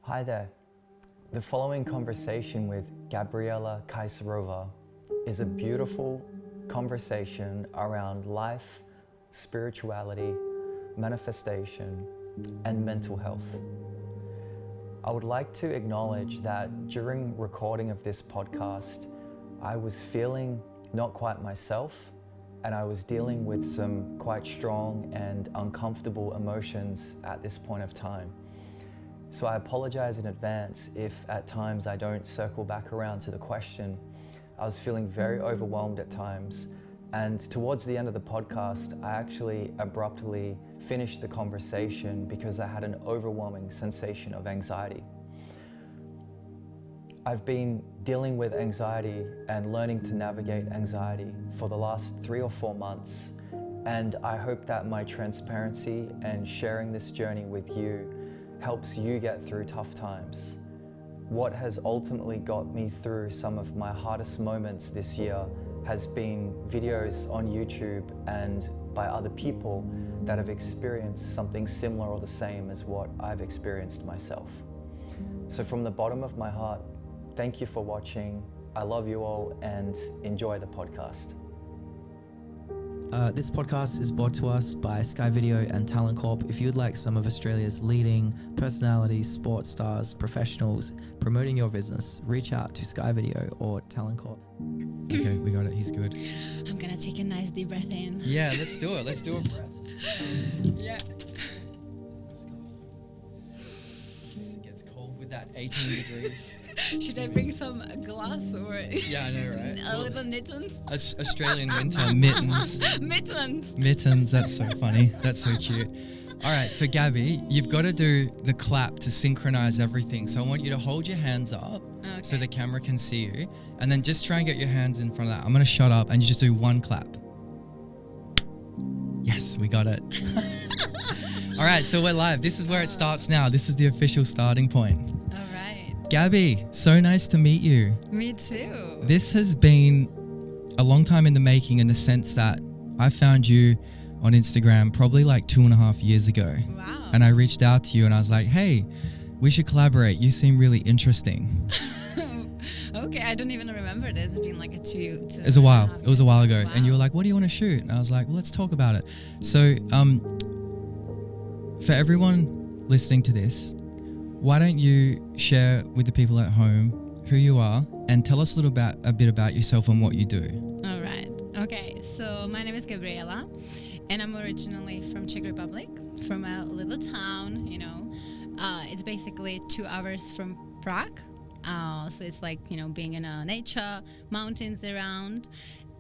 Hi there. The following conversation with Gabriela Kaisrova is a beautiful conversation around life, spirituality, manifestation, and mental health. I would like to acknowledge that during recording of this podcast, I was feeling not quite myself, and I was dealing with some quite strong and uncomfortable emotions at this point of time. So I apologize in advance if at times I don't circle back around to the question. I was feeling very overwhelmed at times, and towards the end of the podcast, I actually abruptly finished the conversation because I had an overwhelming sensation of anxiety. I've been dealing with anxiety and learning to navigate anxiety for the last 3 or 4 months, and I hope that my transparency and sharing this journey with you helps you get through tough times. What has ultimately got me through some of my hardest moments this year has been videos on YouTube and by other people that have experienced something similar or the same as what I've experienced myself. So from the bottom of my heart, thank you for watching. I love you all and enjoy the podcast. This podcast is brought to us by Sky Video and Talent Corp. If you'd like some of Australia's leading personalities, sports stars, professionals promoting your business, reach out to Sky Video or Talent Corp. Okay, we got it. He's good. I'm gonna take a nice deep breath in. Yeah, let's do it. Let's do a breath. Yeah. Let's go. In case it gets cold with that 18 degrees. Should I bring some gloves or Yeah, I know, right? a little mittens? Australian winter mittens. Mittens. Mittens, that's so funny. That's so cute. All right, so Gabby, you've got to do the clap to synchronize everything. So I want you to hold your hands up so the camera can see you, and then just try and get your hands in front of that. I'm going to shut up and you just do one clap. Yes, we got it. All right, so we're live. This is where it starts now. This is the official starting point. All right. Gabby, so nice to meet you. Me too. This has been a long time in the making in the sense that I found you on Instagram probably like 2.5 years ago. Wow. And I reached out to you and I was like, hey, we should collaborate. You seem really interesting. Okay, I don't even remember it. It's been like a two. It was a while. It was a while ago. Wow. And you were like, what do you want to shoot? And I was like, well, let's talk about it. So for everyone listening to this, why don't you share with the people at home who you are and tell us a bit about yourself and what you do. All right. Okay, so my name is Gabriela, and I'm originally from Czech Republic, from a little town, it's basically 2 hours from Prague. So it's like, being in nature, mountains around.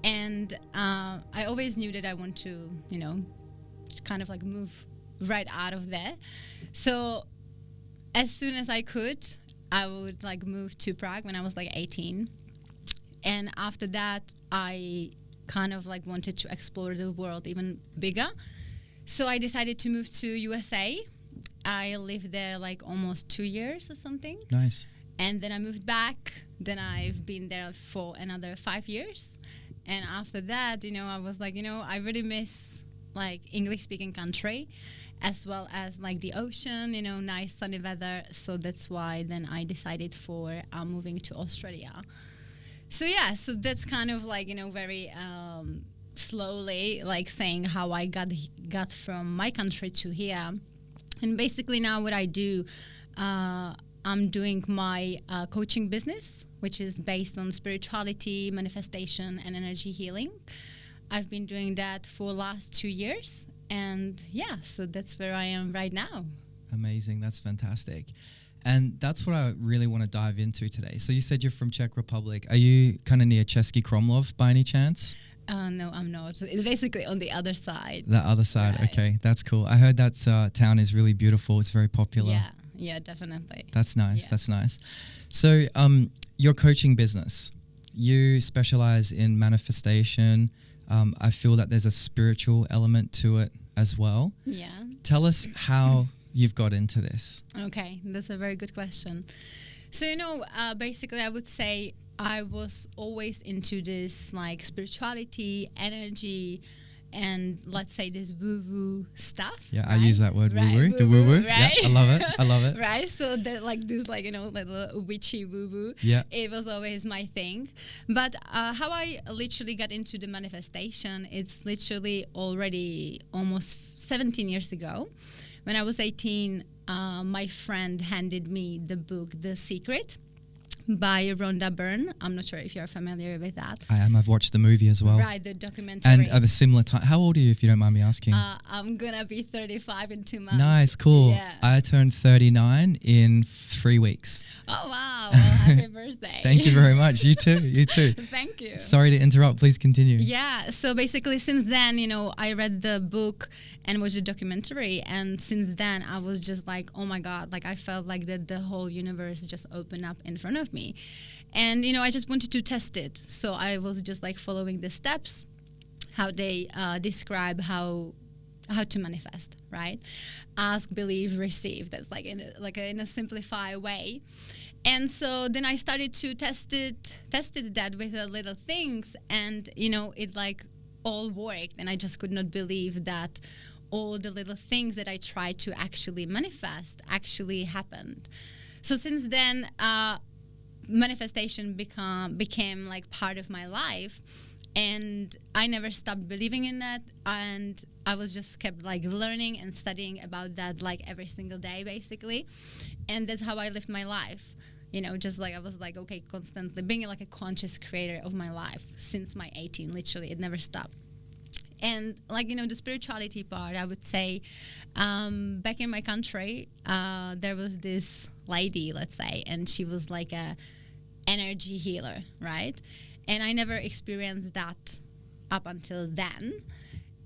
And I always knew that I want to, kind of like move right out of there. So as soon as I could, I would like move to Prague when I was like 18. And after that, I kind of like wanted to explore the world even bigger. So I decided to move to USA. I lived there like almost 2 years or something. Nice. And then I moved back. Then I've been there for another 5 years. And after that, I was like, I really miss like English-speaking country, as well as like the ocean, nice sunny weather. So that's why then I decided for moving to Australia. So yeah, so that's kind of like, very slowly like saying how I got from my country to here. And basically now what I do, I'm doing my coaching business, which is based on spirituality, manifestation, and energy healing. I've been doing that for the last 2 years. And yeah, so that's where I am right now. Amazing. That's fantastic. And that's what I really want to dive into today. So you said you're from Czech Republic. Are you kind of near Český Krumlov by any chance? No, I'm not. It's basically on the other side. The other side. Right. Okay, that's cool. I heard that town is really beautiful. It's very popular. Yeah, definitely. That's nice. Yeah. That's nice. So your coaching business, you specialize in manifestation. I feel that there's a spiritual element to it as well. Yeah. Tell us how you've got into this. Okay, that's a very good question. So, basically I would say I was always into this like spirituality, energy, and let's say this woo-woo stuff. Yeah, right? I use that word, Right, woo-woo, the woo-woo. right? Yeah, I love it. I love it. Right, so that like this like, you know, little witchy woo-woo. Yeah. It was always my thing. But how I literally got into the manifestation, it's literally already almost 17 years ago. When I was 18, my friend handed me the book The Secret by Rhonda Byrne. I'm not sure if you're familiar with that. I am. I've watched the movie as well. Right, the documentary. And of a similar time. How old are you, if you don't mind me asking? I'm gonna be 35 in 2 months. Nice, cool. Yeah. I turned 39 in 3 weeks. Oh wow! Well, happy birthday. Thank you very much. You too. You too. Thank you. Sorry to interrupt. Please continue. Yeah. So basically, since then, you know, I read the book and watched the documentary, and since then, I was just like, oh my god! Like I felt like that the whole universe just opened up in front of me, and you know, I just wanted to test it. So I was just like following the steps, how they describe how to manifest, right? Ask, believe, receive. That's like in a simplified way. And so then I started to tested that with the little things, and you know, it like all worked, and I just could not believe that all the little things that I tried to actually manifest actually happened. So since then, manifestation became like part of my life, and I never stopped believing in that, and I was just kept like learning and studying about that like every single day basically, and that's how I lived my life. You know, just like I was like, okay, constantly being like a conscious creator of my life since my 18, literally, it never stopped. And like, you know, the spirituality part, I would say, back in my country, there was this lady, let's say, and she was like a energy healer, right? And I never experienced that up until then.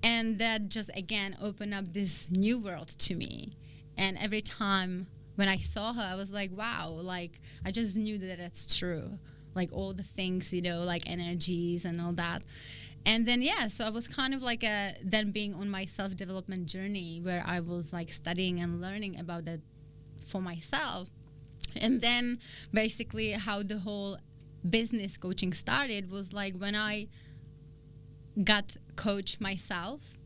And that just, again, opened up this new world to me. And every time when I saw her, I was like, wow, like, I just knew that that's true. Like, all the things, you know, like energies and all that. And then, yeah, so I was kind of like then being on my self-development journey where I was like studying and learning about that for myself. And then basically how the whole business coaching started was like when I got coached myself,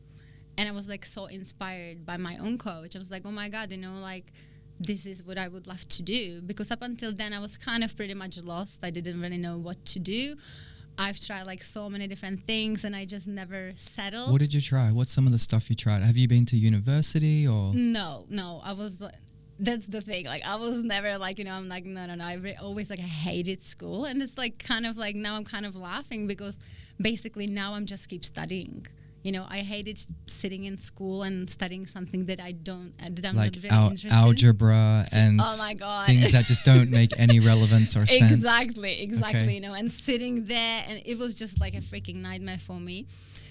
and I was like so inspired by my own coach. I was like, oh my God, you know, like this is what I would love to do. Because up until then I was kind of pretty much lost. I didn't really know what to do. I've tried like so many different things and I just never settled. What did you try? What's some of the stuff you tried? Have you been to university or? No. I was like, that's the thing. Like I was never like, you know, I'm like, no. Always like I hated school. And it's like kind of like now I'm kind of laughing because basically now I'm just keep studying. You know, I hated sitting in school and studying something that I'm like not very interested algebra and oh my God. things that just don't make any relevance or sense. Exactly, Okay. you know, and sitting there, and it was just like a freaking nightmare for me.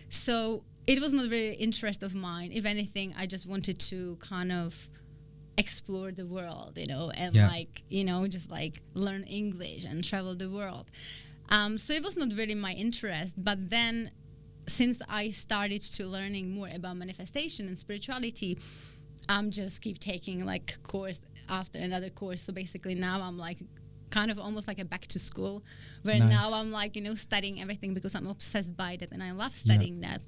So it was not really interest of mine. If anything, I just wanted to kind of explore the world, you know, and like, you know, just like learn English and travel the world. So it was not really my interest, but then since I started to learning more about manifestation and spirituality, I'm just keep taking like course after another course. So basically now I'm like kind of almost like a back to school where Nice. now I'm like, you know, studying everything because I'm obsessed by that and I love studying that.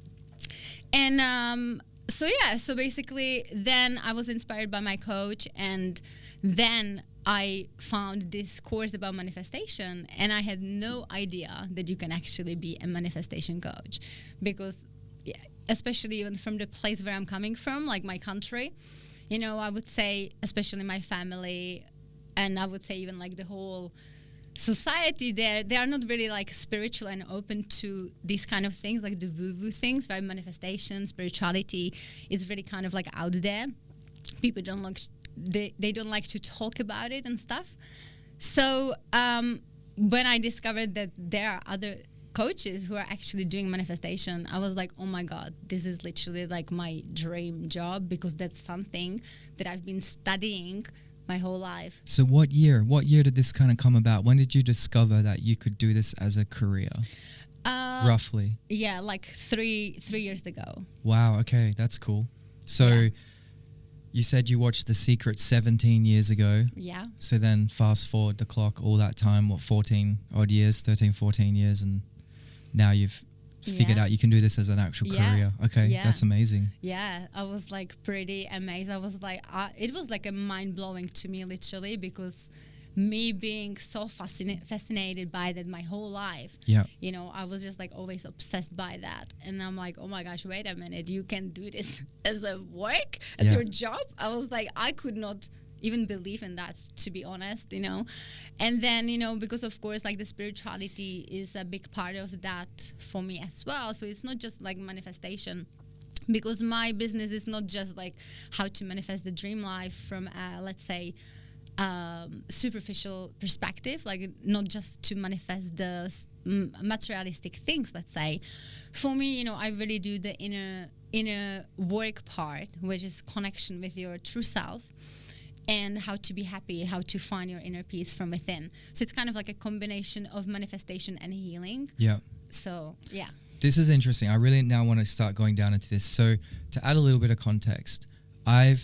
And so basically then I was inspired by my coach, and then I found this course about manifestation, and I had no idea that you can actually be a manifestation coach, because especially even from the place where I'm coming from, like my country, you know, I would say especially my family, and I would say even like the whole society there, they are not really like spiritual and open to these kind of things, like the woo-woo things, right? Manifestation, spirituality, it's really kind of like out there. People don't like they don't like to talk about it and stuff. So when I discovered that there are other coaches who are actually doing manifestation, I was like, oh my God, this is literally like my dream job, because that's something that I've been studying my whole life. So what year did this kind of come about? When did you discover that you could do this as a career? Roughly. Yeah, like three years ago. Wow. Okay. That's cool. So you said you watched The Secret 17 years ago. Yeah. So then fast forward the clock all that time, 13, 14 years, and now you've figured out you can do this as an actual career. Okay, that's amazing. Yeah, I was like pretty amazed. I was like, it was like a mind blowing to me, literally, because me being so fascinated by that my whole life, you know, I was just like always obsessed by that. And I'm like, oh my gosh, wait a minute, you can do this as a work, as your job? I was like, I could not even believe in that, to be honest, you know. And then, you know, because of course, like the spirituality is a big part of that for me as well. So it's not just like manifestation, because my business is not just like how to manifest the dream life from, let's say, superficial perspective, like not just to manifest the materialistic things, let's say. For me, you know, I really do the inner work part, which is connection with your true self and how to be happy, how to find your inner peace from within. So it's kind of like a combination of manifestation and healing. Yeah. So, yeah. This is interesting. I really now want to start going down into this. So to add a little bit of context, I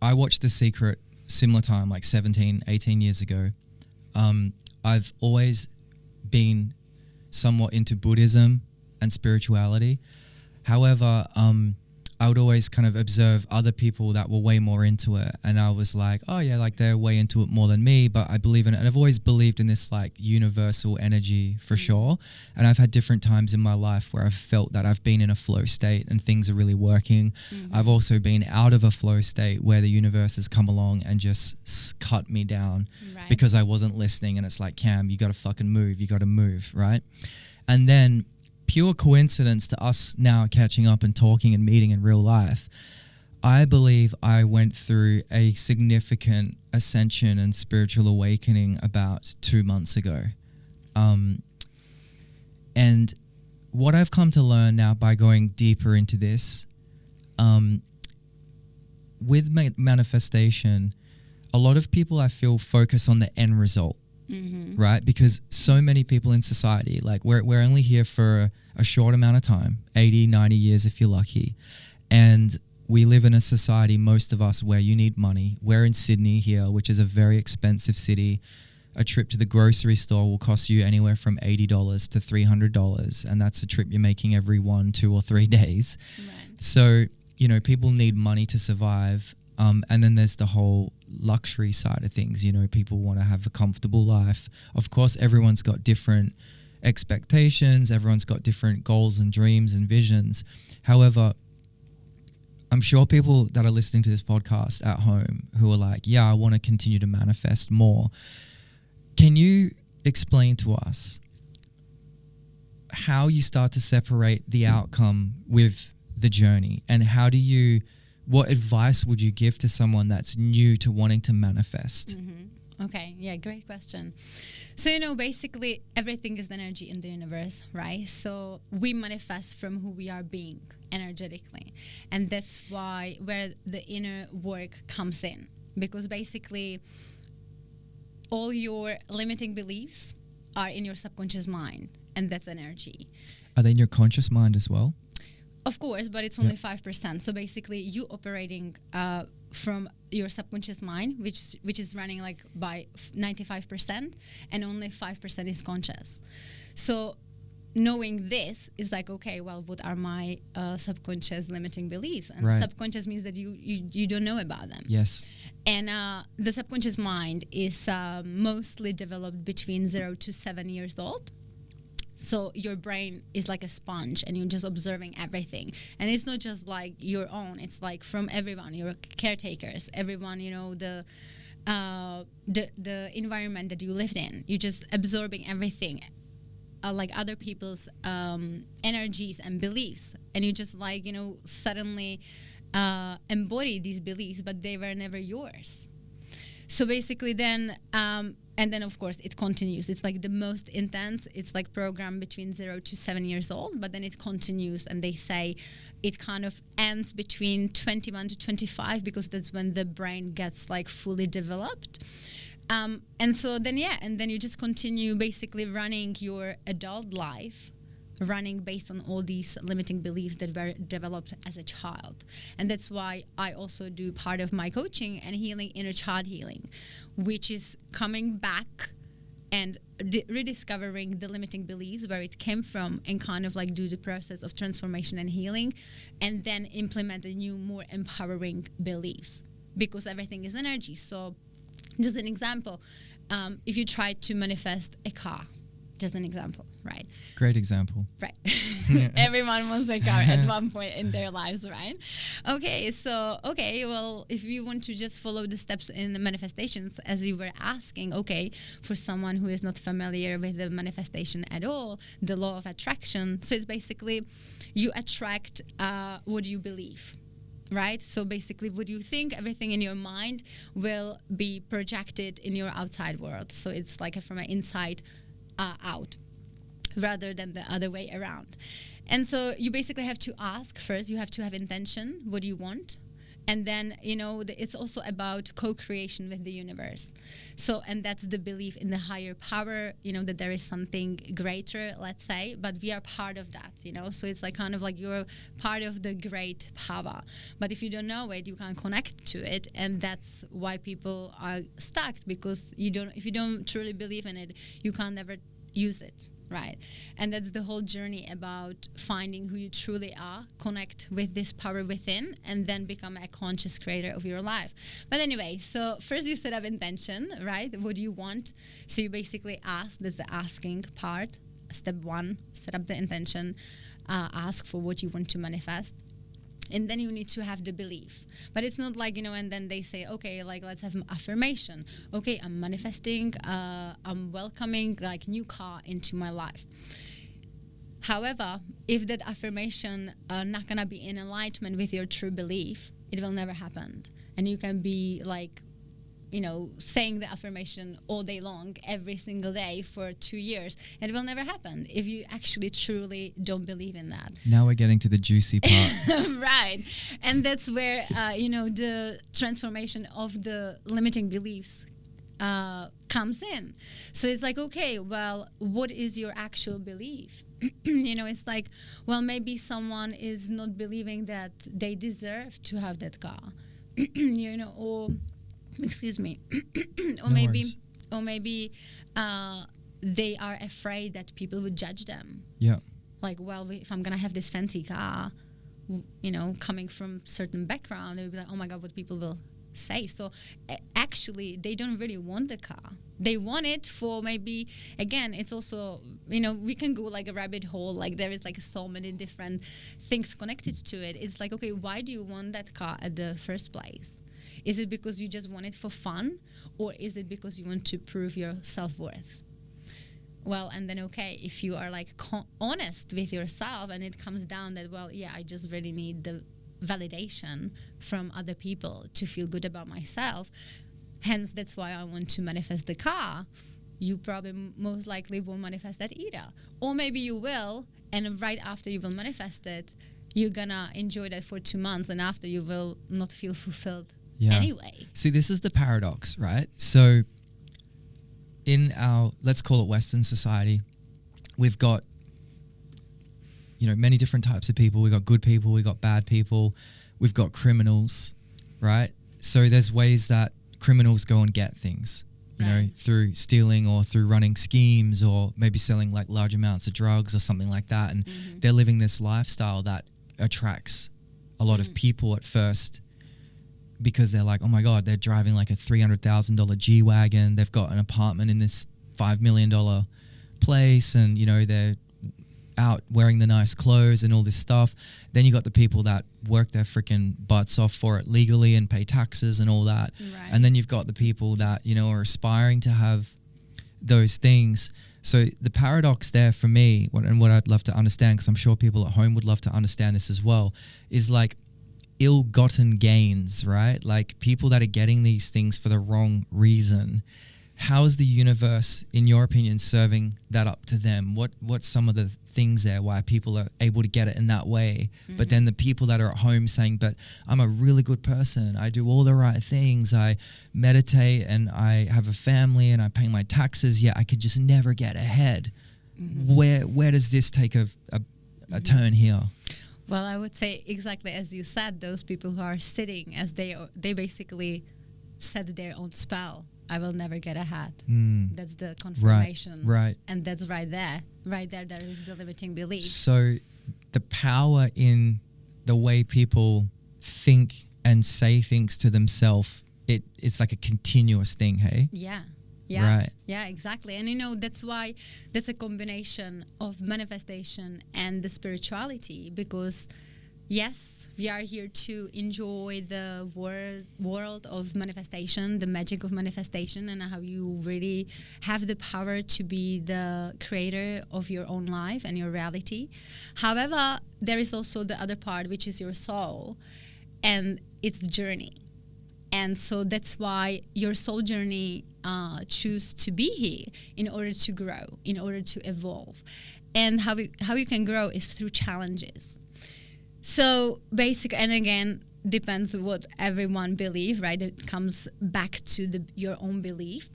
watched The Secret similar time, like 17, 18 years ago. I've always been somewhat into Buddhism and spirituality. However, I would always kind of observe other people that were way more into it. And I was like, oh yeah, like they're way into it more than me, but I believe in it. And I've always believed in this like universal energy for sure. And I've had different times in my life where I've felt that I've been in a flow state and things are really working. I've also been out of a flow state where the universe has come along and just cut me down because I wasn't listening. And it's like, Cam, you got to fucking move. You got to move, right? And then pure coincidence to us now catching up and talking and meeting in real life, I believe I went through a significant ascension and spiritual awakening about 2 months ago. And what I've come to learn now by going deeper into this, with manifestation, a lot of people I feel focus on the end result. Right? Because so many people in society, like we're only here for a short amount of time, 80, 90 years if you're lucky. And we live in a society, most of us, where you need money. We're in Sydney here, which is a very expensive city. A trip to the grocery store will cost you anywhere from $80 to $300. And that's a trip you're making every 1, 2 or 3 days. Right. So, you know, people need money to survive. And then there's the whole luxury side of things. You know, people want to have a comfortable life. Of course, everyone's got different expectations. Everyone's got different goals and dreams and visions. However, I'm sure people that are listening to this podcast at home who are like, yeah, I want to continue to manifest more. Can you explain to us how you start to separate the outcome with the journey? And what advice would you give to someone that's new to wanting to manifest? Okay, yeah, great question. So, you know, basically everything is energy in the universe, right? So we manifest from who we are being energetically. And that's where the inner work comes in. Because basically all your limiting beliefs are in your subconscious mind, and that's energy. Are they in your conscious mind as well? Of course, but it's only 5%. So basically, you operating from your subconscious mind, which is running like by 95%, and only 5% is conscious. So knowing this is like, okay, well, what are my subconscious limiting beliefs? And subconscious means that you don't know about them. Yes. And the subconscious mind is mostly developed between 0 to 7 years old. So your brain is like a sponge and you're just observing everything. And it's not just like your own, it's like from everyone, your caretakers, everyone, you know, the environment that you lived in. You're just absorbing everything, like other people's energies and beliefs. And you just like, you know, suddenly embody these beliefs, but they were never yours. So basically then, and then of course it continues. It's like the most intense. It's like programmed between 0 to 7 years old, but then it continues, and they say it kind of ends between 21 to 25 because that's when the brain gets like fully developed. And so then, and then you just continue basically running your adult life, running based on all these limiting beliefs that were developed as a child. And that's why I also do part of my coaching and healing, inner child healing, which is coming back and rediscovering the limiting beliefs, where it came from, and kind of like do the process of transformation and healing, and then implement the new, more empowering beliefs, because everything is energy. So just an example, if you try to manifest a car, just an example, right? Great example. Right. Everyone wants a car at one point in their lives, right? Okay, so, well, if you want to just follow the steps in the manifestations, as you were asking, okay, for someone who is not familiar with the manifestation at all, the law of attraction, so it's basically you attract what you believe. Right? So basically what you think, everything in your mind will be projected in your outside world. So it's like from an inside out rather than the other way around. And so you basically have to ask first, you have to have intention, what do you want? And then, it's also about co-creation with the universe. So, and that's the belief in the higher power, that there is something greater, let's say, but we are part of that, So it's like kind of like you're part of the great power. But if you don't know it, you can't connect to it. And that's why people are stuck, because if you don't truly believe in it, you can't ever use it. Right. And that's the whole journey about finding who you truly are, connect with this power within, and then become a conscious creator of your life. But anyway, so first you set up intention, right? What do you want? So you basically ask, that's the asking part. Step 1, set up the intention, ask for what you want to manifest. And then you need to have the belief. But it's not like, and then they say, okay, like, let's have an affirmation. Okay, I'm manifesting, I'm welcoming, like, new car into my life. However, if that affirmation not going to be in alignment with your true belief, it will never happen. And you can be, like, saying the affirmation all day long, every single day for 2 years. It will never happen if you actually truly don't believe in that. Now we're getting to the juicy part. Right. And that's where, the transformation of the limiting beliefs comes in. So it's like, okay, well, what is your actual belief? It's like, well, maybe someone is not believing that they deserve to have that car, or... Excuse me. or maybe they are afraid that people would judge them. Yeah. Like, well, if I'm gonna have this fancy car, coming from certain background, they would be like, oh my God, what people will say. So actually, they don't really want the car. They want it for maybe, again, it's also, we can go like a rabbit hole, like there is like so many different things connected to it. It's like, okay, why do you want that car at the first place? Is it because you just want it for fun, or is it because you want to prove your self-worth? Well, and then, okay, if you are like honest with yourself and it comes down that, well, yeah, I just really need the validation from other people to feel good about myself. Hence, that's why I want to manifest the car. You probably most likely won't manifest that either. Or maybe you will, and right after you will manifest it, you're gonna enjoy that for 2 months, and after you will not feel fulfilled. Yeah. Anyway. See, this is the paradox, right? So in our, let's call it Western society, we've got, many different types of people. We've got good people, we've got bad people, we've got criminals, right? So there's ways that criminals go and get things, through stealing or through running schemes or maybe selling like large amounts of drugs or something like that. And they're living this lifestyle that attracts a lot of people at first, because they're like, oh my God, they're driving like a $300,000 G-Wagon. They've got an apartment in this $5 million place, and, they're out wearing the nice clothes and all this stuff. Then you got the people that work their freaking butts off for it legally and pay taxes and all that. Right. And then you've got the people that, are aspiring to have those things. So the paradox there for me, and what I'd love to understand, because I'm sure people at home would love to understand this as well, is like, ill-gotten gains, right? Like people that are getting these things for the wrong reason. How is the universe, in your opinion, serving that up to them? What's some of the things there why people are able to get it in that way? But then the people that are at home saying, but I'm a really good person, I do all the right things, I meditate and I have a family and I pay my taxes, yet I could just never get ahead. Where does this take a turn here? Well, I would say exactly as you said, those people who are sitting, as they basically set their own spell I will never get ahead. That's the Right, confirmation. right. And that's right there. Right there, there is the limiting belief. So the power in the way people think and say things to themselves, it's like a continuous thing, hey? Yeah. Yeah. Right. Yeah, exactly. And you know, that's why that's a combination of manifestation and the spirituality, because yes, we are here to enjoy the world of manifestation, the magic of manifestation, and how you really have the power to be the creator of your own life and your reality. However, there is also the other part, which is your soul and its journey. And so that's why your soul journey choose to be here in order to grow, in order to evolve. And how you can grow is through challenges. So basic, and again, depends what everyone believe, right? It comes back to your own belief.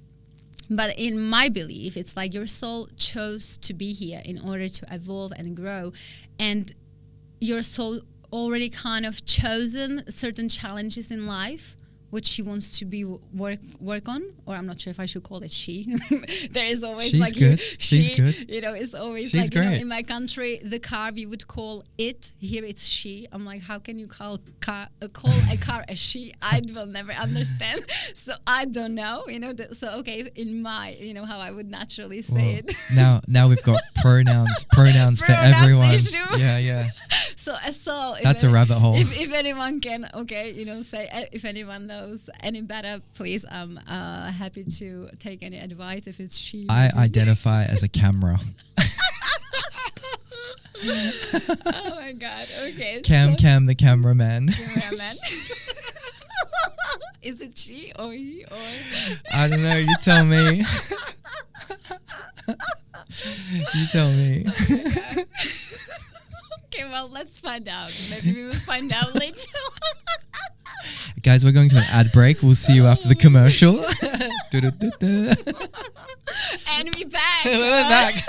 But in my belief, it's like your soul chose to be here in order to evolve and grow. And your soul already kind of chosen certain challenges in life which she wants to be work on, or I'm not sure if I should call it she. There is always she's like good. She, she's good. you know, it's always she's like great. You know, in my country the car we would call it, here it's she. I'm like, how can you call a car a she? I will never understand. So I don't know, you know. So okay, in my, you know, how I would naturally say it. Now we've got pronouns for everyone. Issue. Yeah. So a soul. That's a rabbit hole. If anyone can, okay, you know, say if anyone knows any better, please. I'm happy to take any advice if it's she. I identify as a camera. Oh my god. Okay. Cam the cameraman. Cameraman. Is it she or he or? I don't know. You tell me. You tell me. Oh okay, well, let's find out. Maybe we will find out later. Guys, we're going to an ad break. We'll see you after the commercial. And we back. We're back.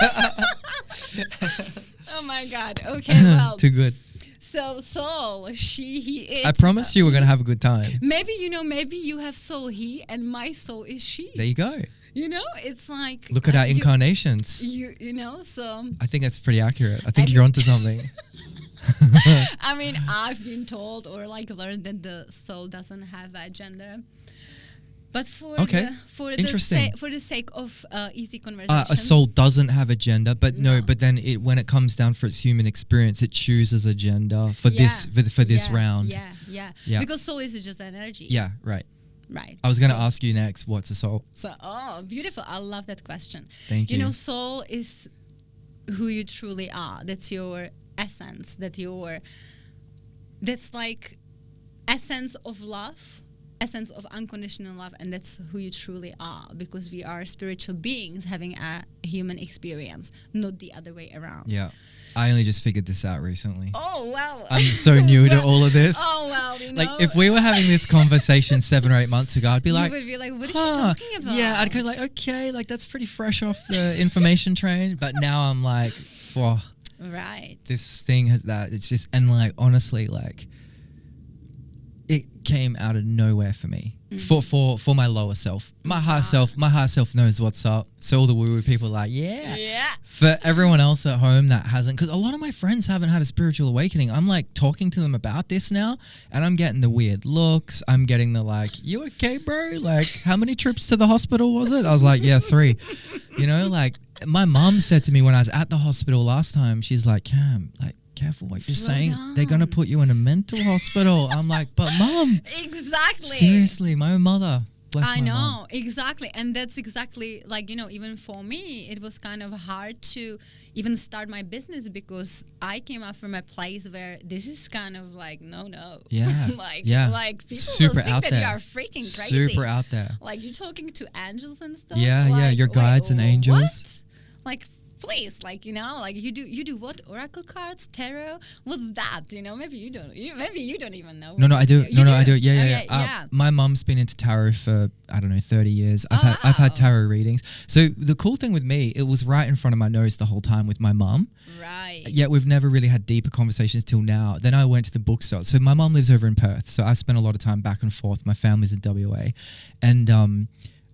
Oh my god. Okay, well. Too good. So soul, she, he, it. I promise you we're going to have a good time. Maybe, you know, maybe you have soul he and my soul is she. There you go. You know, it's like. Look at our incarnations. You know, so. I think that's pretty accurate. I think you're onto something. I mean, I've been told or like learned that the soul doesn't have a gender. But for the sake of easy conversation, a soul doesn't have a gender, but but then when it comes down for its human experience, it chooses a gender for this round. Yeah. Because soul is just energy. Yeah, right. Right. I was going to ask you next, what's a soul? So, beautiful. I love that question. Thank you. You know, soul is who you truly are. That's your essence. That's like essence of love, essence of unconditional love, and that's who you truly are, because we are spiritual beings having a human experience, not the other way around. Yeah. I only just figured this out recently. Oh, well. I'm so new to all of this. Oh, well, you know. Like, if we were having this conversation 7 or 8 months ago, I'd be like... You would be like, what is she talking about? Yeah, I'd go like, okay, like, that's pretty fresh off the information train. But now I'm like, whoa. Right. This thing has that. It's just... And, like, honestly, like... It came out of nowhere for me. For my lower self. My higher self knows what's up. So all the woo-woo people are like, yeah. For everyone else at home that hasn't, because a lot of my friends haven't had a spiritual awakening. I'm like talking to them about this now, and I'm getting the weird looks. I'm getting the like, you okay, bro? Like, how many trips to the hospital was it? I was like, yeah, 3. You know, like my mom said to me when I was at the hospital last time, she's like, Cam, like, careful what you're saying. Down. They're going to put you in a mental hospital. I'm like, but mom. Exactly. Seriously, my own mother. Bless I my know, mom. exactly. And that's exactly like, you know, even for me, it was kind of hard to even start my business, because I came up from a place where this is kind of like, no. Yeah. like people super will think out that there. you are freaking crazy. Super out there. Like you're talking to angels and stuff. Yeah, like, your guides and angels. What? Like, please, like, you know, like you do what? Oracle cards, tarot? What's that? You know, maybe you don't even know. No, I do. I do. Yeah. Yeah. My mum's been into tarot for, I don't know, 30 years. I've had tarot readings. So the cool thing with me, it was right in front of my nose the whole time with my mum. Right. Yet we've never really had deeper conversations till now. Then I went to the bookstore. So my mum lives over in Perth. So I spent a lot of time back and forth. My family's in WA. And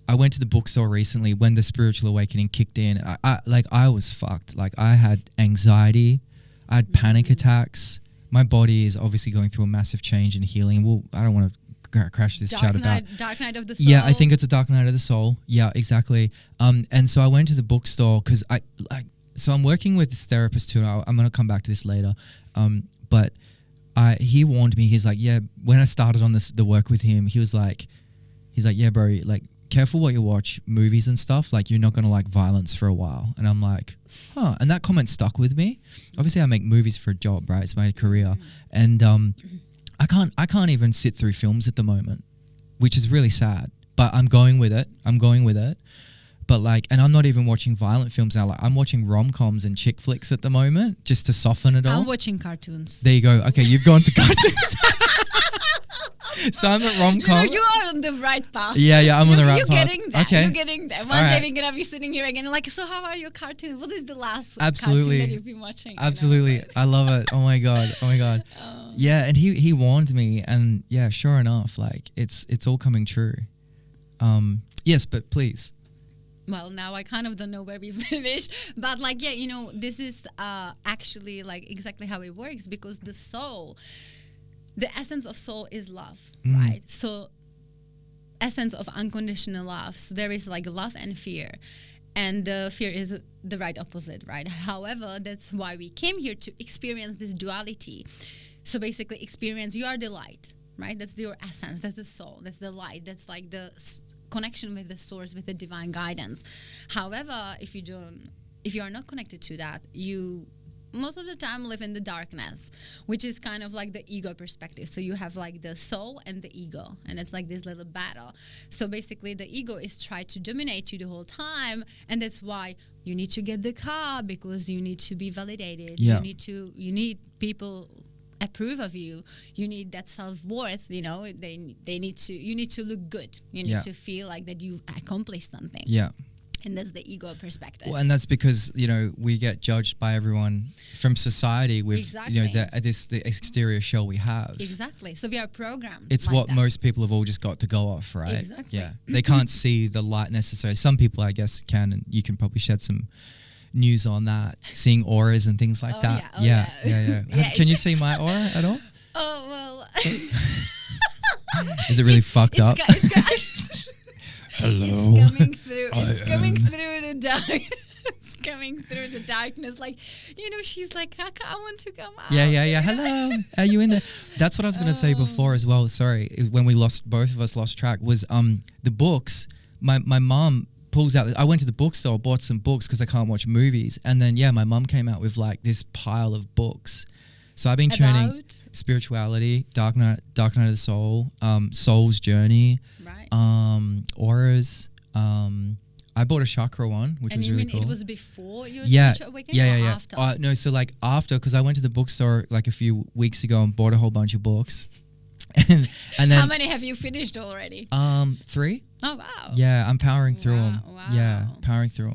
I went to the bookstore recently when the spiritual awakening kicked in. I was fucked. Like I had anxiety, I had panic attacks. My body is obviously going through a massive change and healing. Well, I don't want to crash this chat about. Dark night of the soul. Yeah, I think it's a dark night of the soul. Yeah, exactly. And so I went to the bookstore because so I'm working with this therapist too. I'm going to come back to this later. But he warned me. He's like, yeah, when I started on the work with him, he's like, yeah, bro, like, careful what you watch movies and stuff. Like, you're not going to like violence for a while. And I'm like, huh. And that comment stuck with me. Obviously, I make movies for a job, right? It's my career. And I can't even sit through films at the moment, which is really sad. But I'm going with it. But like, and I'm not even watching violent films now. Like, I'm watching rom-coms and chick flicks at the moment just to soften it all. I'm watching cartoons. There you go. Okay, you've gone to cartoons. So I'm at rom-com. You are on the right path. Yeah, I'm on the right path. You're getting there. Okay. You're getting there. One day we're going to be sitting here again like, so how are your cartoons? What is the last cartoon that you've been watching? Absolutely. I love it. Oh my God. Yeah, and he warned me, and yeah, sure enough, like it's all coming true. Yes, but please. Well, now I kind of don't know where we finished, but like, yeah, this is actually like exactly how it works, because the soul, the essence of soul is love, right? So essence of unconditional love. So there is like love and fear, and the fear is the right opposite, right? However, that's why we came here, to experience this duality. So basically experience, you are the light, right? That's your essence, that's the soul, that's the light, that's like the connection with the source, with the divine guidance. However, if you are not connected to that, you most of the time live in the darkness, which is kind of like the ego perspective. So you have like the soul and the ego, and it's like this little battle. So basically the ego is trying to dominate you the whole time, and that's why you need to get the car, because you need to be validated. Yeah. You need people approve of you. You need that self-worth, you need to look good. You need to feel like that you accomplished something. Yeah. And that's the ego perspective. Well, and that's because, we get judged by everyone from society with, the exterior show we have. Exactly. So we are programmed. It's like what that. most people have all just got to go off, right? Exactly. Yeah. They can't see the light necessarily. Some people, I guess, can, and you can probably shed some news on that, seeing auras and things like that. Yeah. Can you see my aura at all? Oh, well. Is it really fucked up? Hello. It's coming through. It's coming through the dark. It's coming through the darkness. Like, she's like, Kaka, I want to come out. Yeah. Hello. Are you in there? That's what I was going to say before as well. Sorry. When both of us lost track, was the books. My mom pulls out. I went to the bookstore, bought some books because I can't watch movies. And then, my mom came out with like this pile of books. So I've been training spirituality, Dark Night of the Soul, Soul's Journey, auras. I bought a chakra one, which was really cool. It was before your spiritual awakening or after? No, so like after, because I went to the bookstore like a few weeks ago and bought a whole bunch of books. and then how many have you finished already? 3. Oh, wow. Yeah, I'm powering through them. Wow. Yeah, powering through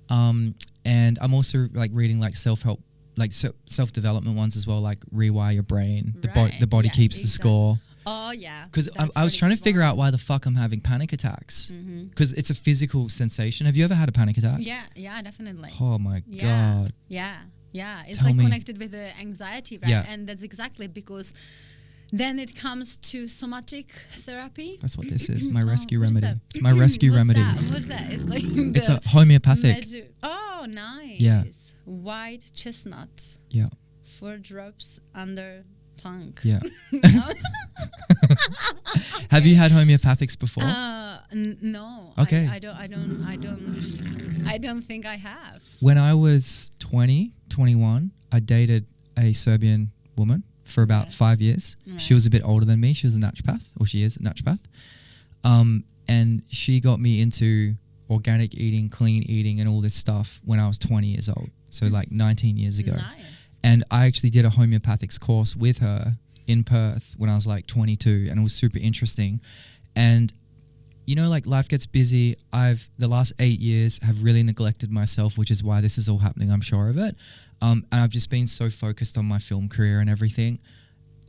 them. And I'm also like reading like self-help, like self-development ones as well, like Rewire Your Brain. The body keeps the score. Oh, yeah. Because I was trying to figure out why the fuck I'm having panic attacks. Because it's a physical sensation. Have you ever had a panic attack? Yeah, definitely. Oh my God. Yeah. It's Tell like me. connected with the anxiety, right? Yeah. And that's exactly because then it comes to somatic therapy. That's what this is. My rescue what is remedy. that? It's my rescue remedy. What's that? It's like It's a homeopathic. Oh, nice. Yeah. White chestnut. Yeah. 4 drops under tongue. Yeah. Have you had homeopathics before? No. Okay. I don't think I have. When I was 21, I dated a Serbian woman for about 5 years. Right. She was a bit older than me. She was a naturopath, or she is a naturopath. And she got me into organic eating, clean eating, and all this stuff when I was 20 years old. So like 19 years ago. Nice. And I actually did a homeopathics course with her in Perth when I was like 22, and it was super interesting. And like life gets busy. The last 8 years have really neglected myself, which is why this is all happening, I'm sure of it. And I've just been so focused on my film career and everything.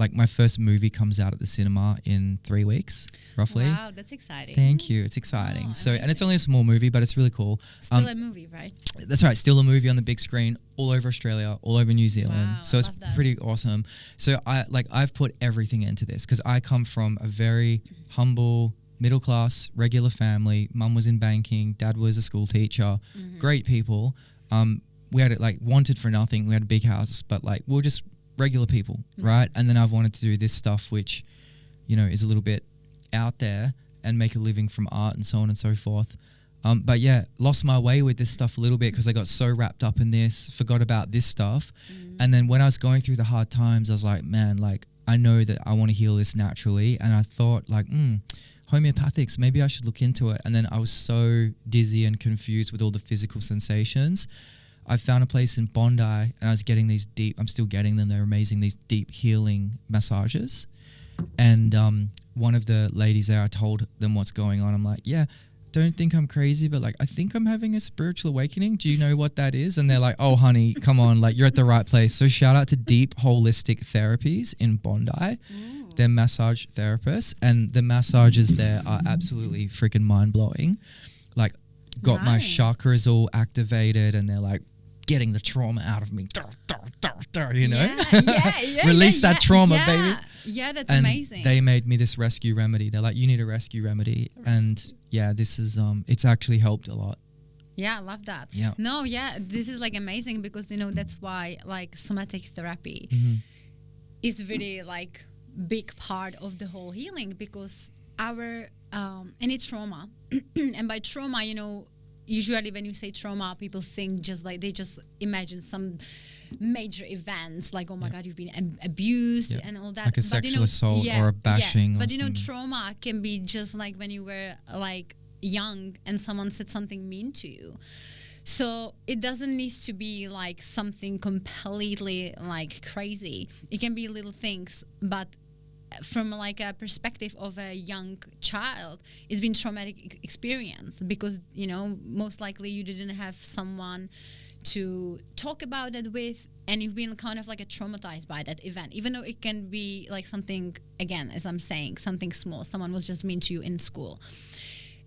like my first movie comes out at the cinema in 3 weeks, roughly. Wow, that's exciting. Thank you. It's exciting. Oh, So, and it's only a small movie, but it's really cool. Still a movie, right? That's right. Still a movie on the big screen all over Australia, all over New Zealand. Wow, so I it's love that. pretty awesome. So I've put everything into this because I come from a very humble, middle class, regular family. Mum was in banking. Dad was a school teacher. Great people. We had it like wanted for nothing. We had a big house, but like we were just regular people, right? And then I've wanted to do this stuff, which, you know, is a little bit out there and make a living from art and so on and so forth. But yeah, lost my way with this stuff a little bit because I got so wrapped up in this, forgot about this stuff. And then when I was going through the hard times, I was like, man, like I know that I want to heal this naturally. And I thought like, homeopathics, maybe I should look into it. And then I was so dizzy and confused with all the physical sensations. I found a place in Bondi and I was getting these deep, I'm still getting them, they're amazing, these deep healing massages. And one of the ladies there, I told them what's going on. I'm like, yeah, don't think I'm crazy, but like, I think I'm having a spiritual awakening. Do you know what that is? And they're like, oh, honey, come on, like you're at the right place. So shout out to Deep Holistic Therapies in Bondi. They're massage therapists and the massages there are absolutely freaking mind blowing. Like got my chakras all activated and they're like getting the trauma out of me, you know, release that trauma, baby. Yeah, that's and amazing. They made me this rescue remedy. They're like, you need a rescue remedy. And yeah, this is, it's actually helped a lot. Yeah, I love that. Yeah. No, yeah, this is like amazing because, you know, that's why like somatic therapy is really like big part of the whole healing because our, any trauma, and by trauma, you know, usually when you say trauma, people think just like, they just imagine some major events like, oh my God, you've been abused and all that. Like a sexual assault or a bashing. But you know, trauma can be just like when you were like young and someone said something mean to you. So it doesn't need to be like something completely like crazy. It can be little things, but from like a perspective of a young child, it's been traumatic experience because, you know, most likely you didn't have someone to talk about it with and you've been kind of like traumatized by that event, even though it can be like something, again, as I'm saying, something small. Someone was just mean to you in school.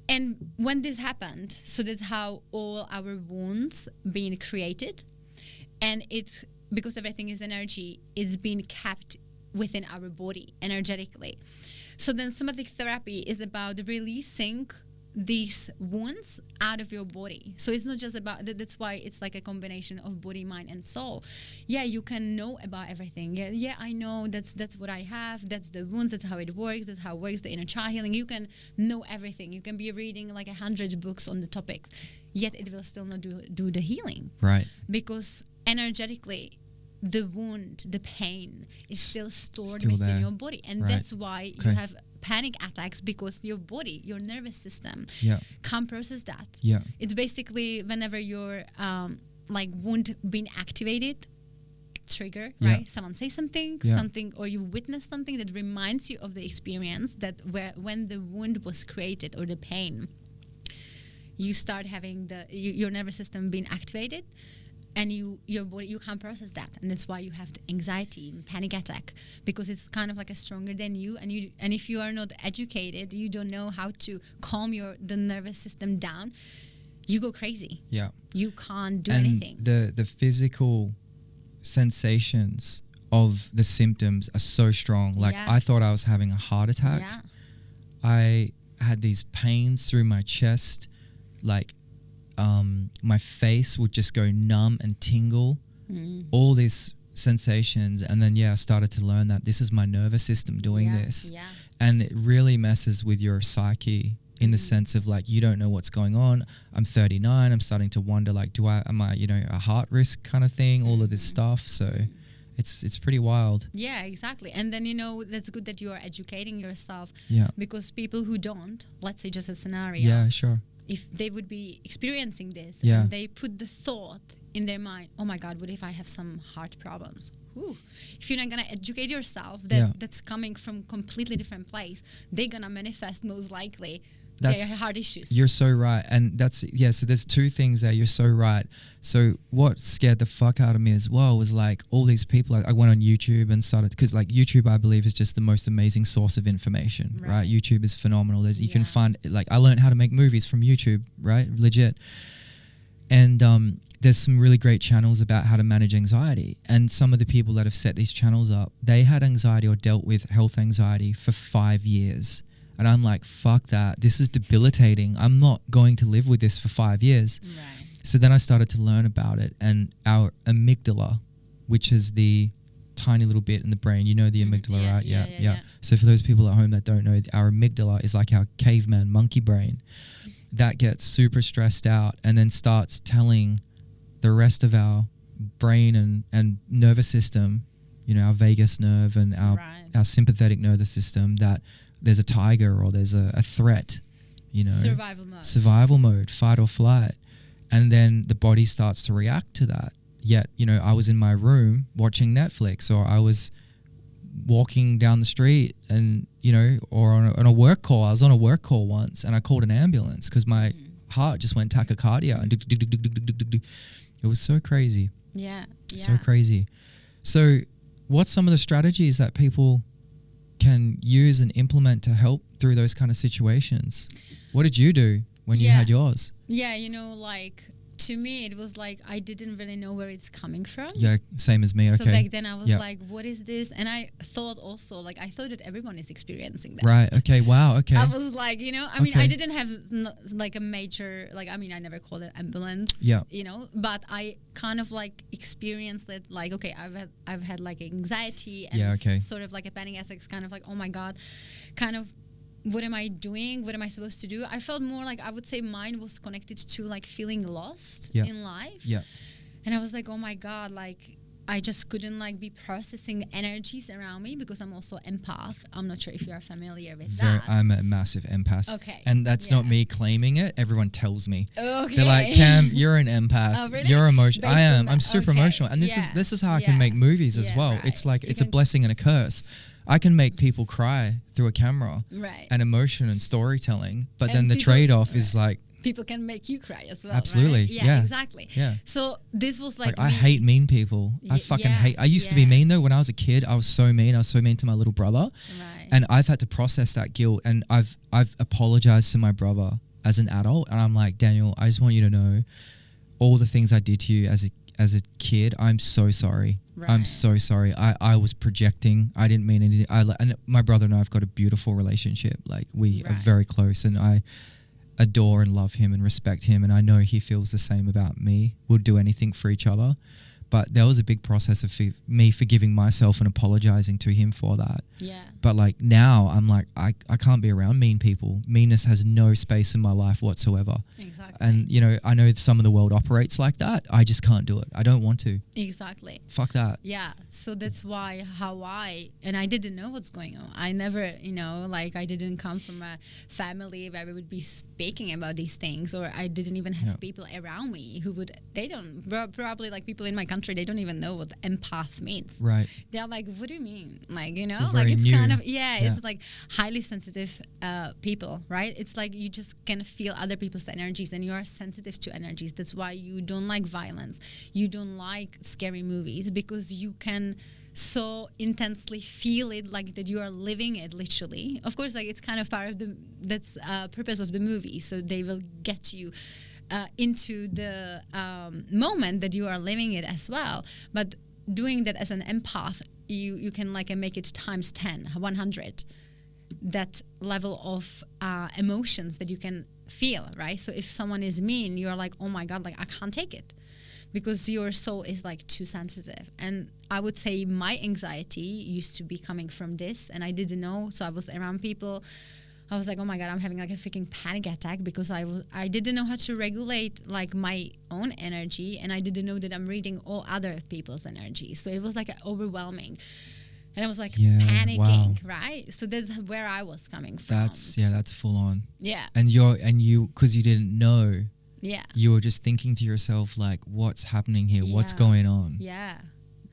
And when this happened, so that's how all our wounds being created. And it's because everything is energy, it's being kept within our body energetically. So then somatic therapy is about releasing these wounds out of your body. So it's not just about that's why it's like a combination of body, mind and soul. Yeah, you can know about everything. Yeah, I know that's what I have, that's the wounds, that's how it works, that's how it works, the inner child healing. You can know everything. You can be reading like 100 books on the topics, yet it will still not do the healing. Right. Because energetically the wound, the pain is still stored Still within there. your body. And that's why you have panic attacks, because your body, your nervous system can't process that. Yeah. It's basically whenever your like wound being activated, trigger, right? Someone say something, or you witness something that reminds you of the experience that when the wound was created or the pain, you start having your nervous system being activated. And your body, you can't process that, and that's why you have the anxiety, panic attack, because it's kind of like stronger than you. And if you are not educated, you don't know how to calm the nervous system down. You go crazy. Yeah, you can't do anything. The physical sensations of the symptoms are so strong. Like I thought I was having a heart attack. Yeah. I had these pains through my chest, like. My face would just go numb and tingle, all these sensations. And then, I started to learn that this is my nervous system doing this. Yeah. And it really messes with your psyche in the sense of like, you don't know what's going on. I'm 39. I'm starting to wonder, like, am I, a heart risk kind of thing, all of this stuff. So it's pretty wild. Yeah, exactly. And then, that's good that you are educating yourself. Yeah. Because people who don't, let's say just a scenario. Yeah, sure. If they would be experiencing this and they put the thought in their mind, oh my God, what if I have some heart problems? Ooh. If you're not going to educate yourself, that's coming from completely different place, they're going to manifest most likely That's heart issues. You're so right. And so there's two things there. You're so right. So what scared the fuck out of me as well was like all these people, I went on YouTube and started, because like YouTube, I believe, is just the most amazing source of information, right? YouTube is phenomenal. You can find, like, I learned how to make movies from YouTube, right? Legit. And there's some really great channels about how to manage anxiety. And some of the people that have set these channels up, they had anxiety or dealt with health anxiety for 5 years. And I'm like, fuck that. This is debilitating. I'm not going to live with this for 5 years. Right. So then I started to learn about it. And our amygdala, which is the tiny little bit in the brain, you know the amygdala, right? Yeah. So for those people at home that don't know, our amygdala is like our caveman monkey brain that gets super stressed out and then starts telling the rest of our brain and nervous system, you know, our vagus nerve and our sympathetic nervous system, that there's a tiger or there's a threat, you know. Survival mode, fight or flight. And then the body starts to react to that. Yet, you know, I was in my room watching Netflix, or I was walking down the street and, you know, or on a work call. I was on a work call once and I called an ambulance because my heart just went tachycardia. And it was so crazy. Yeah. So crazy. So what's some of the strategies that people can use and implement to help through those kind of situations? What did you do when you had yours? Yeah, you know, like, to me, it was like I didn't really know where it's coming from. Yeah, same as me. Okay. So back then I was like, what is this? And I thought also, like, I thought that everyone is experiencing that. Right. Okay. Wow. Okay. I was like, you know, I mean, I didn't have like a major, like, I mean, I never called it ambulance. Yeah. You know, but I kind of like experienced it. Like, okay, I've had like anxiety and sort of like a panic attacks. Kind of like, oh my god, kind of. What am I doing? What am I supposed to do? I felt more like, I would say mine was connected to like feeling lost in life. Yeah. And I was like, oh my God, like I just couldn't like be processing energies around me because I'm also empath. I'm not sure if you are familiar with that. I'm a massive empath. Okay. And that's not me claiming it. Everyone tells me. Okay. They're like, Cam, you're an empath. Oh, really? You're emotional. I am. I'm super emotional. And this is how I can make movies as well. Right. It's like, it's a blessing and a curse. I can make people cry through a camera and emotion and storytelling, but then the trade-off is like, people can make you cry as well. Absolutely. Right? Yeah, exactly. Yeah. So this was like I hate mean people. I fucking hate. I used to be mean though. When I was a kid, I was so mean. I was so mean to my little brother. Right. And I've had to process that guilt, and I've apologized to my brother as an adult, and I'm like, Daniel, I just want you to know all the things I did to you as a kid. I'm so sorry. Right. I'm so sorry. I was projecting. I didn't mean anything. And my brother and I have got a beautiful relationship. Like we are very close, and I adore and love him and respect him. And I know he feels the same about me. We'll do anything for each other. But there was a big process of me forgiving myself and apologizing to him for that. Yeah. But like now I'm like, I can't be around mean people. Meanness has no space in my life whatsoever. Exactly. And you know, I know some of the world operates like that. I just can't do it. I don't want to. Exactly. Fuck that. Yeah. So that's why and I didn't know what's going on. I never, you know, like I didn't come from a family where we would be speaking about these things, or I didn't even have people around me who probably like people in my country, they don't even know what empath means. Right. They're like, what do you mean? Like, you know, like it's kind of, it's like highly sensitive people, right? It's like you just can feel other people's energies and you are sensitive to energies. That's why you don't like violence. You don't like scary movies, because you can so intensely feel it, like that you are living it literally. Of course, like it's kind of part of that's purpose of the movie. So they will get you into the moment that you are living it as well. But doing that as an empath, you can like make it times 10, 100, that level of emotions that you can feel, right? So if someone is mean, you're like, oh my God, like I can't take it, because your soul is like too sensitive. And I would say my anxiety used to be coming from this, and I didn't know. So I was around people, I was like, oh my God, I'm having like a freaking panic attack, because I didn't know how to regulate like my own energy, and I didn't know that I'm reading all other people's energy. So it was like overwhelming, and I was like panicking, right? So that's where I was coming from. That's full on. Yeah. And you because you didn't know. Yeah. You were just thinking to yourself like, what's happening here? What's going on? Yeah.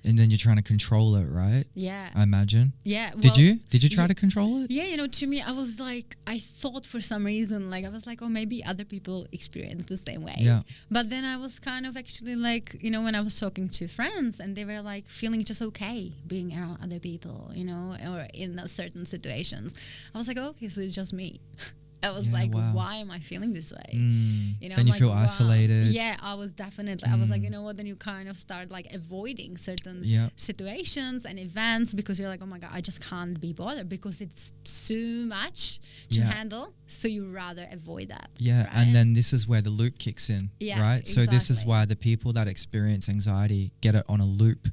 And then you're trying to control it, right? Yeah. I imagine. Yeah. Did well, you? Did you try to control it? Yeah, you know, to me, I was like, I thought for some reason, like, I was like, oh, maybe other people experience the same way. Yeah. But then I was kind of actually like, you know, when I was talking to friends and they were like feeling just okay being around other people, you know, or in certain situations, I was like, oh, okay, so it's just me. I was like, wow. why am I feeling this way? You know, Then I'm you like, feel wow. isolated. Yeah, I was definitely. I was like, you know what? Then you kind of start like avoiding certain situations and events because you're like, oh my god, I just can't be bothered because it's too much to handle. So you rather avoid that. Yeah, right? and then this is where the loop kicks in. Yeah, right. So this is exactly. why the people that experience anxiety get it on a loop,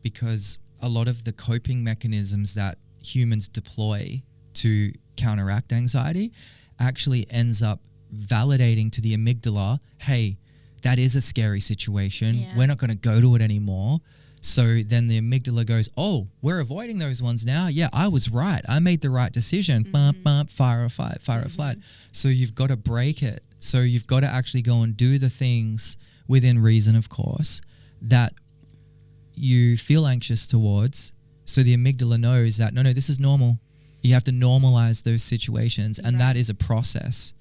because a lot of the coping mechanisms that humans deploy to counteract anxiety actually ends up validating to the amygdala, hey, that is a scary situation. Yeah. We're not going to go to it anymore. So then the amygdala goes, oh, we're avoiding those ones now. Yeah, I was right. I made the right decision. Bump, bump, fire or fight, fire or flight. So you've got to break it. So you've got to actually go and do the things within reason, of course, that you feel anxious towards. So the amygdala knows that, no, this is normal. You have to normalize those situations. And that is a process.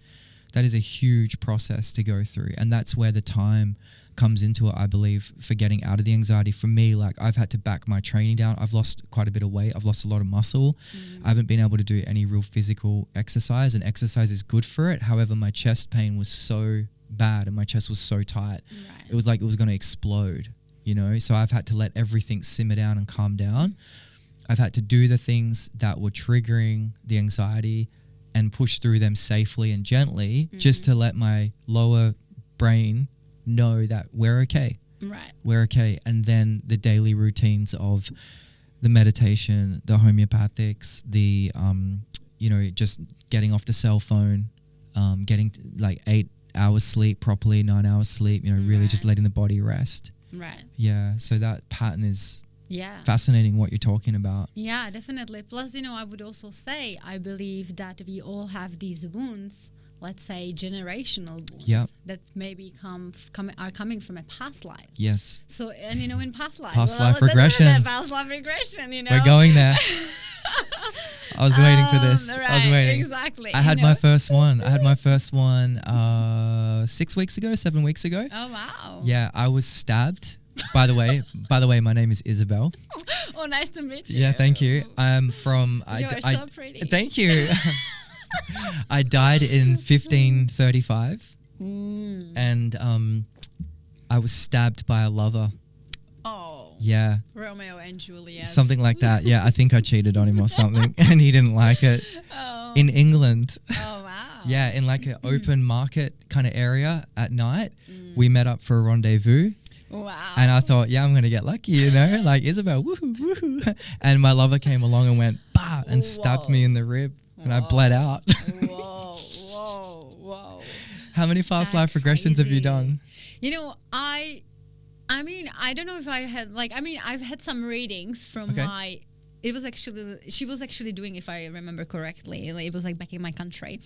That is a huge process to go through. And that's where the time comes into it, I believe, for getting out of the anxiety. For me, like, I've had to back my training down. I've lost quite a bit of weight. I've lost a lot of muscle. I haven't been able to do any real physical exercise, and exercise is good for it. However, my chest pain was so bad and my chest was so tight. Right. It was like it was going to explode, you know? So I've had to let everything simmer down and calm down. I've had to do the things that were triggering the anxiety and push through them safely and gently, just to let my lower brain know that we're okay. Right. We're okay. And then the daily routines of the meditation, the homeopathics, the, you know, just getting off the cell phone, getting like 8 hours sleep properly, 9 hours sleep, you know, really just letting the body rest. Right. Yeah. So that pattern is Yeah. fascinating, what you're talking about. Yeah, definitely. Plus, you know, I would also say, I believe that we all have these wounds, let's say generational wounds, that maybe are coming from a past life. Yes. So, and you know, in past life. Past life regression. Past life regression, you know. We're going there. I was waiting for this. Right, I was waiting. Exactly. I had my first one. I had my first one 6 weeks ago, 7 weeks ago. Oh, wow. Yeah, I was stabbed. By the way, my name is Isabel. Oh, nice to meet you. Yeah, thank you. I'm from. You're so pretty. Thank you. I died in 1535, and I was stabbed by a lover. Oh. Yeah. Romeo and Juliet. Something like that. Yeah, I think I cheated on him or something, and he didn't like it. Oh. In England. Oh, wow. Yeah, in like an open market kind of area at night. We met up for a rendezvous. Wow. And I thought, yeah, I'm going to get lucky, you know, like Isabel, woohoo, woohoo. And my lover came along and went, bah, and stabbed me in the rib. And I bled out. Whoa. How many past life regressions have you done? You know, I mean, I don't know if I had, like, I mean, I've had some readings from she was actually doing, if I remember correctly, it was like back in my country.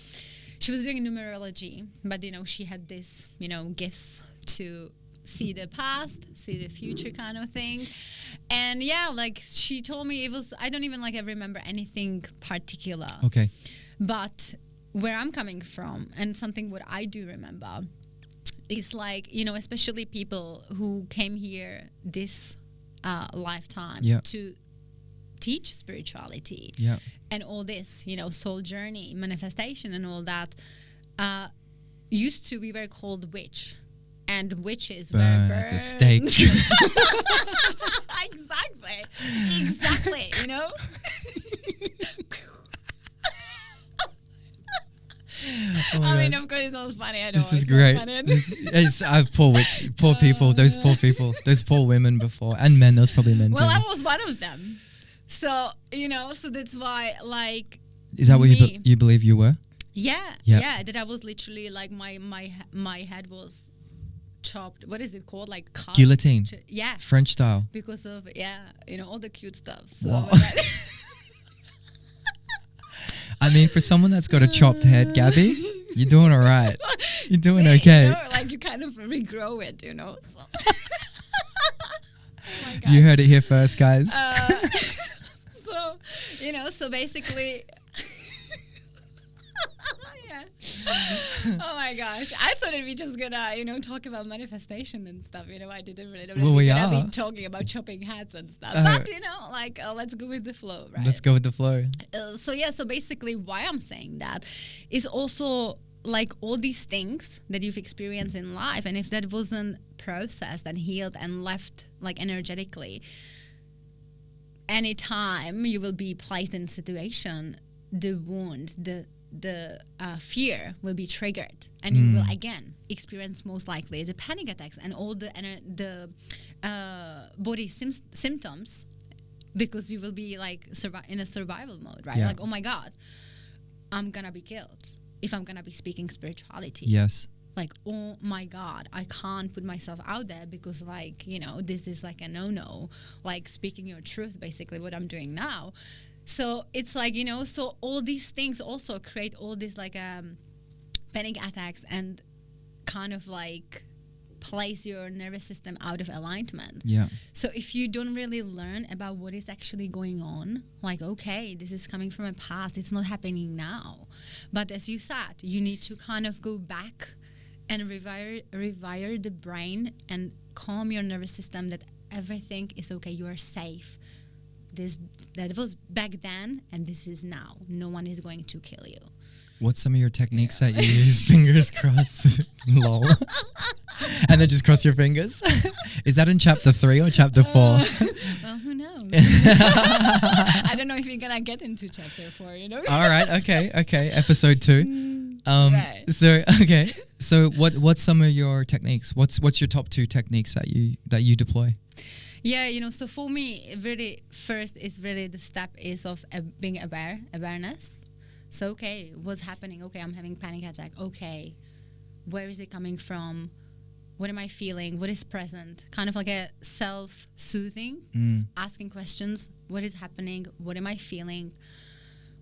She was doing numerology, but, you know, she had this, you know, gifts to see the past, see the future kind of thing. And yeah, like she told me, it was, I don't even like I remember anything particular. Okay. But where I'm coming from, and something what I do remember, is like, you know, especially people who came here this lifetime to teach spirituality and all this, you know, soul journey, manifestation and all that, used to be very called witch. And witches were burned at the stake. Exactly, you know? Oh I mean, of course, it's not funny. I know this is great. Poor people, those poor women before, and men. There was probably men too. Well, I was one of them. So, you know, so that's why, like, is that what you believe you were? Yeah. That I was literally like my head was chopped. What is it called? Like cut? Guillotine. Yeah. French style. Because of you know, all the cute stuff. So wow. I mean, for someone that's got a chopped head, Gabby, you're doing all right. You're doing okay. You know, like you kind of regrow it, you know. So. my God. You heard it here first, guys. So, so basically, yeah. Oh my gosh. I thought we just gonna, talk about manifestation and stuff. I didn't really know that Well, we we're gonna are. be talking about chopping hats and stuff. Uh, But, let's go with the flow, right? Let's go with the flow. So basically why I'm saying that is also like all these things that you've experienced in life, and if that wasn't processed and healed and left like energetically, anytime you will be placed in a situation, the wound, the fear will be triggered, and you will again experience most likely the panic attacks and all the body symptoms, because you will be like in a survival mode, right? Yeah. Like, oh my God, I'm gonna be killed if I'm gonna be speaking spirituality. Yes. Like, oh my God, I can't put myself out there because this is like a no-no, like speaking your truth, basically what I'm doing now. So it's like, so all these things also create all these like panic attacks and kind of like place your nervous system out of alignment. Yeah. So if you don't really learn about what is actually going on, like, okay, this is coming from a past, it's not happening now. But as you said, you need to kind of go back and rewire the brain and calm your nervous system that everything is okay, you are safe. That was back then, and this is now. No one is going to kill you. What's some of your techniques that you use? Fingers crossed. Lol. And then just cross your fingers. Is that in chapter 3 or chapter 4? Well, who knows? I don't know if we're gonna get into chapter 4. All right. Okay. Episode 2. Right. So what's some of your techniques? What's your top 2 techniques that you deploy? Yeah, so for me, really, first is really the step is of being awareness. So, okay, what's happening? Okay, I'm having panic attack. Okay, where is it coming from? What am I feeling? What is present? Kind of like a self-soothing, asking questions. What is happening? What am I feeling?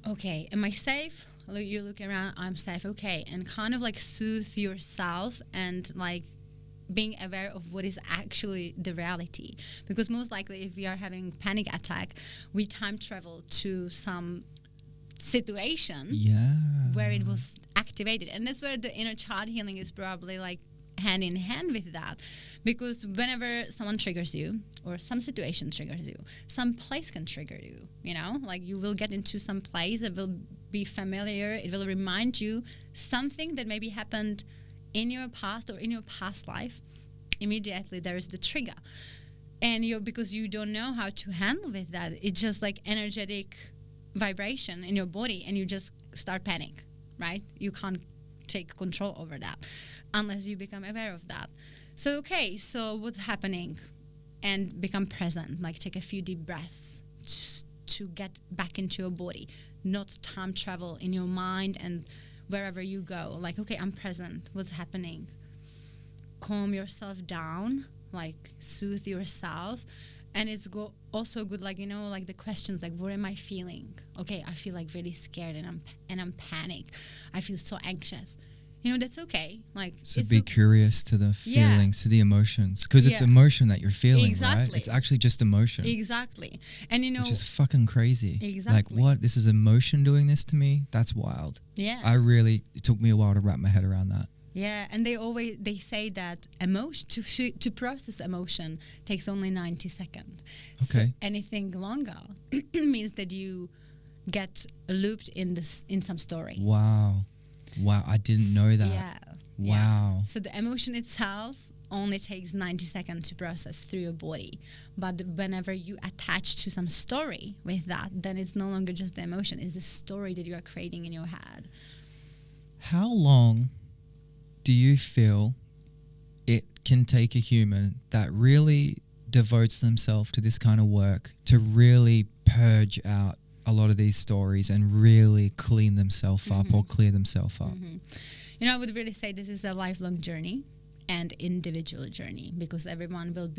Okay, am I safe? You look around, I'm safe. Okay, and kind of like soothe yourself and like being aware of what is actually the reality. Because most likely if we are having panic attack, we time travel to some situation where it was activated, and that's where the inner child healing is probably like hand in hand with that. Because whenever someone triggers you or some situation triggers you, some place can trigger you, like you will get into some place that will be familiar. It will remind you something that maybe happened in your past or in your past life. Immediately there is the trigger, and because you don't know how to handle with that, it's just like energetic vibration in your body, and you just start panic, right? You can't take control over that unless you become aware of that. So what's happening? And become present, like take a few deep breaths to get back into your body, not time travel in your mind and wherever you go. Like, okay, I'm present, what's happening? Calm yourself down, like soothe yourself. And it's also good, like, like the questions, like, what am I feeling? Okay, I feel like really scared and I'm panicked. I feel so anxious. That's okay. Like, so be curious to the feelings, to the emotions, because it's emotion that you're feeling, right? It's actually just emotion. Exactly. And which is fucking crazy. Exactly. Like, what? This is emotion doing this to me? That's wild. Yeah. It took me a while to wrap my head around that. Yeah, and they say that emotion to process emotion takes only 90 seconds. Okay. So anything longer means that you get looped in some story. Wow, I didn't know that. Yeah. Wow. Yeah. So the emotion itself only takes 90 seconds to process through your body. But whenever you attach to some story with that, then it's no longer just the emotion, it's the story that you are creating in your head. How long do you feel it can take a human that really devotes themselves to this kind of work to really purge out a lot of these stories and really clean themselves up or clear themselves up? I would really say this is a lifelong journey and individual journey, because everyone will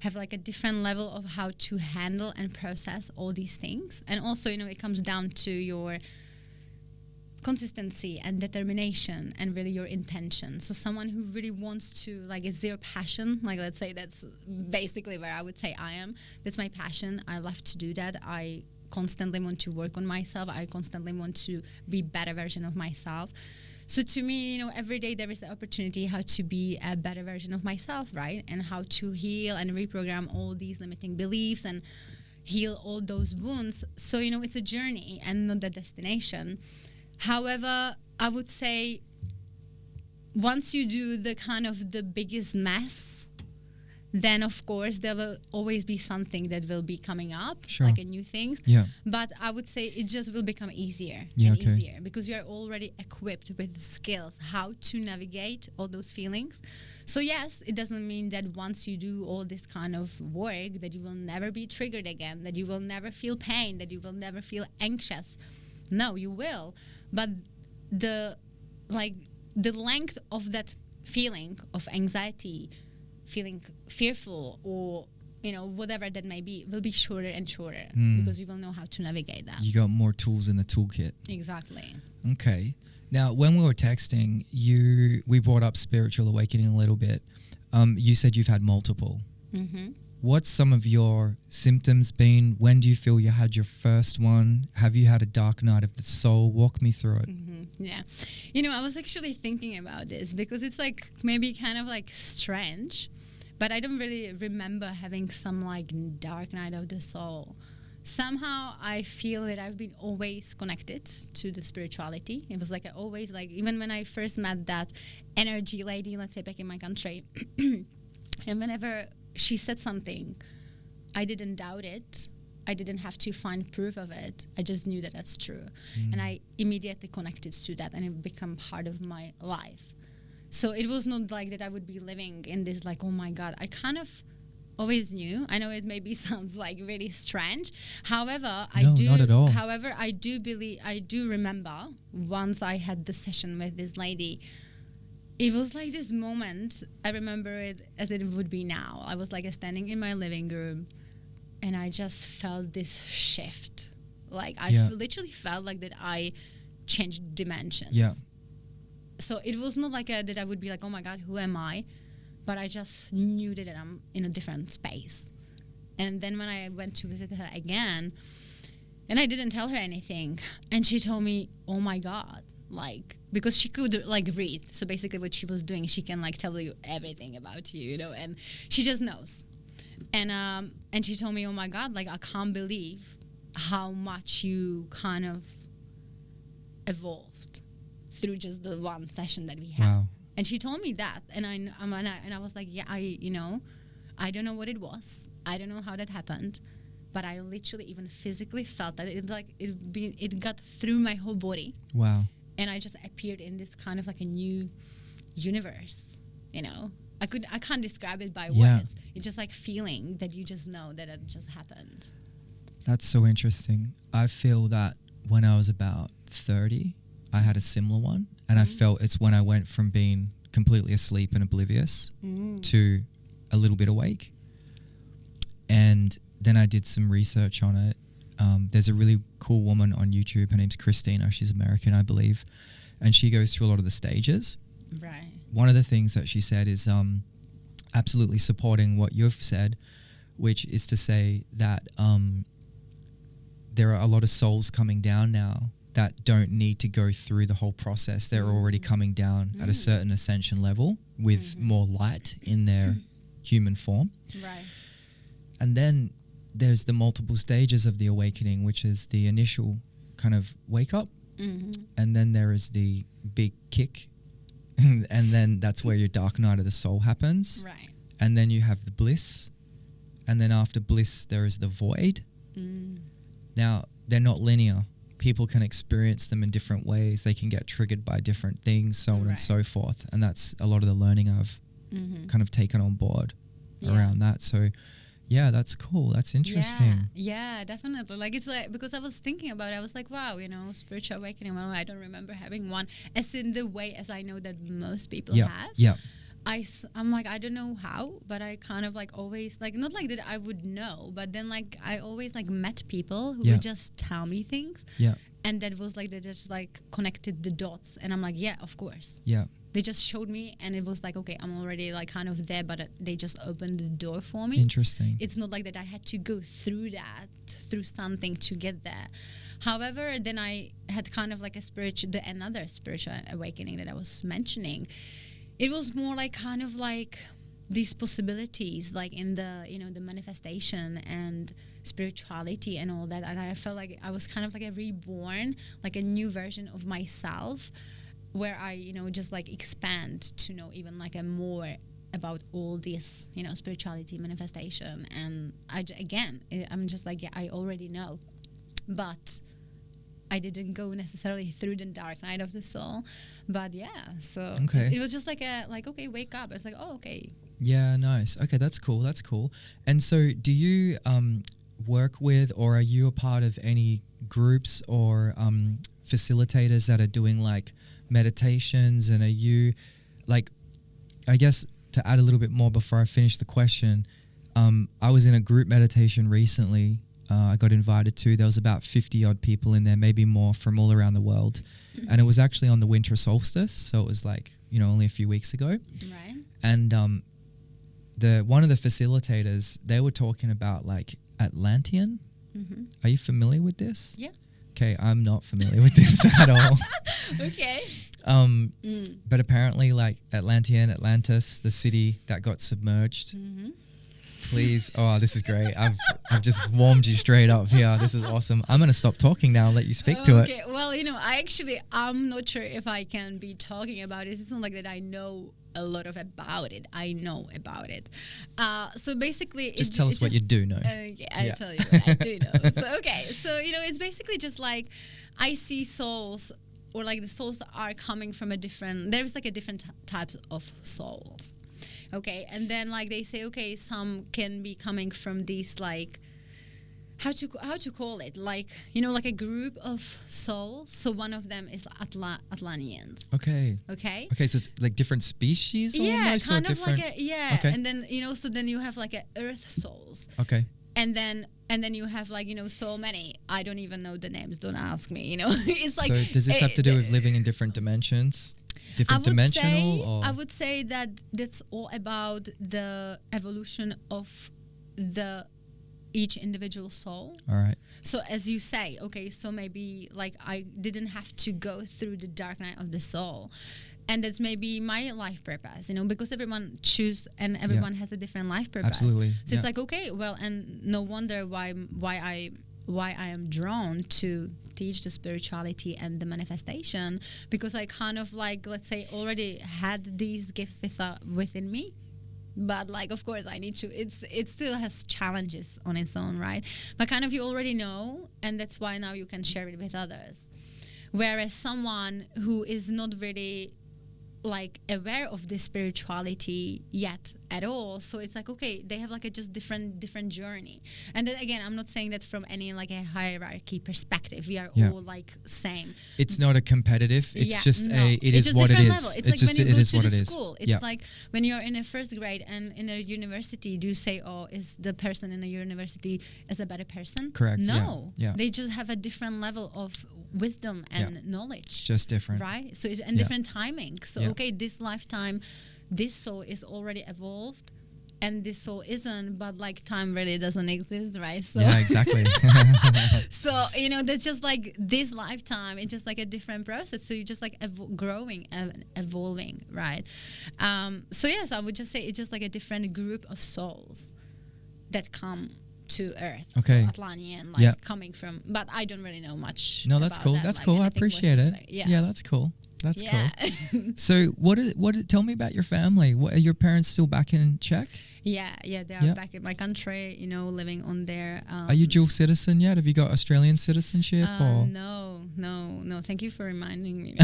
have like a different level of how to handle and process all these things. And also, it comes down to your consistency and determination and really your intention. So someone who really wants to, like, it's their passion. Like, let's say that's basically where I would say I am. That's my passion. I love to do that. I constantly want to work on myself. I constantly want to be better version of myself. So to me, you know, every day there is the opportunity how to be a better version of myself, right? And how to heal and reprogram all these limiting beliefs and heal all those wounds. So, you know, it's a journey and not the destination. However, I would say once you do the kind of the biggest mess, then of course there will always be something that will be coming up, like a new things. Yeah. But I would say it just will become easier easier because you are already equipped with the skills how to navigate all those feelings. So yes, it doesn't mean that once you do all this kind of work that you will never be triggered again, that you will never feel pain, that you will never feel anxious. No, you will. But the length of that feeling of anxiety, feeling fearful, or, you know, whatever that may be, will be shorter and shorter because you will know how to navigate that. You got more tools in the toolkit. Exactly. Okay. Now, when we were texting, we brought up spiritual awakening a little bit. You said you've had multiple. Mm-hmm. What's some of your symptoms been? When do you feel you had your first one? Have you had a dark night of the soul? Walk me through it. Mm-hmm. Yeah. You know, I was actually thinking about this because it's like maybe kind of like strange, but I don't really remember having some like dark night of the soul. Somehow I feel that I've been always connected to the spirituality. It was like I always, like, even when I first met that energy lady, let's say back in my country, and whenever she said something, I didn't doubt it. I didn't have to find proof of it. I just knew that that's true. And I immediately connected to that, and it became part of my life. So it was not like that I would be living in this like, oh my God. I kind of always knew. I know it maybe sounds like really strange. However, not at all. However, I do remember once I had the session with this lady. It was like this moment, I remember it as it would be now. I was like standing in my living room, and I just felt this shift. Like I literally felt like that I changed dimensions. Yeah. So it was not like that I would be like, oh my God, who am I? But I just knew that I'm in a different space. And then when I went to visit her again, and I didn't tell her anything, and she told me, oh my God, like, because she could like read. So basically what she was doing, she can like tell you everything about you, you know, and she just knows. And she told me, oh my God, like, I can't believe how much you kind of evolved through just the one session that we had. Wow. And she told me that, and I was like, yeah, I don't know what it was. I don't know how that happened, but I literally even physically felt that it got through my whole body. Wow. And I just appeared in this kind of like a new universe, you know. I can't describe it by words. It's just like feeling that you just know that it just happened. That's so interesting. I feel that when I was about 30, I had a similar one. And I felt it's when I went from being completely asleep and oblivious to a little bit awake. And then I did some research on it. There's a really cool woman on YouTube. Her name's Christina. She's American, I believe. And she goes through a lot of the stages. Right. One of the things that she said is absolutely supporting what you've said, which is to say that there are a lot of souls coming down now that don't need to go through the whole process. They're already coming down at a certain ascension level with more light in their human form. Right. And then there's the multiple stages of the awakening, which is the initial kind of wake up. And then there is the big kick. And then that's where your dark night of the soul happens. Right. And then you have the bliss. And then after bliss, there is the void. Now, they're not linear. People can experience them in different ways. They can get triggered by different things, so on and so forth. And that's a lot of the learning I've kind of taken on board around that. So, yeah, that's cool. That's interesting. Yeah, definitely. Like, it's like, because I was thinking about it, I was like, wow, you know, spiritual awakening. Well, I don't remember having one as in the way as I know that most people have. Yeah. I'm like, I don't know how, but I kind of like always like, not like that I would know, but then like I always like met people who would just tell me things. Yeah. And that was like, they just like connected the dots. And I'm like, yeah, of course. Yeah. They just showed me and it was like, okay, I'm already like kind of there, but they just opened the door for me. Interesting. It's not like that I had to go through something to get there. However, then I had kind of like another spiritual awakening that I was mentioning. It was more like kind of like these possibilities, like in the, the manifestation and spirituality and all that. And I felt like I was kind of like a reborn, like a new version of myself, where I, just like expand to know even like a more about all this, spirituality, manifestation. And I'm just like, yeah, I already know. But I didn't go necessarily through the dark night of the soul, but yeah, so it was just like okay, wake up. It's like, oh, okay. Yeah, nice. Okay, that's cool. And so do you work with, or are you a part of any groups or facilitators that are doing like meditations? And are you like, I guess to add a little bit more before I finish the question, I was in a group meditation recently. I got invited to. There was about 50 odd people in there, maybe more, from all around the world. And it was actually on the winter solstice. So it was like, only a few weeks ago. Right. And one of the facilitators, they were talking about like Atlantean. Mm-hmm. Are you familiar with this? Yeah. Okay, I'm not familiar with this at all. Okay. But apparently like Atlantis, the city that got submerged. Mm-hmm. Please. Oh, this is great. I've just warmed you straight up here. This is awesome. I'm going to stop talking now and let you speak to it. Okay. Well, I'm not sure if I can be talking about it. It's not like that I know a lot about it. I know about it. So basically... Just tell us what you do know. Okay, I'll tell you what I do know. So, it's basically just like I see souls, or like the souls are coming from there's like a different types of souls. Okay, and then like they say, okay, some can be coming from these like, how to call it, like, like a group of souls. So one of them is Atlanteans. Okay. So it's like different species almost? Kind or of different? like Okay. And then so then you have like a earth souls. Okay. And then you have like, so many, I don't even know the names, don't ask me, it's like. So does this have to do with living in different dimensions? I would say that that's all about the evolution of each individual soul. All right. So as you say, okay, so maybe like I didn't have to go through the dark night of the soul. And that's maybe my life purpose, because everyone chooses and everyone has a different life purpose. Absolutely. So it's like, okay, well, and no wonder why I am drawn to teach the spirituality and the manifestation, because I kind of like, let's say, already had these gifts within me. But like, of course, I need to, it still has challenges on its own, right? But kind of you already know, and that's why now you can share it with others. Whereas someone who is not really like aware of this spirituality yet at all, so it's like, okay, they have like a just different journey. And then again, I'm not saying that from any like a hierarchy perspective, we are all like same. It's not a competitive, it's just it it's is what it is. Level. It's like just, when you go to the it school, it's like when you're in a first grade and in a university, do you say, oh, is the person in the university is a better person? Correct. No. Yeah. They just have a different level of wisdom and knowledge. Just different. Right? So it's different timing. So okay, this lifetime, this soul is already evolved and this soul isn't, but like time really doesn't exist, right? So yeah, exactly. So, that's just like this lifetime, it's just like a different process. So you're just like growing and evolving, right? So I would just say it's just like a different group of souls that come to Earth. Okay. So Atlantean, like coming from, but I don't really know much. No, that's cool. That's cool. I appreciate it. Yeah, that's cool. That's cool. So tell me about your family. Are your parents still back in Czech? Yeah, they are back in my country, living on their... are you dual citizen yet? Have you got Australian citizenship? Or? No. Thank you for reminding me.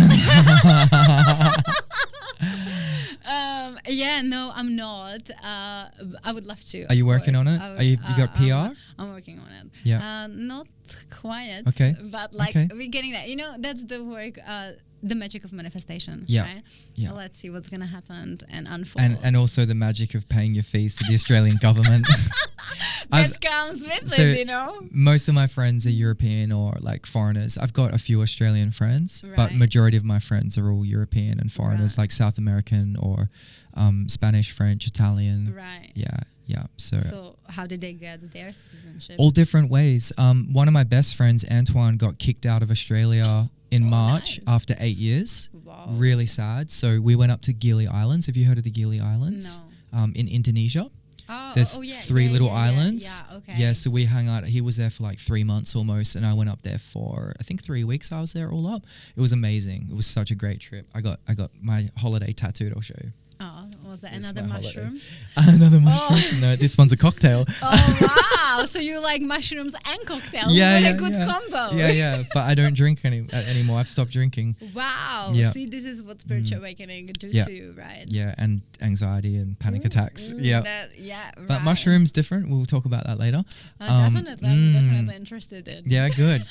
No, I'm not. I would love to. Are you working on it? You got PR? I'm working on it. Yeah. Not quite. Okay. But we're getting that. That's the work the magic of manifestation. Yeah. Right? Yeah. Let's see what's gonna happen and unfold. And also the magic of paying your fees to the Australian government. that comes with so it, you know. Most of my friends are European or like foreigners. I've got a few Australian friends, but Right. majority of my friends are all European and foreigners, Right. like South American or Spanish, French, Italian. Right. Yeah. So how did they get their citizenship? All different ways. One of my best friends, Antoine, got kicked out of Australia in March nice. after 8 years. Wow. Really sad. So we went up to Gili Islands. Have you heard of the Gili Islands? No. In Indonesia. Oh, There's yeah, three little yeah, islands. Yeah, okay. Yeah, so we hung out. He was there for like 3 months almost, and I went up there for I think 3 weeks. I was there all up. It was amazing. It was such a great trip. I got my holiday tattooed. I'll show you. Oh, was that It's another my holiday. mushrooms? Another mushroom. No, this one's a cocktail. Oh wow! So you like mushrooms and cocktails? Yeah, what yeah, a good yeah. combo. Yeah. But I don't drink anymore. I've stopped drinking. Wow. Yeah. See, this is what spiritual awakening do Yeah. to you, right? Yeah, and anxiety and panic attacks. Yeah. Yeah. But right. mushrooms different. We'll talk about that later. Definitely, I'm definitely interested in. Yeah, good.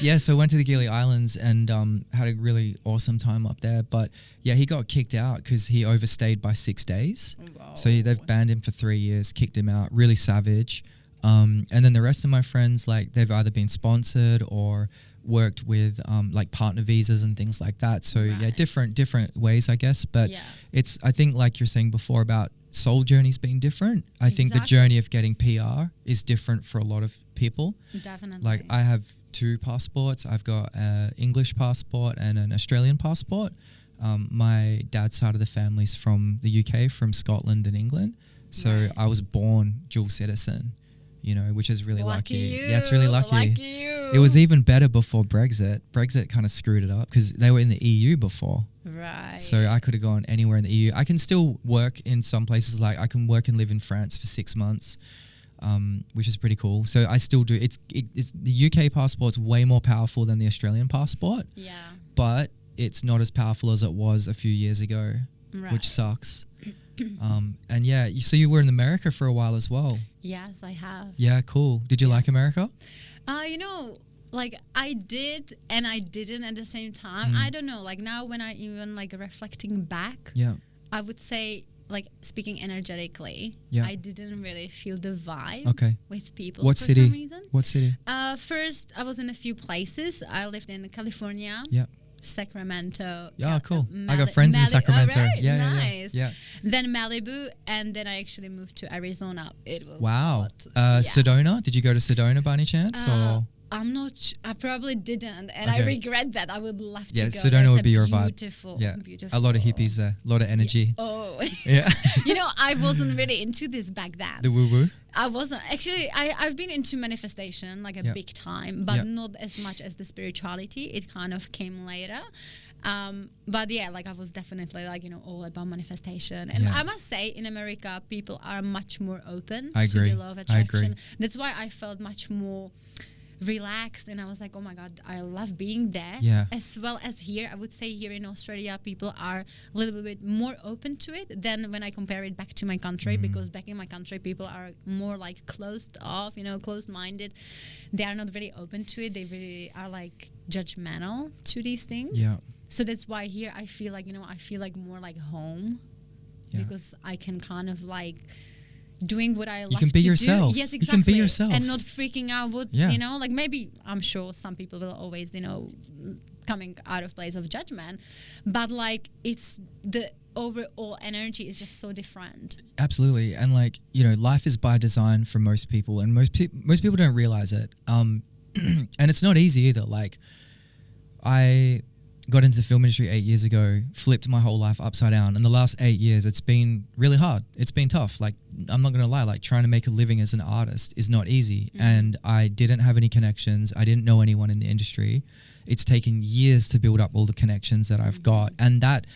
Yeah, so I went to the Gili Islands and had a really awesome time up there. But yeah, he got kicked out because he overstayed by 6 days. Wow. So they've banned him for 3 years, kicked him out, really savage. And then the rest of my friends, like they've either been sponsored or worked with like partner visas and things like that. So yeah, Right. different ways, I guess. But Yeah. it's, I think like you're saying before about soul journeys being different. I think the Exactly. journey of getting PR is different for a lot of people. Definitely. Like I have 2 passports. I've got an English passport and an Australian passport. My dad's side of the family's from the UK, from Scotland and England. So Right. I was born dual citizen, you know, which is really lucky. you. Yeah, it's really lucky. Lucky you. It was even better before Brexit. Brexit kind of screwed it up because they were in the EU before. Right. So I could have gone anywhere in the EU. I can still work in some places. Like I can work and live in France for 6 months, which is pretty cool. So I still do. It's the UK passport's way more powerful than the Australian passport, Yeah. but it's not as powerful as it was a few years ago, Right. which sucks. And yeah, so you were in America for a while as well. Yes, I have. Yeah, cool. Did you like America? You know, like I did and I didn't at the same time. I don't know. Like now when I even like reflecting back, Yeah. I would say like speaking energetically, Yeah. I didn't really feel the vibe Okay. with people What for city? some reason. What city? First, I was in a few places. I lived in California, Yeah. Sacramento. Yeah, cool. I Mali- got friends in Mali- Sacramento. Alright, Yeah, nice. yeah. Then Malibu, and then I actually moved to Arizona. It was Wow. hot. Sedona? Did you go to Sedona by any chance? Or I'm not. I probably didn't, and I Okay. regret that. I would love to Yeah, go. Sedona It's would a be your vibe. beautiful, yeah, beautiful. a lot of hippies there, a lot of energy. Oh, Yeah, you know, I wasn't really into this back then. the woo woo. I wasn't actually. I've been into manifestation like a Yeah. big time, but Yeah. not as much as the spirituality. It kind of came later. But yeah, like I was definitely like, you know, all about manifestation. And Yeah. I must say in America, people are much more open I to agree. the law of I agree. attraction. That's why I felt much more relaxed and I was like, oh my God, I love being there. Yeah. As well as here, I would say here in Australia, people are a little bit more open to it than when I compare it back to my country, because back in my country, people are more like closed off, you know, closed-minded. They are not very open to it. They really are like judgmental to these things. Yeah. So that's why here I feel like, you know, I feel like more like home, Yeah. because I can kind of like doing what I love can be to yourself. do. Yes, You exactly. can be yourself. And not freaking out what, Yeah. you know, like maybe I'm sure some people will always, you know, coming out of place of judgment, but like it's the overall energy is just so different. Absolutely, and like, you know, life is by design for most people, and most people don't realize it. And it's not easy either. Like, I got into the film industry 8 years ago, flipped my whole life upside down. In the last 8 years, it's been really hard. It's been tough. Like, I'm not going to lie, like trying to make a living as an artist is not easy. And I didn't have any connections. I didn't know anyone in the industry. It's taken years to build up all the connections that I've got. And that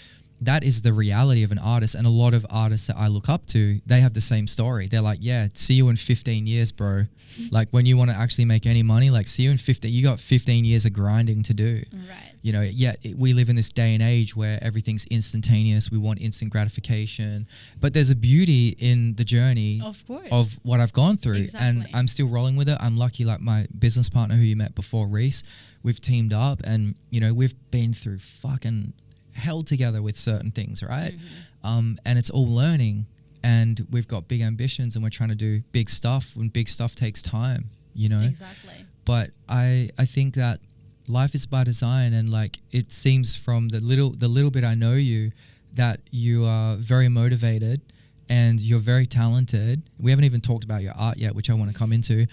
is the reality of an artist. And a lot of artists that I look up to, they have the same story. They're like, yeah, see you in 15 years, bro. Like when you want to actually make any money, like see you in 15, you got 15 years of grinding to do. Right. You know, yet we live in this day and age where everything's instantaneous. We want instant gratification, but there's a beauty in the journey Of course. of what I've gone through, and Exactly. I'm still rolling with it. I'm lucky, like my business partner who you met before, Reese, we've teamed up, and you know, we've been through fucking hell together with certain things, right? And it's all learning, and we've got big ambitions, and we're trying to do big stuff when big stuff takes time, you know? Exactly. But I think that life is by design, and like it seems from the little bit I know you that you are very motivated and you're very talented. We haven't even talked about your art yet, which I want to come into.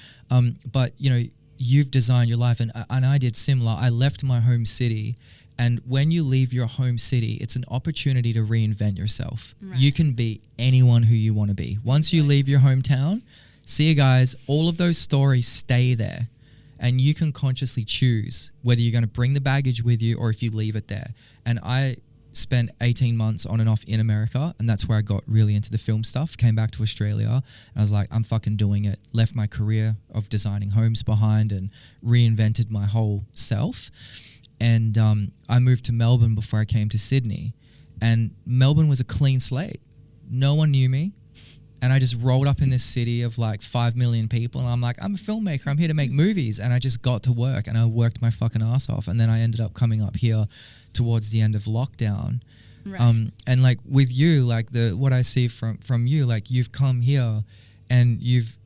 But you know, you've designed your life, and I did similar. I left my home city, and when you leave your home city, it's an opportunity to reinvent yourself. Right. You can be anyone who you want to be. Once you leave your hometown, see you guys, all of those stories stay there. And you can consciously choose whether you're going to bring the baggage with you or if you leave it there. And I spent 18 months on and off in America, and that's where I got really into the film stuff. Came back to Australia, and I was like, I'm fucking doing it. Left my career of designing homes behind and reinvented my whole self. And I moved to Melbourne before I came to Sydney. And Melbourne was a clean slate. No one knew me. And I just rolled up in this city of like 5 million people, and I'm like, I'm a filmmaker, I'm here to make movies. And I just got to work, and I worked my fucking ass off. And then I ended up coming up here towards the end of lockdown. Right. And like with you, like what I see from you, like you've come here and you've,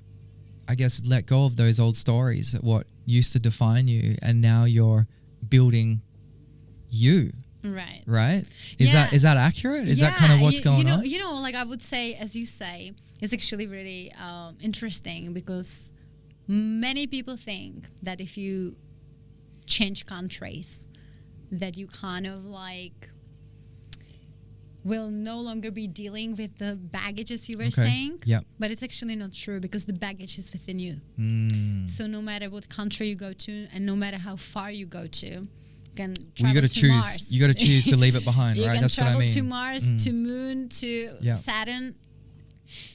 I guess, let go of those old stories, what used to define you, and now you're building you. Right? Is that accurate? Is that kind of what's going on? You know, like I would say, as you say, it's actually really interesting, because many people think that if you change countries, that you kind of like will no longer be dealing with the baggage, as you were saying. Yep. But it's actually not true, because the baggage is within you. So no matter what country you go to, and no matter how far you go to, can travel you got to choose. Mars. You got to choose to leave it behind, You right? can That's what I travel mean. to Mars, to Moon, to Yeah. Saturn.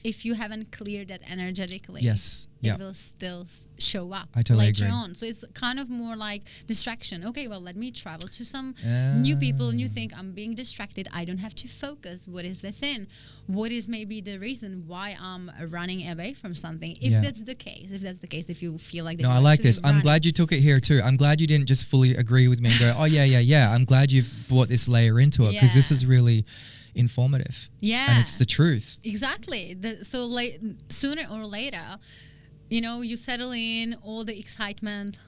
If you haven't cleared that energetically, Yes. Yeah. it will still show up I totally later agree. on. So it's kind of more like distraction. Okay, well, let me travel to some new people, new thing. I'm being distracted. I don't have to focus what is within. What is maybe the reason why I'm running away from something? If that's the case, if you feel like that No, you're I like actually this. I'm running. glad you took it here too. I'm glad you didn't just fully agree with me and go, oh yeah. I'm glad you've brought this layer into it, because this Yeah. is really informative. Yeah. And it's the truth. Exactly. So sooner or later, you know, you settle in, all the excitement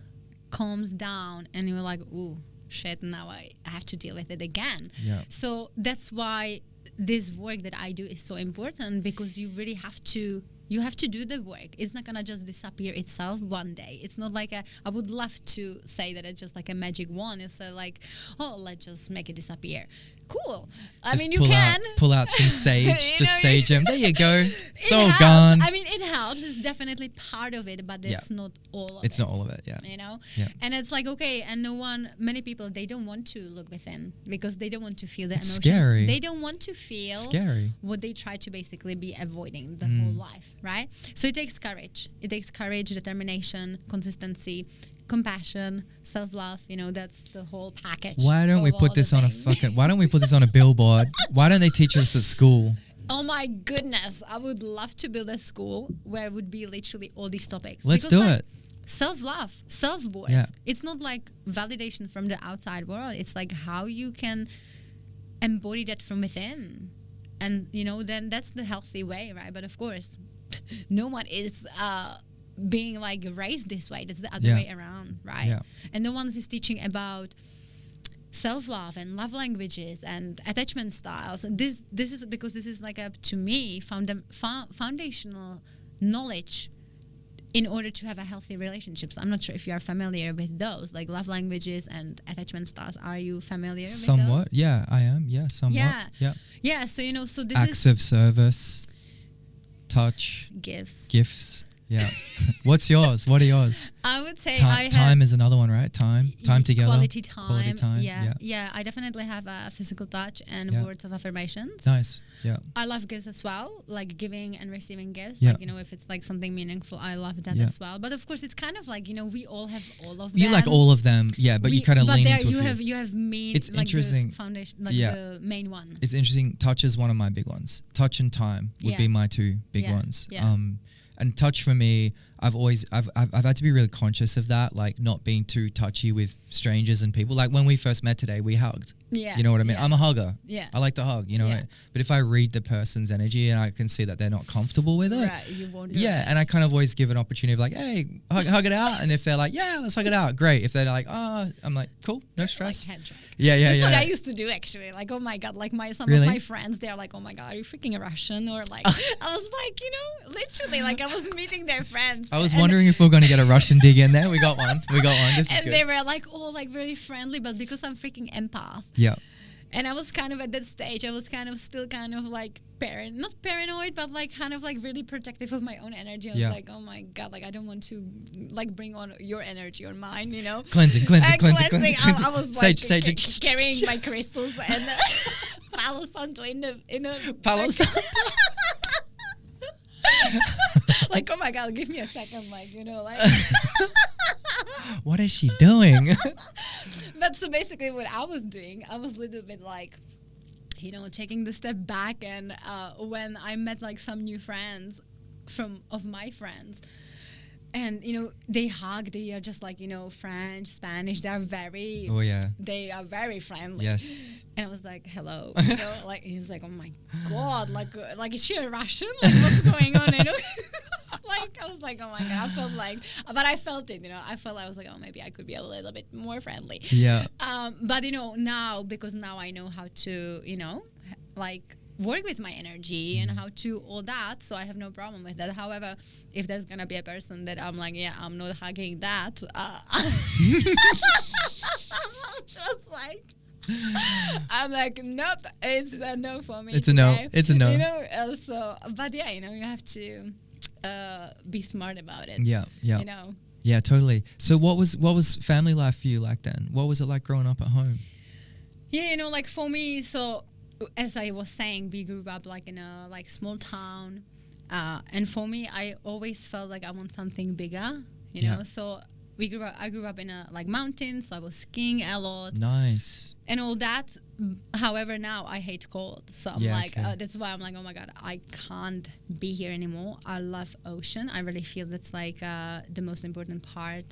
calms down, and you're like, ooh, shit, now I have to deal with it again. Yeah. So that's why this work that I do is so important, because you really have to do the work. It's not gonna just disappear itself one day. It's not like I would love to say that it's just like a magic wand. It's like, oh, let's just make it disappear. Cool. I Just mean, you can. pull out some sage, You just know, sage them. There you go. It's It all helps. gone. I mean, it helps. It's definitely part of it, but it's not all of it. It's not all of it, yeah. You know? Yeah. And it's like, okay, and many people, they don't want to look within, because they don't want to feel the It's emotions. scary. They don't want to feel Scary. what they try to basically be avoiding the whole life, right? So it takes courage. It takes courage, determination, consistency, compassion, self-love. You know, that's the whole package. Why don't we of all put the this on a things. why don't we put this on a billboard? Why don't they teach us at school? Oh my goodness, I would love to build a school where it would be literally all these topics. Let's Because, do like, it. Self-love, self-worth. Yeah. It's not like validation from the outside world. It's like how you can embody that from within. And, you know, then that's the healthy way, right? But of course, no one is being like raised this way. That's the other Yeah. way around, right? Yeah. And no one is teaching about self-love and love languages and attachment styles. This is because this is like a, to me, foundational knowledge in order to have a healthy relationships. I'm not sure if you are familiar with those, like love languages and attachment styles. Are you familiar with Somewhat. those? Yeah, I am. Yeah, somewhat. Yeah. Yeah. Yeah, so, you know, so this Acts of service, touch, is gifts. gifts. Yeah. What's yours? What are yours? I would say Time is another one, right? Time together. Quality time. Quality time. Yeah. I definitely have a physical touch and words of affirmations. Nice. Yeah. I love gifts as well, like giving and receiving gifts. Yeah. Like, if it's like something meaningful, I love that as well. But of course, it's kind of like, we all have all of them. You like all of them, but you kind of lean into a few. You have main. It's like interesting. The foundation, like the main one. It's interesting. Touch is one of my big ones. Touch and time would be my two big ones. Yeah. And touch for me, I've had to be really conscious of that, like not being too touchy with strangers and people. Like when we first met today, we hugged. Yeah. You know what I mean? Yeah. I'm a hugger. Yeah. I like to hug, right? But if I read the person's energy and I can see that they're not comfortable with it. Right, you won't do Yeah, it. and I kind of always give an opportunity of like, hey, hug it out. And if they're like, yeah, let's hug it out, great. If they're like, oh, I'm like, cool, no stress. Like head Yeah. That's what I used to do actually. Like, oh my God, like some of my friends, they're like, oh my God, are you freaking a Russian? Or like, I was like, literally, like I was meeting their friends. I was wondering if we're going to get a Russian dig in there. We got one. This is and good. they were like, oh, like very friendly, but because I'm freaking empath. Yeah. And I was kind of at that stage, I was kind of still kind of like not paranoid, but like kind of like really protective of my own energy. I was like, oh my God, like I don't want to like bring on your energy or mine, Cleansing. I was like sage. carrying my crystals and Palo Santo in a Palo Santo. like, oh my God, give me a second, like, like. What is she doing? But so basically what I was doing, I was a little bit like, taking the step back. And when I met like some new friends of my friends, and, they hug, they are just like, French, Spanish, they are very friendly. Yes. And I was like, hello, like, he's like, oh my God, like is she a Russian? Like, what's going on? Like, I was like, oh my God, I felt like, but I felt it, I was like, oh, maybe I could be a little bit more friendly. Yeah. But, now, because now I know how to, like, work with my energy and how to all that, so I have no problem with that. However, if there's gonna be a person that I'm like, yeah, I'm not hugging that, just like, I'm like, nope, it's a no for me. It's a no. It's a no. So, but yeah, you have to be smart about it. Yeah. Yeah, totally. So what was family life for you like then? What was it like growing up at home? Yeah, like for me, so as I was saying, we grew up like in a like small town, and for me, I always felt like I want something bigger, know. So I grew up in a like mountains, so I was skiing a lot. Nice. And all that. However, now I hate cold, so I'm that's why I'm like, oh my God, I can't be here anymore. I love ocean. I really feel that's like the most important part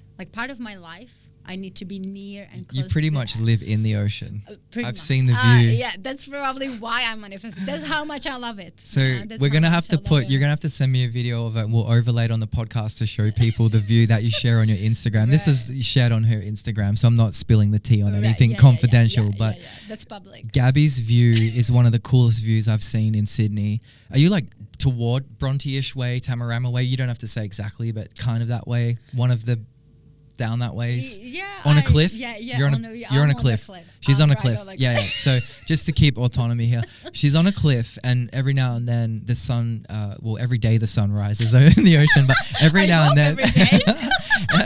of my life. I need to be near and close. You pretty much live in the ocean. I've seen the view. Yeah, that's probably why I manifested. That's how much I love it. So we're gonna have to you're gonna have to send me a video of it. We'll overlay it on the podcast to show people the view that you share on your Instagram. Right. This is shared on her Instagram, so I'm not spilling the tea on anything confidential. But that's public. Gabby's view is one of the coolest views I've seen in Sydney. Are you like toward Bronte-ish way, Tamarama way? You don't have to say exactly, but kind of that way. One of the down that ways. Yeah. On a cliff? Yeah. You're on a cliff. She's on a cliff. Like yeah. So just to keep autonomy here, she's on a cliff, and every now and then the sun, every day the sun rises in the ocean, but every now and then,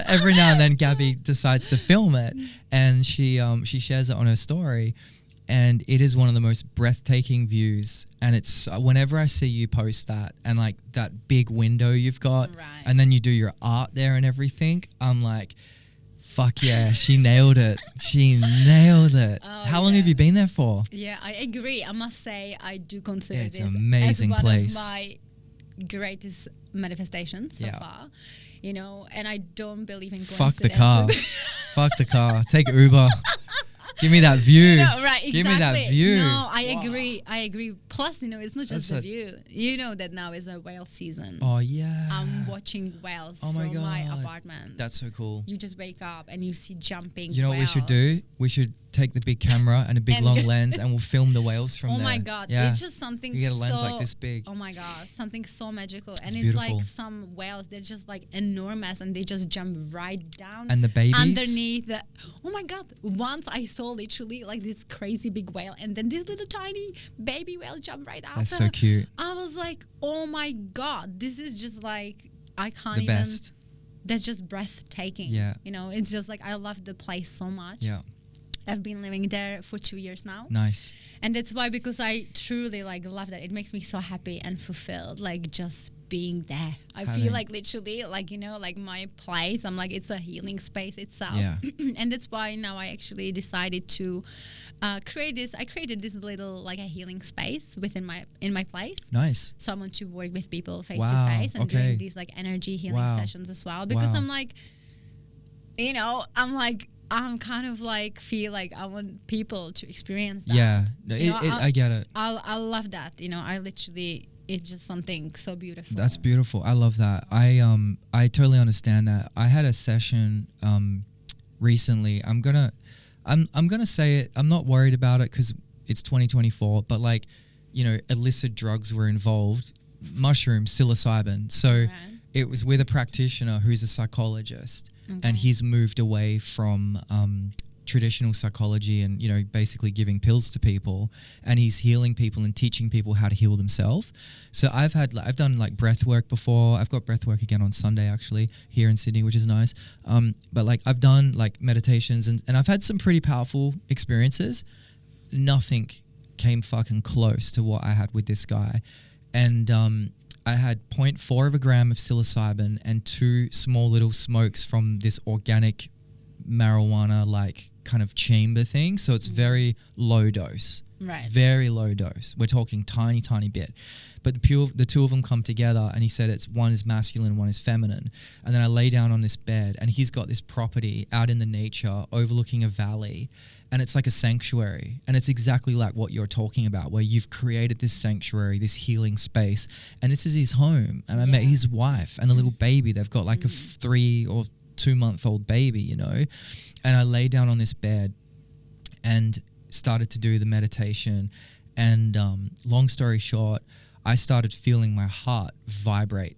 every now and then Gabby decides to film it, and she shares it on her story. And it is one of the most breathtaking views. And it's whenever I see you post that and like that big window you've got, and then you do your art there and everything, I'm like, fuck yeah, she nailed it. She nailed it. How long have you been there for? Yeah, I agree. I must say, I do consider it's this an amazing as one place. of my greatest manifestations so far. And I don't believe in coincidences. Fuck the car. Fuck the car. Take Uber. Give me that view. No, right, exactly. Give me that view. No, I agree. Plus, it's not just the view. You know that now is a whale season. Oh, yeah. I'm watching whales from my apartment. That's so cool. You just wake up and you see jumping You know whales. what we should do? We should take the big camera and a big long lens and we'll film the whales from there. Oh my God. Yeah. It's just something you get a lens like this big. Oh my God. Something so magical. And it's beautiful. like some whales, they're just like enormous and they just jump right down. And the babies? Underneath the... Oh my God. Once I saw literally like this crazy big whale and then this little tiny baby whale jump right after. That's so cute. I was like, oh my God. This is just like... I can't The even. best. That's just breathtaking. Yeah. You know, it's just like I love the place so much. Yeah. I've been living there for 2 years now. Nice. And that's why, because I truly like love that. It makes me so happy and fulfilled, like just being there. I feel like literally like, you know, like my place, I'm like, it's a healing space itself. Yeah. And that's why now I actually decided to I created this little like a healing space in my place. Nice. So I want to work with people face Wow, to face and okay. doing these like energy healing Wow. sessions as well, because Wow. I'm like, you know, I'm kind of like feel like I want people to experience that. Yeah. No, You know, I get it. I love that. You know, I literally, it's just something so beautiful. That's beautiful. I love that. I totally understand that. I had a session recently. I'm gonna say it. I'm not worried about it because it's 2024. But like, you know, illicit drugs were involved, mushrooms, psilocybin. So Right. it was with a practitioner who's a psychologist, Okay. and he's moved away from traditional psychology and, you know, basically giving pills to people, and he's healing people and teaching people how to heal themselves. So I've done like breath work before. I've got breath work again on Sunday actually here in Sydney, which is nice. But like I've done like meditations and I've had some pretty powerful experiences. Nothing came fucking close to what I had with this guy. And I had 0.4 of a gram of psilocybin and 2 small little smokes from this organic marijuana like kind of chamber thing. So it's very low dose. Right. Very low dose. We're talking tiny bit. But the two of them come together, and he said it's one is masculine, one is feminine. And then I lay down on this bed, and he's got this property out in the nature overlooking a valley, and it's like a sanctuary. And it's exactly like what you're talking about, where you've created this sanctuary, this healing space, and this is his home. And I met his wife and a little baby. They've got like a 3 or 2-month-old baby, you know. And I lay down on this bed and started to do the meditation, and long story short, I started feeling my heart vibrate.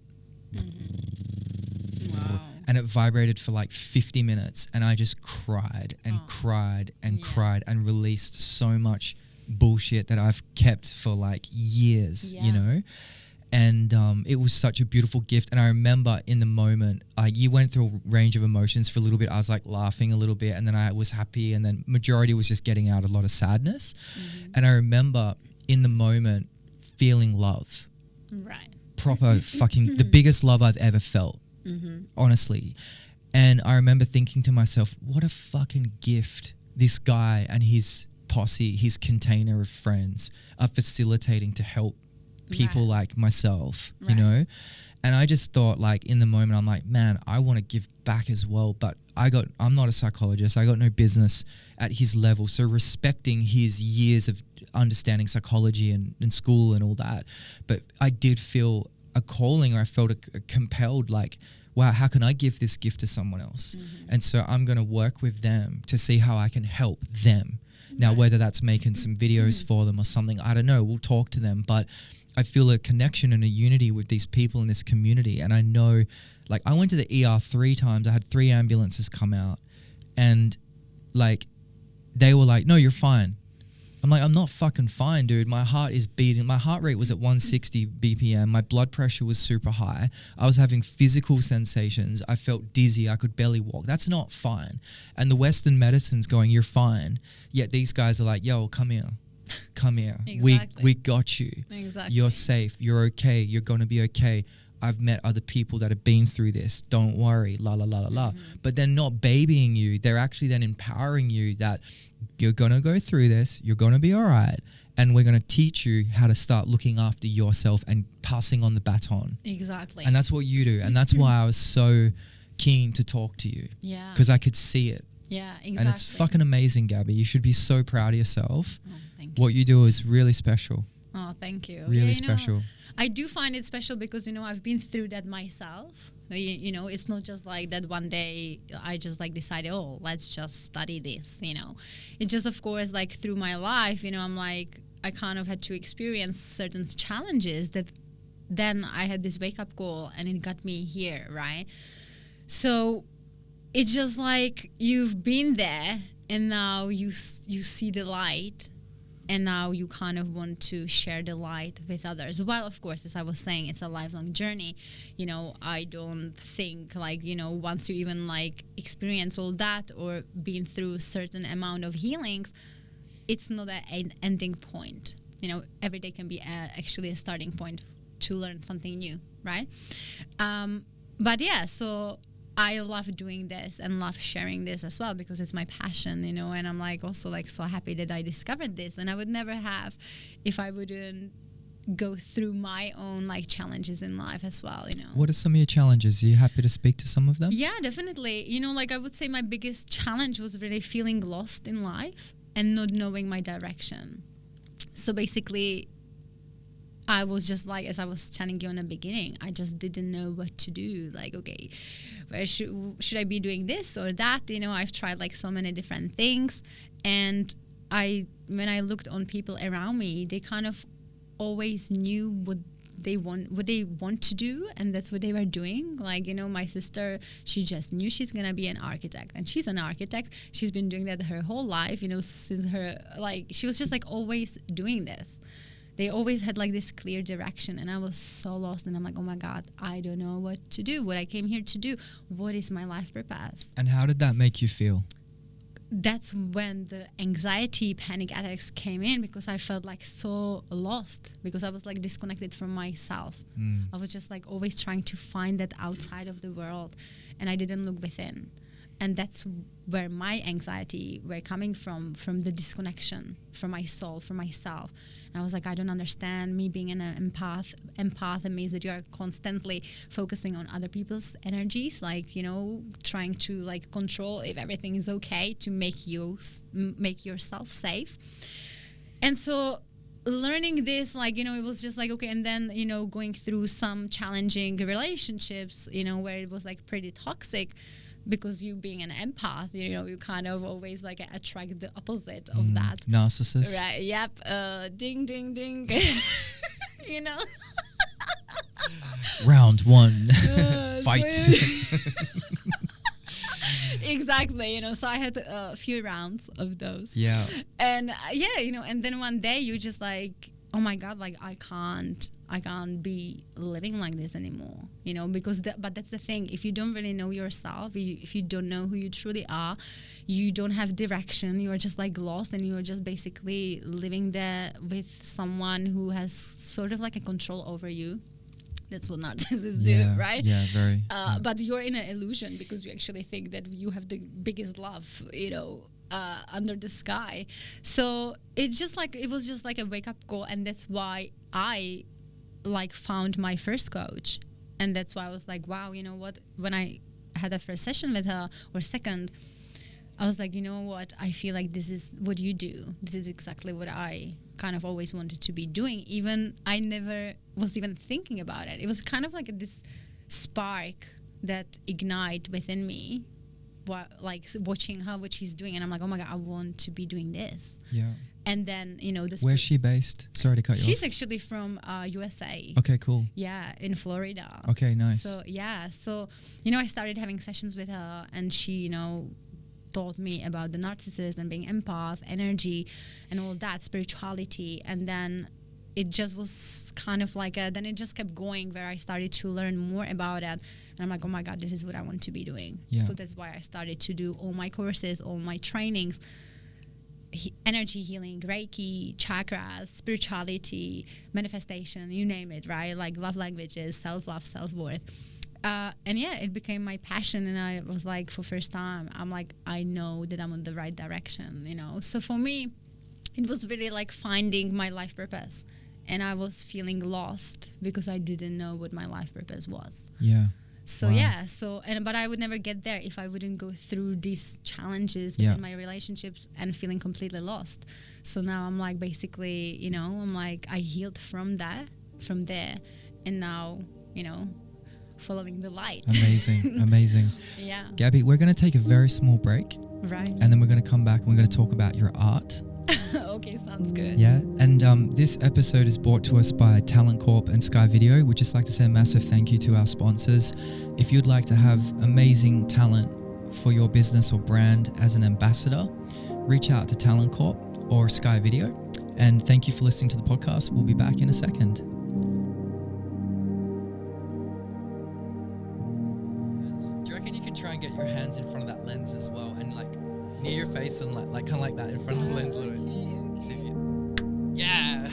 Wow. And it vibrated for like 50 minutes, and I just cried and cried and cried and released so much bullshit that I've kept for like years, you know. And it was such a beautiful gift. And I remember in the moment, you went through a range of emotions for a little bit. I was like laughing a little bit, and then I was happy, and then majority was just getting out a lot of sadness. And I remember in the moment feeling love. Right. Proper fucking, the biggest love I've ever felt, honestly. And I remember thinking to myself, what a fucking gift this guy and his posse, his container of friends are facilitating to help people like myself, you know. And I just thought, like, in the moment, I'm like, man, I want to give back as well, but I'm not a psychologist. I got no business at his level. So respecting his years of understanding psychology and school and all that, but I did feel a calling, or I felt compelled, like, wow, how can I give this gift to someone else? And so I'm going to work with them to see how I can help them. Now, whether that's making some videos for them or something, I don't know. We'll talk to them, but I feel a connection and a unity with these people in this community. And I know, like, I went to the ER 3 times. I had 3 ambulances come out, and like, they were like, no, you're fine. I'm like, I'm not fucking fine, dude. My heart is beating. My heart rate was at 160 BPM. My blood pressure was super high. I was having physical sensations. I felt dizzy. I could barely walk. That's not fine. And the Western medicine's going, you're fine. Yet these guys are like, yo, come here. Come here. Exactly. We got you. Exactly. You're safe. You're okay. You're going to be okay. I've met other people that have been through this. Don't worry. La, la, la, la, la. But they're not babying you. They're actually then empowering you that you're going to go through this. You're going to be all right. And we're going to teach you how to start looking after yourself and passing on the baton. Exactly. And that's what you do. And that's why I was so keen to talk to you. Yeah. Because I could see it. Yeah, exactly. And it's fucking amazing, Gabby. You should be so proud of yourself. Oh, thank you. What you do is really special. Oh, thank you. Really Yeah, special. I do find it special because, I've been through that myself. It's not just like that one day I just like decided, oh, let's just study this, It's just, of course, like through my life, I'm like, I kind of had to experience certain challenges that then I had this wake-up call and it got me here, right? So it's just like you've been there and now you see the light and now you kind of want to share the light with others. Well, of course, as I was saying, it's a lifelong journey. You know, I don't think like, you know, once you even like experience all that or been through a certain amount of healings, it's not an ending point. You know, every day can be actually a starting point to learn something new, right? But yeah, so I love doing this and love sharing this as well because it's my passion, you know, and I'm like also like so happy that I discovered this, and I would never have if I wouldn't go through my own like challenges in life as well, you know. What are some of your challenges? Are you happy to speak to some of them? Yeah, definitely. You know, like I would say my biggest challenge was really feeling lost in life and not knowing my direction. So basically, I was just like, as I was telling you in the beginning, I just didn't know what to do. Like, okay, where should I be doing this or that? You know, I've tried like so many different things. And when I looked on people around me, they kind of always knew what they want to do, and that's what they were doing. Like, you know, my sister, she just knew she's gonna be an architect, and she's an architect. She's been doing that her whole life, you know, since her, like, she was just like always doing this. They always had like this clear direction, and I was so lost, and I'm like, oh my God, I don't know what to do, what I came here to do, what is my life purpose. And how did that make you feel? That's when the anxiety, panic attacks came in, because I felt like so lost, because I was like disconnected from myself. I was just like always trying to find that outside of the world, and I didn't look within. And that's where my anxiety were coming from the disconnection from my soul, from myself. And I was like, I don't understand. Me being an empath means that you are constantly focusing on other people's energies, like, you know, trying to like control if everything is okay to make yourself safe. And so learning this, like, you know, it was just like, okay. And then, you know, going through some challenging relationships, you know, where it was like pretty toxic, because you being an empath, you know, you kind of always like attract the opposite of that. Narcissist. Right. Yep. Ding, ding, ding. You know. Round one. Fight. Exactly. You know, so I had a few rounds of those. Yeah. And yeah, you know, and then one day you just like, oh my God, like I can't be living like this anymore, you know, because but that's the thing. If you don't really know yourself, if you don't know who you truly are, you don't have direction, you are just like lost, and you are just basically living there with someone who has sort of like a control over you. That's what narcissists do, right? Yeah, very. But you're in an illusion, because you actually think that you have the biggest love, you know, under the sky. So it was just like a wake-up call, and that's why I like found my first coach. And that's why I was like, wow, you know what, when I had a first session with her, or second, I was like, you know what, I feel like this is what you do. This is exactly what I kind of always wanted to be doing. Even I never was even thinking about it. It was kind of like this spark that ignite within me, like watching her, what she's doing, and I'm like, oh my God, I want to be doing this. Yeah. And then, you know, where's she based? Sorry to cut you off. She's actually from USA. Okay, cool. Yeah, in Florida. Okay, nice. So yeah, so, you know, I started having sessions with her, and she, you know, taught me about the narcissist and being empath, energy, and all that, spirituality. And then it just was kind of like then it just kept going, where I started to learn more about it. And I'm like, oh my God, this is what I want to be doing. Yeah. So that's why I started to do all my courses, all my trainings, energy healing, Reiki, chakras, spirituality, manifestation, you name it, right? Like love languages, self-love, self-worth. And yeah, it became my passion. And I was like, for first time, I'm like, I know that I'm on the right direction, you know? So for me, it was really like finding my life purpose. And I was feeling lost because I didn't know what my life purpose was. Yeah. So yeah, but I would never get there if I wouldn't go through these challenges within my relationships and feeling completely lost. So now I'm like, basically, you know, I'm like, I healed from there, and now, you know, following the light. Amazing, amazing. Yeah. Gabby, we're going to take a very small break. Right. And then we're going to come back and we're going to talk about your art. Okay, sounds good. Yeah, and this episode is brought to us by Talent Corp and Sky Video. We'd just like to say a massive thank you to our sponsors. If you'd like to have amazing talent for your business or brand as an ambassador, reach out to Talent Corp or Sky Video. And thank you for listening to the podcast. We'll be back in a second. Do you reckon you can try and get your hands in front of that lens as well, and like near your face and like kind of like that in front of the lens a little bit? See if you- Yeah.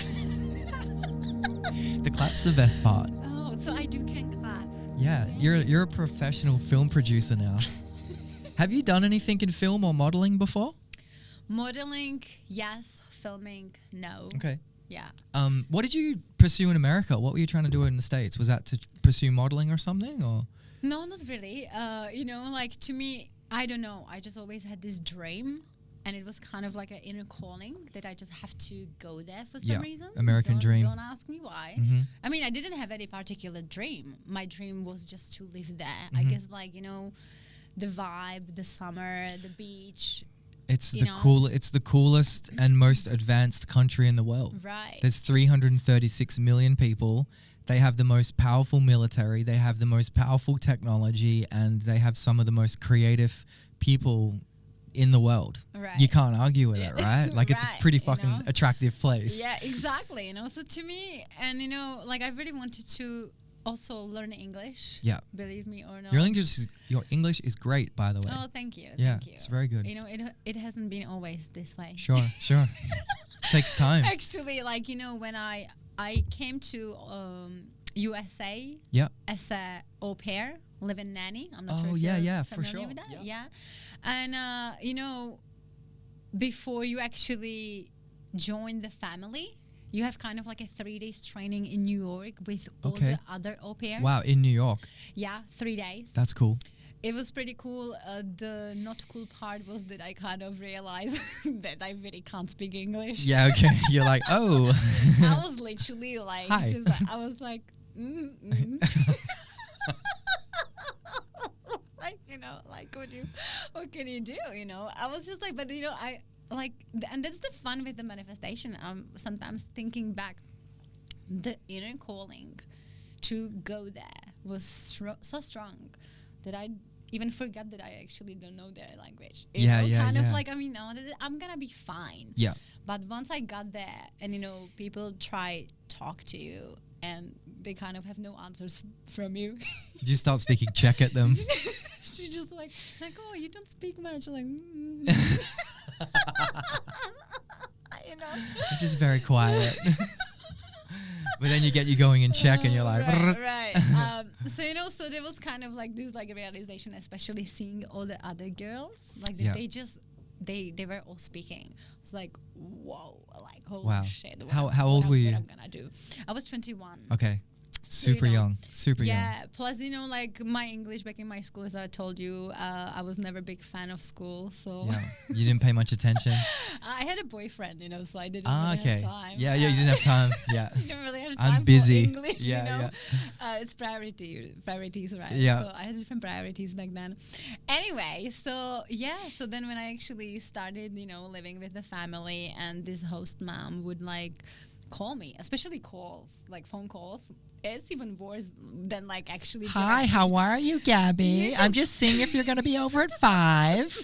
The clap's the best part. Oh, so I can clap. Yeah, you're a professional film producer now. Have you done anything in film or modeling before? Modeling, yes. Filming, no. Okay. Yeah. What did you pursue in America? What were you trying to do in the States? Was that to pursue modeling or something, or? No, not really. Like to me, I don't know. I just always had this dream, and it was kind of like an inner calling that I just have to go there for some reason. American dream. Don't ask me why. Mm-hmm. I mean, I didn't have any particular dream. My dream was just to live there. I guess, like, the vibe, the summer, the beach. It's the coolest and most advanced country in the world. Right. There's 336 million people. They have the most powerful military. They have the most powerful technology, and they have some of the most creative people in the world. Right. You can't argue with it, right? Like it's a Right, pretty fucking attractive place. Yeah, exactly. So to me, and like I really wanted to also learn English. Yeah. Believe me or not. Your English is great, by the way. Oh, thank you. Yeah, Thank you. it's very good. It hasn't been always this way. Sure. Takes time. Actually, like, when I came to USA as a au pair, live-in nanny. I'm not sure if you're for familiar sure. with that. Yeah. And, before you actually join the family, you have kind of like a 3 days training in New York with all the other au pairs. Wow, in New York. Yeah, 3 days. That's cool. It was pretty cool. The not cool part was that I kind of realized that I really can't speak English. Yeah, okay. You're like, oh. I was literally like, Hi. I was like, like, like, what can you do? I was just like, but I like, and that's the fun with the manifestation. Sometimes thinking back, the inner calling to go there was so strong that I even forgot that I actually don't know their language. Kind of like, I'm gonna be fine. Yeah. But once I got there, and people try talk to you, and they kind of have no answers from you. You start speaking Czech at them. She's just like, oh, you don't speak much. Like, I'm just very quiet. But then you get you going in Czech, and you're like, right. So there was kind of like this like realization, especially seeing all the other girls, like they were all speaking. I was like, whoa, like holy shit. How old were you? What I'm gonna do? I was 21. Okay. Super young. Yeah, plus, like my English back in my school, as I told you, I was never a big fan of school, so... Yeah, you didn't pay much attention? I had a boyfriend, so I didn't really have time. Yeah, you didn't have time, yeah. You didn't really have time I'm busy. for English, It's priorities, right? Yeah. So I had different priorities back then. Anyway, so then when I actually started, living with the family, and this host mom would, like, call me, especially calls, like phone calls. It's even worse than like actually. Hi, how are you, Gabby? I'm just seeing if you're gonna be over at 5.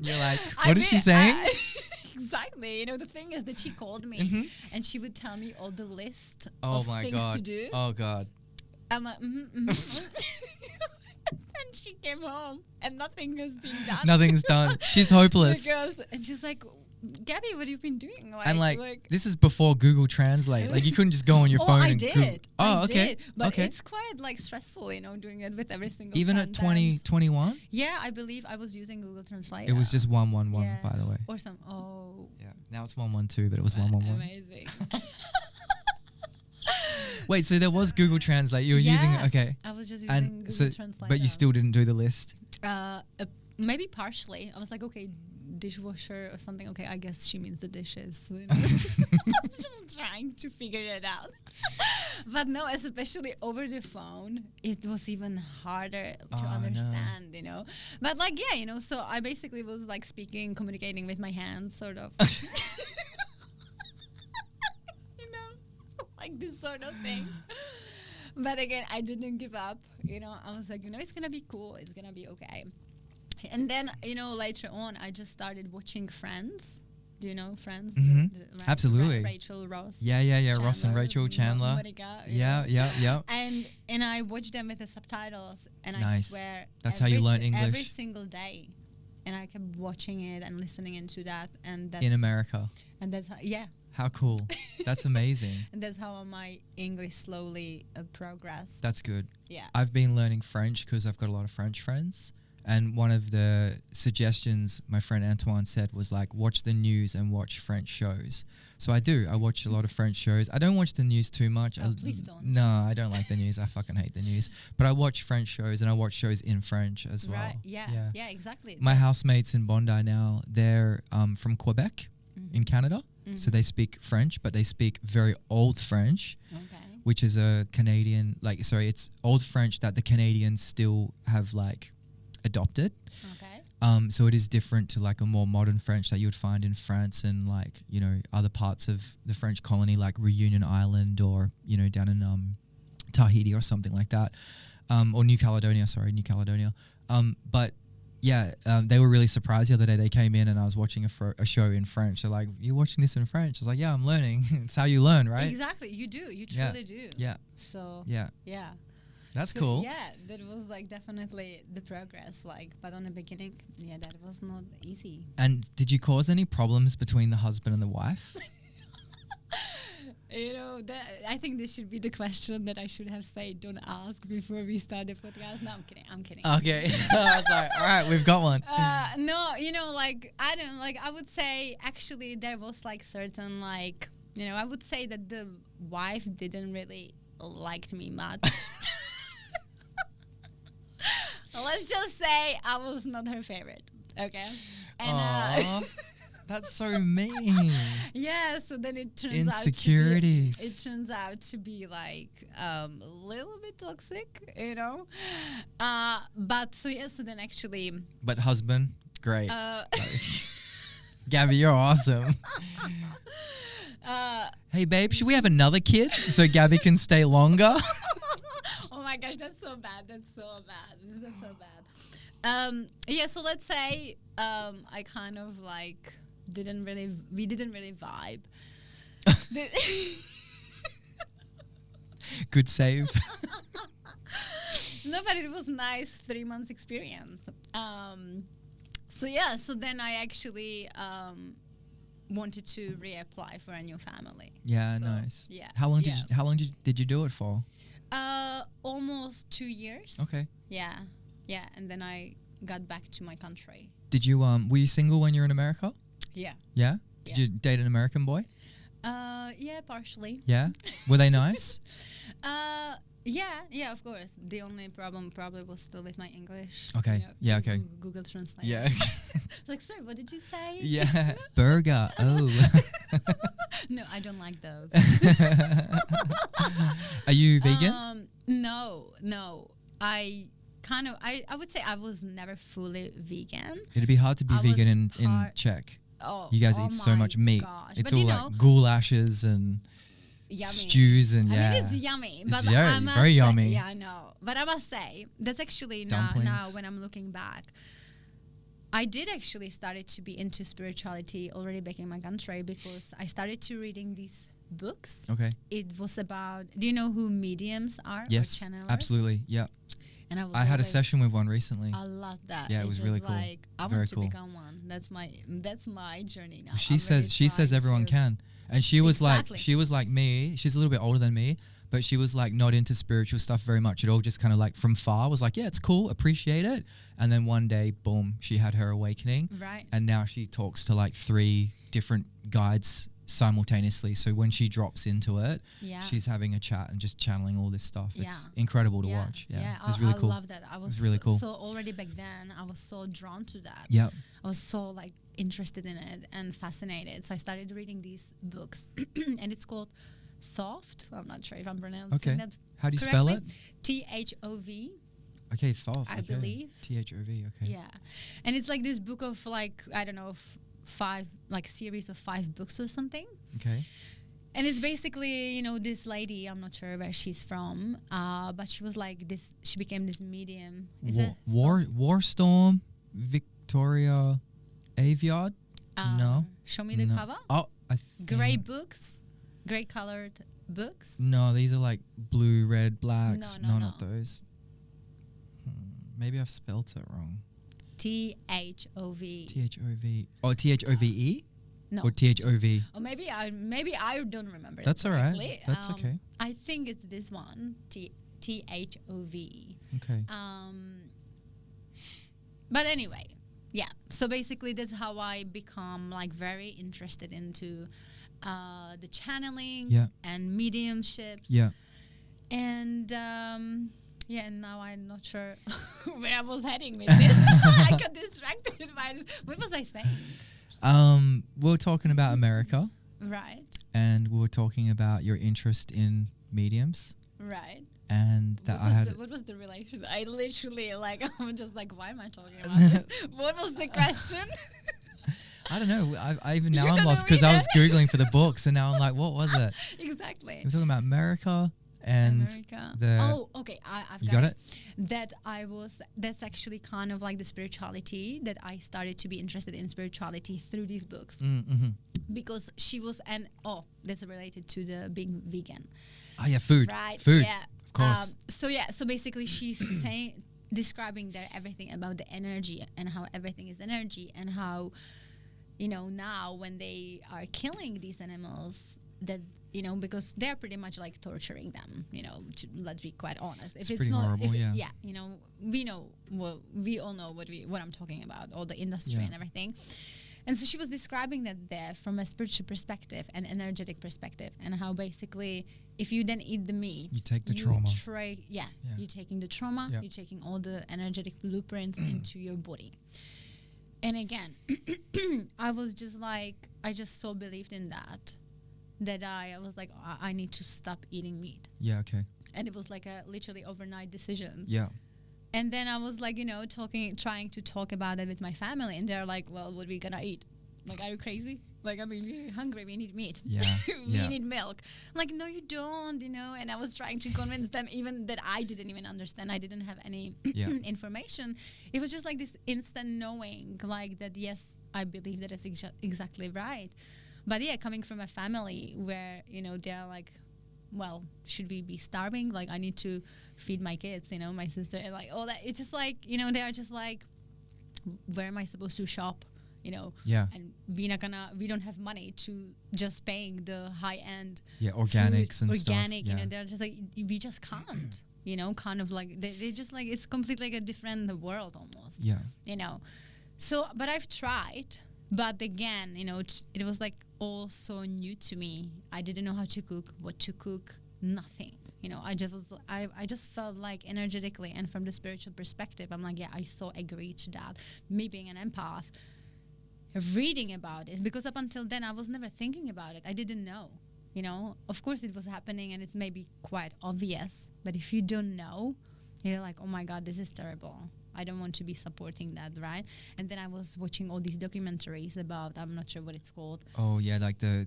You're like, what is she saying? Exactly. The thing is that she called me and she would tell me all the list of things to do. Oh God. I'm like, And she came home and nothing has been done. Nothing's done. She's hopeless. And she's like, Gabby, what have you been doing? Like, this is before Google Translate. Like, you couldn't just go on your phone I and did. Google. Oh, I okay. did. But it's quite like stressful, doing it with every single Even sentence. at 2021? Yeah, I believe I was using Google Translate. It was just 111, by the way. Or some. Oh. Yeah. Now it's 112, but it was 111. Amazing. Wait, so there was Google Translate. You were using it. Okay. I was just using Google Translate. But you still didn't do the list? Maybe partially. I was like, okay, dishwasher or something. Okay, I guess she means the dishes. I was just trying to figure it out. But no, especially over the phone, it was even harder to understand, But like, so I basically was like communicating with my hands, sort of. Like this sort of thing. But again, I didn't give up. I was like, it's going to be cool. It's going to be okay. And then, later on, I just started watching Friends. Do you know Friends? Mhm. Absolutely. Rachel, Ross. Yeah. Ross and Chandler, Rachel, Chandler. Monica, Yeah. And I watch them with the subtitles, and I Nice. swear That's how you learn every English single day. And I kept watching it and listening into that, and that's in America. and that's how, How cool. That's amazing. and that's how my English slowly progressed. That's good. Yeah. I've been learning French because I've got a lot of French friends. And one of the suggestions my friend Antoine said was like, watch the news and watch French shows. So I do. I watch a lot of French shows. I don't watch the news too much. Please don't. No, I don't like the news. I fucking hate the news. But I watch French shows and I watch shows in French as well. Right. Yeah. Exactly. My housemates in Bondi now, they're from Quebec in Canada. So they speak French, but they speak very old French, which is a Canadian, it's old French that the Canadians still have like adopted. So it is different to like a more modern French that you would find in France and like, you know, other parts of the French colony like Reunion Island or, you know, down in Tahiti or something like that. Or New Caledonia. But yeah, they were really surprised the other day. They came in and I was watching a show in French. They're like, "You're watching this in French?" I was like, "Yeah, I'm learning." It's how you learn, right? Exactly. You do. You truly do. Yeah. So. Yeah. Yeah. That's So, cool. Yeah, that was like definitely the progress. Like, but on the beginning, that was not easy. And did you cause any problems between the husband and the wife? You know, I think this should be the question that I should have said. Don't ask before we start the podcast. No, I'm kidding. Okay. I was like, all right, we've got one. No, you know, like I don't like. I would say actually there was like certain like, you know, I would say that the wife didn't really like me much. Let's just say I was not her favorite. Okay. And that's so mean. yeah, so then it turns Insecurities. out to be like a little bit toxic, you know. But so then actually. But husband, great. Gabby, you're awesome. Hey babe, should we have another kid so Gabby can stay longer? Oh my gosh, that's so bad. That's so bad. Yeah, so let's say I kind of like we didn't really vibe. Good save. No, but it was nice 3 months experience. So then I actually wanted to reapply for a new family. Yeah, so, nice. Yeah. How long did you do it for? Almost 2 years. Okay. Yeah, and then I got back to my country. Did you were you single when you were in America? Yeah. Yeah? Did you date an American boy? Yeah, partially. Yeah? Were they nice? Yeah, of course. The only problem probably was still with my English. Okay. You know, Yeah, okay. Google Translate. Yeah. Like, sorry, what did you say? Yeah. Burger. Oh. No, I don't like those. Are you vegan? No. I would say I was never fully vegan. It'd be hard to be vegan in Czech. You guys eat so much meat. Gosh. It's but all like goulashes and yummy. stews and I mean, it's yummy. But I must very say, yummy. Yeah, I know. But I must say, that's actually now when I'm looking back, I did actually started to be into spirituality already back in my country because I started to reading these books. Okay. It was about, do you know who mediums are? Yes, or channelers? Absolutely. Yeah. And I had a session with one recently. I love that. Yeah, it was really cool. Like, I Very want to cool. become one. That's my journey now. She says everyone can. And she was like me. She's a little bit older than me, but she was like not into spiritual stuff very much at all. Just kind of like from far was like, yeah, it's cool, appreciate it. And then one day, boom, she had her awakening. Right. And now she talks to like 3 different guides simultaneously. So when she drops into it, she's having a chat and just channeling all this stuff. It's incredible to watch. Yeah. It was really cool. I love that. I was really cool. So already back then, I was so drawn to that. Yeah. I was so like interested in it and fascinated. So I started reading these books and it's called Thoth. I'm not sure if I'm pronouncing that How do you spell it? Thov. Okay, Thoth. I believe. Thov. Okay. Yeah. And it's like this book of like, I don't know, 5 like series of 5 books or something. Okay. And it's basically, you know, this lady, I'm not sure where she's from, but she was like this, she became this medium. Warstorm, Victoria Aveyard? No. Show me the No. cover. Oh, I think. Gray books, gray colored books. No, these are like blue, red, blacks. No, no, not those. Maybe I've spelt it wrong. THOV. THOV. Oh, THOVE? No. Or THOV? Or maybe I don't remember. That's it all right. correctly. That's okay. I think it's this one. THOV. Okay. But anyway, yeah. So basically, that's how I become like very interested into the channeling Yeah. and mediumship. Yeah. And yeah, and now I'm not sure where I was heading with this. I got distracted by this. What was I saying? We were talking about America, Right, and we were talking about your interest in mediums, right. and that What was the relation? I literally I'm just like, why am I talking about this? What was the question? I don't know. I even now You I'm don't lost know because I was either. Googling for the books, and now I'm like, what was it? Exactly. We're talking about America and America. Okay, I've you got, got it. it. That's actually kind of like the spirituality that I started to be interested in spirituality through these books, Mm-hmm. because she was, and that's related to the being vegan. Oh yeah, food. Right. Food. Yeah. Of course. So basically she's saying, describing there everything about the energy and how everything is energy, and how, now when they are killing these animals, that, because they're pretty much like torturing them, let's be quite honest. If It's pretty horrible, yeah. we all know what I'm talking about, all the industry Yeah. and everything. And so she was describing that there from a spiritual perspective and energetic perspective, and how basically if you then eat the meat, You take the trauma. Yeah, you're taking the trauma, Yeah. you're taking all the energetic blueprints into your body. And again, I was just like, I just so believed in that I was like, I need to stop eating meat. Yeah. Okay. And it was like a literally overnight decision. Yeah. And then I was like, trying to talk about it with my family, and they're like, well, what are we gonna eat? Like, are you crazy? Like, I mean, we're hungry, we need meat. Yeah. we Yeah. need milk. I'm like, no, you don't, and I was trying to convince them, even that I didn't even understand. I didn't have any Yeah. information. It was just like this instant knowing, like that, yes, I believe that it's exactly right. But yeah, coming from a family where, they're like, well, should we be starving? Like, I need to feed my kids, my sister, and like all that. It's just like, they are just like, where am I supposed to shop? Yeah. And we don't have money to just paying the high end. Yeah. Organics food, and stuff. organic, Yeah. they're just like, we just can't, kind of like, they just like, it's completely like a different world almost, Yeah. So, but I've tried. But again, it was like all so new to me. I didn't know how to cook, what to cook, nothing. I just felt like energetically and from the spiritual perspective, I'm like, yeah, I so agree to that. Me being an empath, reading about it, because up until then I was never thinking about it. I didn't know. Of course it was happening and it's maybe quite obvious, but if you don't know, you're like, oh my God, this is terrible. I don't want to be supporting that, right? And then I was watching all these documentaries about, I'm not sure what it's called. Oh yeah, like the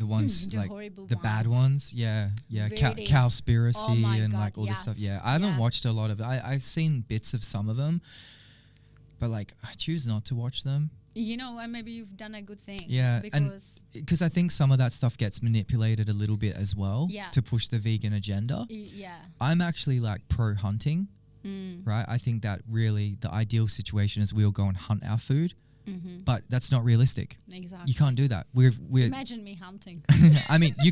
ones The like horrible the bad ones. ones. Yeah. Yeah. Really? Cowspiracy Oh my and God, like all this yes. stuff. Yeah. I haven't Yes. watched a lot of it. I've seen bits of some of them, but like I choose not to watch them. And maybe you've done a good thing. Yeah, Because I think some of that stuff gets manipulated a little bit as well. Yeah. To push the vegan agenda. yeah. I'm actually like pro hunting. Right. I think that really the ideal situation is we all go and hunt our food, but that's not realistic. Exactly. You can't do that. We're Imagine me hunting. I mean, you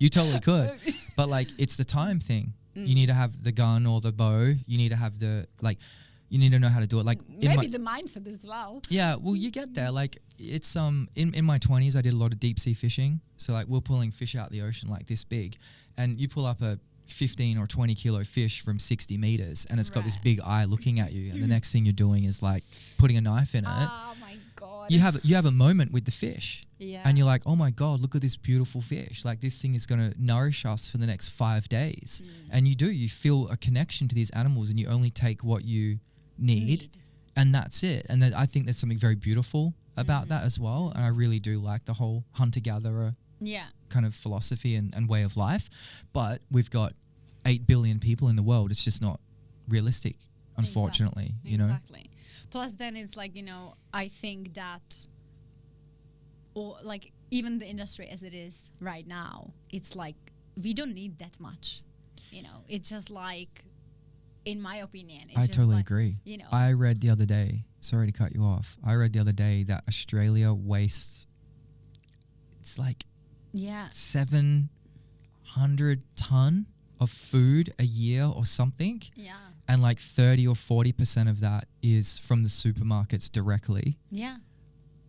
totally could, but like it's the time thing. You need to have the gun or the bow. You need to have you need to know how to do it. Like Maybe the mindset as well. yeah, well, you get there. Like it's in my 20s, I did a lot of deep sea fishing. So like we're pulling fish out the ocean like this big, and you pull up a 15 or 20 kilo fish from 60 meters, and it's got this Right. big eye looking at you, and the next thing you're doing is like putting a knife in it. Oh my God. You have a moment with the fish, Yeah. and you're like, oh my God, look at this beautiful fish. Like this thing is going to nourish us for the next 5 days. And you feel a connection to these animals, and you only take what you need. And that's it. And I think there's something very beautiful about that as well. And I really do like the whole hunter-gatherer Yeah. kind of philosophy and way of life. But we've got 8 billion people in the world. It's just not realistic, unfortunately, Exactly. Plus then it's like, I think that or like even the industry as it is right now, it's like we don't need that much, you know. It's just like, in my opinion, it's I just totally like, agree. you know. I read the other day, sorry to cut you off. I read the other day that Australia wastes, it's like Yeah. 700 ton of food a year or something. Yeah. And like 30 or 40% of that is from the supermarkets directly. Yeah.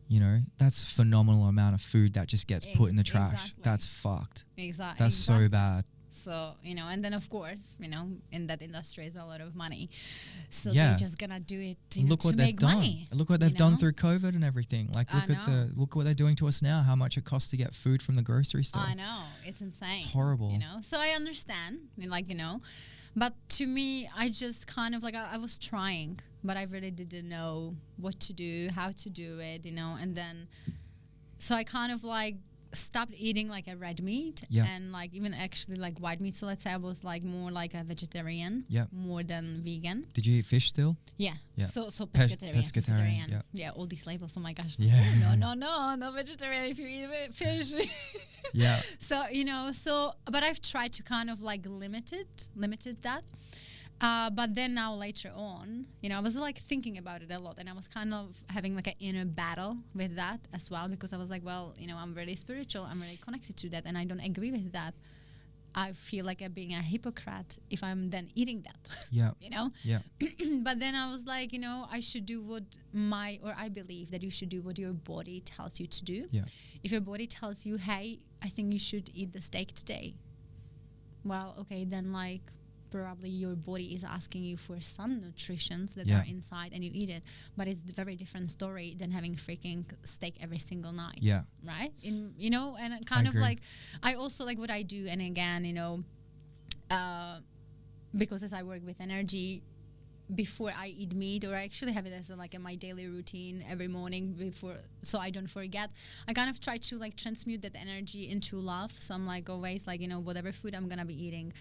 You know, that's a phenomenal amount of food that just gets put in the trash. Exactly. That's fucked. Exactly. That's so bad. So, you know, and then of course, you know, in that industry is a lot of money. So Yeah. they're just gonna do it And look to what they've make done. money. Look what you they've done know? through COVID and everything. Like I look what they're doing to us now. How much it costs to get food from the grocery store. I know, it's insane. It's horrible. You know, so I understand, I mean, like, you know, but to me, I just kind of like, I was trying, but I really didn't know what to do, how to do it, you know, and then, so I kind of like stopped eating like a red meat Yeah. and like even actually like white meat. So let's say I was like more like a vegetarian, Yeah. more than vegan. Did you eat fish still? Yeah. Yeah. So Pescatarian, pescatarian. yeah. Yeah. All these labels. Oh my gosh. Yeah. No vegetarian if you eat fish. Yeah. So, you know, but I've tried to kind of like limited that. But then now later on, you know, I was like thinking about it a lot, and I was kind of having like an inner battle with that as well, because I was like, well, you know, I'm really spiritual, I'm really connected to that, and I don't agree with that. I feel like I'm being a hypocrite if I'm then eating that. Yeah. You know? Yeah. But then I was like, you know, I should do I believe that you should do what your body tells you to do. Yeah. If your body tells you, hey, I think you should eat the steak today. Well, okay, then like probably your body is asking you for some nutritions that Yeah. are inside and you eat it. But it's a very different story than having freaking steak every single night. Yeah. Right? You know, and kind of agree. like, I also like what I do. And again, you know, because as I work with energy, before I eat meat, or I actually have it as like in my daily routine every morning before, so I don't forget, I kind of try to like transmute that energy into love. So I'm like always like, you know, whatever food I'm gonna be eating,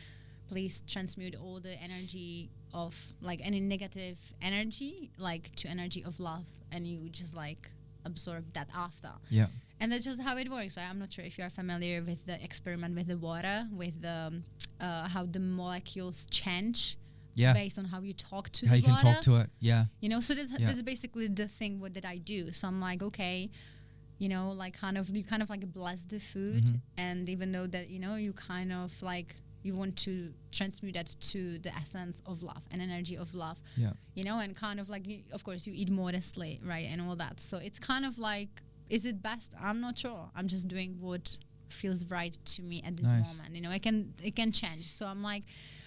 please transmute all the energy of like any negative energy like to energy of love, and you just like absorb that after. Yeah. And that's just how it works. Right? I'm not sure if you're familiar with the experiment with the water, with the how the molecules change Yeah. based on how you talk to How the you can water. talk to it. Yeah. You know, so that's, Yeah. that's basically the thing that I do. So I'm like, okay, you know, like you kind of like bless the food, Mhm. and even though that, you know, you kind of like you want to transmute that to the essence of love and energy of love. Yeah. You know, and kind of like, of course, you eat modestly, right, and all that. So it's kind of like, is it best? I'm not sure. I'm just doing what feels right to me at this Nice. moment. You know, it can change. So I'm like,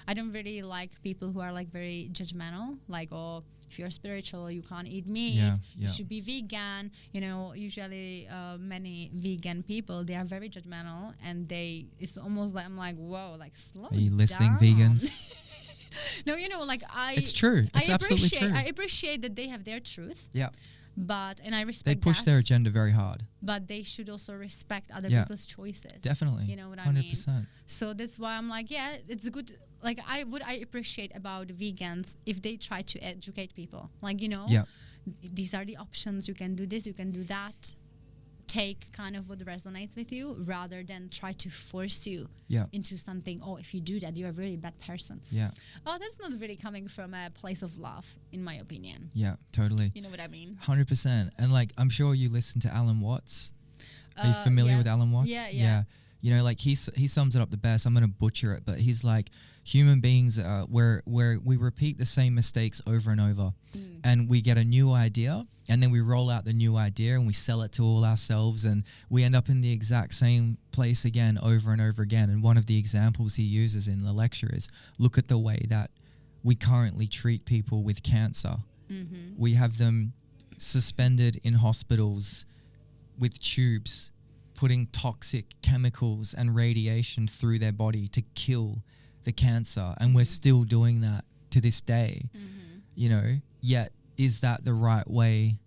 I don't really like people who are like very judgmental, like, oh, if you're spiritual, you can't eat meat. Yeah, You yeah. should be vegan. You know, usually many vegan people, they are very judgmental, and it's almost like, I'm like, whoa, like slow Are you listening, down. vegans? No, you know, like It's true. It's absolutely true. I appreciate that they have their truth, Yeah. and I respect They push that, their agenda very hard. but they should also respect other Yeah. people's choices. Definitely. You know what I 100%. mean? So that's why I'm like, yeah, it's good. Like, I appreciate about vegans if they try to educate people. Like, you know, Yeah. these are the options. You can do this, you can do that. Take kind of what resonates with you, rather than try to force you Yeah. into something. Oh, if you do that, you're a really bad person. Yeah. Oh, that's not really coming from a place of love, in my opinion. Yeah. Totally. You know what I mean? 100%. And like, I'm sure you listen to Alan Watts. Are you familiar yeah. with Alan Watts? Yeah. You know, like he sums it up the best. I'm going to butcher it, but he's like, human beings, where we repeat the same mistakes over and over, and we get a new idea, and then we roll out the new idea and we sell it to all ourselves, and we end up in the exact same place again over and over again. And one of the examples he uses in the lecture is, look at the way that we currently treat people with cancer. Mm-hmm. We have them suspended in hospitals with tubes, putting toxic chemicals and radiation through their body to kill the cancer, and we're still doing that to this day. You know, yet is that the right way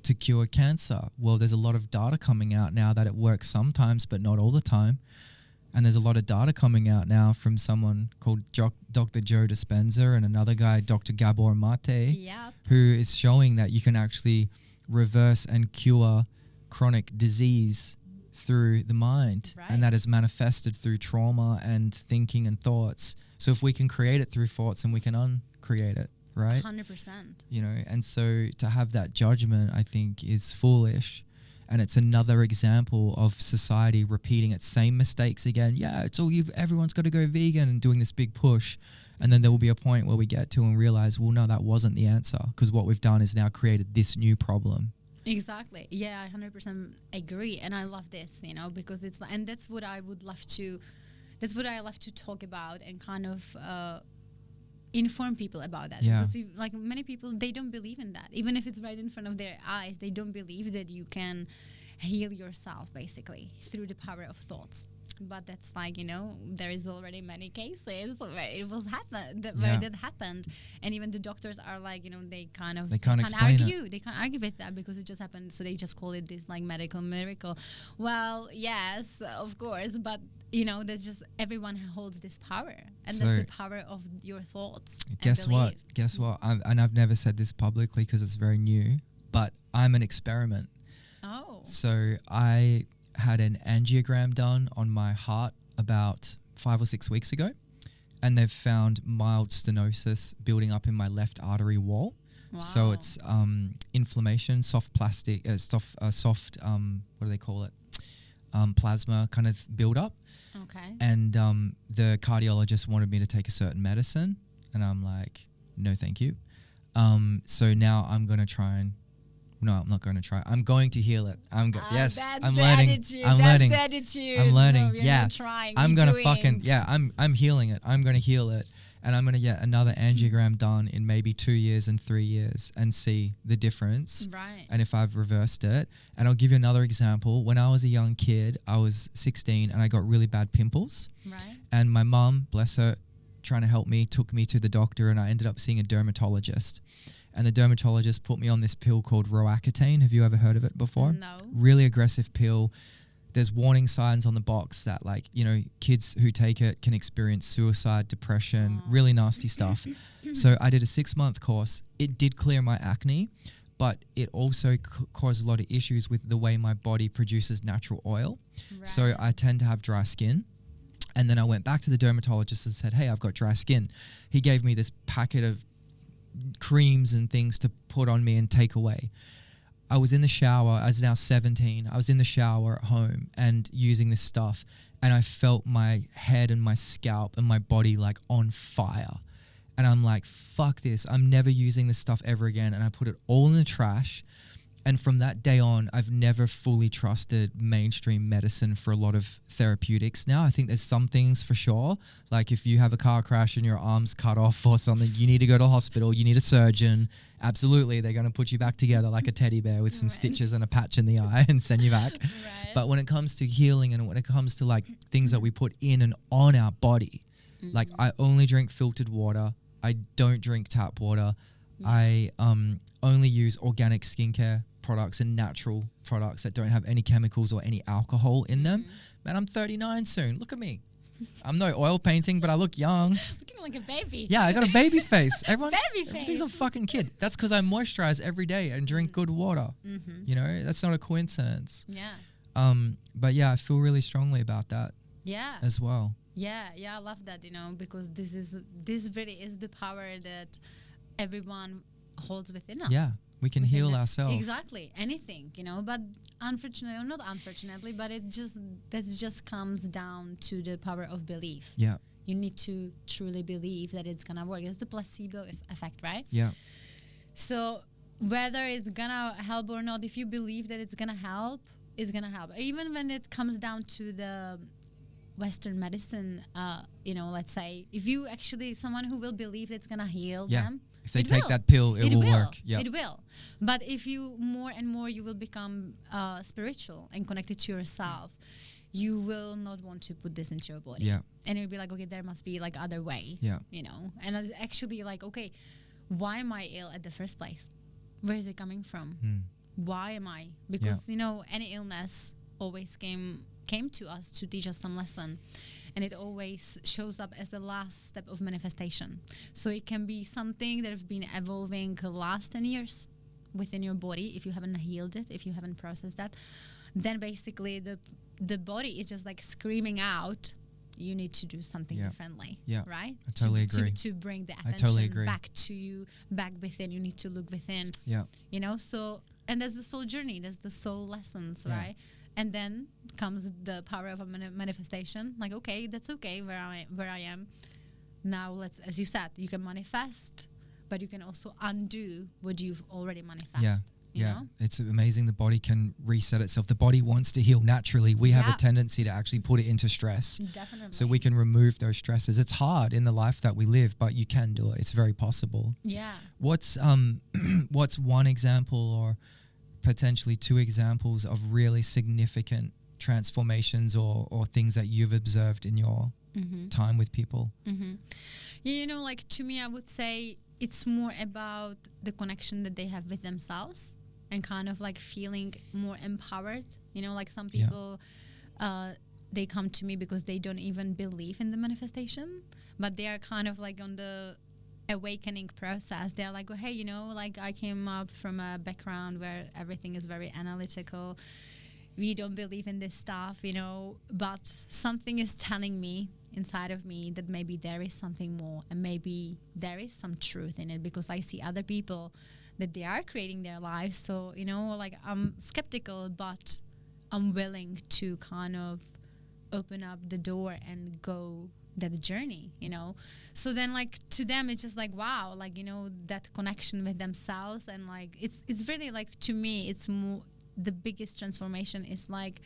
to cure cancer? Well, there's a lot of data coming out now that it works sometimes, but not all the time. And there's a lot of data coming out now from someone called Dr. Joe Dispenza and another guy, Dr. Gabor Mate, Yep. who is showing that you can actually reverse and cure chronic disease through the mind, Right. and that is manifested through trauma and thinking and thoughts. So if we can create it through thoughts, and we can uncreate it, right? 100%. You know, and so to have that judgment, I think, is foolish. And it's another example of society repeating its same mistakes again. Yeah, it's all everyone's got to go vegan, and doing this big push. And then there will be a point where we get to and realize, well, no, that wasn't the answer, because what we've done is now created this new problem. Exactly. Yeah, I 100% agree. And I love this, you know, because it's, and that's what I would love to, that's what I love to talk about and kind of inform people about that. Yeah. Because like many people, they don't believe in that. Even if it's right in front of their eyes, they don't believe that you can heal yourself basically through the power of thoughts. But that's like, you know, there is already many cases where it was happened, where that happened, and even the doctors are like, you know, they can't explain argue. They can't argue with that because it just happened. So they just call it this like medical miracle. Well, yes, of course, but you know, that's just everyone holds this power, and So that's the power of your thoughts. Guess and what? belief. Guess what? I've never said this publicly because it's very new, but I'm an experiment. Oh, So I had an angiogram done on my heart about 5 or 6 weeks ago, and they've found mild stenosis building up in my left artery wall. wow. So it's inflammation, soft plastic, soft what do they call it? Plasma kind of build up. Okay. And the cardiologist wanted me to take a certain medicine, and I'm like, no, thank you. So now I'm going to try and, no, I'm not going to try. I'm going to heal it. Yes, that's I'm the learning. attitude. I'm That's learning. the attitude. I'm learning. No, you're Yeah. not trying. I'm you're gonna doing. fucking I'm healing it. I'm gonna heal it, and I'm gonna get another angiogram done in maybe 2 years and 3 years and see the difference. Right. And if I've reversed it. And I'll give you another example. When I was a young kid, I was 16 and I got really bad pimples. Right. And my mum, bless her, trying to help me, took me to the doctor, and I ended up seeing a dermatologist. And the dermatologist put me on this pill called Roaccutane. Have you ever heard of it before? No. Really aggressive pill. There's warning signs on the box that, like, you know, kids who take it can experience suicide, depression, really nasty stuff. So I did a 6-month course. It did clear my acne, but it also caused a lot of issues with the way my body produces natural oil. Right. So I tend to have dry skin. And then I went back to the dermatologist and said, hey, I've got dry skin. He gave me this packet of creams and things to put on me and take away. I was in the shower. I was now 17. I was in the shower at home and using this stuff, and I felt my head and my scalp and my body like on fire. And I'm like, fuck this. I'm never using this stuff ever again. And I put it all in the trash. And from that day on, I've never fully trusted mainstream medicine for a lot of therapeutics now. I think there's some things for sure. Like if you have a car crash and your arm's cut off or something, you need to go to a hospital, you need a surgeon. Absolutely, they're going to put you back together like a teddy bear with some stitches and a patch in the eye and send you back. Right. But when it comes to healing and when it comes to like things that we put in and on our body, like I only drink filtered water. I don't drink tap water. I only use organic skincare products and natural products that don't have any chemicals or any alcohol in them. Man, I'm 39 soon. Look at me. I'm no oil painting, but I look young. Looking like a baby. Yeah, I got a baby face. Baby Everything's a face. fucking kid. That's because I moisturize every day and drink good water. You know, that's not a coincidence. Yeah. But yeah, I feel really strongly about that Yeah. as well. Yeah, I love that, you know, because this really is the power that everyone holds within us. Yeah, we can Within heal them. ourselves. Exactly, anything, you know. But unfortunately, or not unfortunately, but that just comes down to the power of belief. Yeah, You need to truly believe that it's gonna work. It's the placebo effect, right? yeah, So whether it's gonna help or not, if you believe that it's gonna help, it's gonna help. Even when it comes down to the Western medicine, you know, let's say if you actually someone who will believe it's gonna heal yeah. them, If they it take will. that pill, it will work. Yeah, It will. But if you more and more you will become spiritual and connected to yourself, you will not want to put this into your body. yeah, And you'll be like, okay, there must be like other way. yeah, You know, and it's actually like, okay, why am I ill at the first place? Where is it coming from? Why am I? Because you know, any illness always came to us to teach us some lesson, and it always shows up as the last step of manifestation. So it can be something that have been evolving the last 10 years, within your body, if you haven't healed it, if you haven't processed that, then basically the body is just like screaming out, you need to do something differently, right? I totally agree. To bring the I totally attention agree. back to you, back within. You need to look within. Yeah. You know, so, and that's the soul journey, that's the soul lessons, right? And then comes the power of a manifestation. Like, okay, that's okay where I am. Now let's, as you said, you can manifest, but you can also undo what you've already manifested. You know? It's amazing. The body can reset itself. The body wants to heal naturally. We have a tendency to actually put it into stress. Definitely. So we can remove those stresses. It's hard in the life that we live, but you can do it. It's very possible. Yeah. What's one example or potentially two examples of really significant transformations or things that you've observed in your time with people? You know, like, to me, I would say it's more about the connection that they have with themselves and kind of like feeling more empowered. You know, like some people, they come to me because they don't even believe in the manifestation, but they are kind of like on the awakening process. They're like, oh, hey, you know, like I came up from a background where everything is very analytical. We don't believe in this stuff, you know, but something is telling me inside of me that maybe there is something more and maybe there is some truth in it, because I see other people that they are creating their lives. So, you know, like I'm skeptical, but I'm willing to kind of open up the door and go that journey, you know. So then, like, to them it's just like, wow, like, you know, that connection with themselves. And like it's really like, to me, it's more, the biggest transformation is like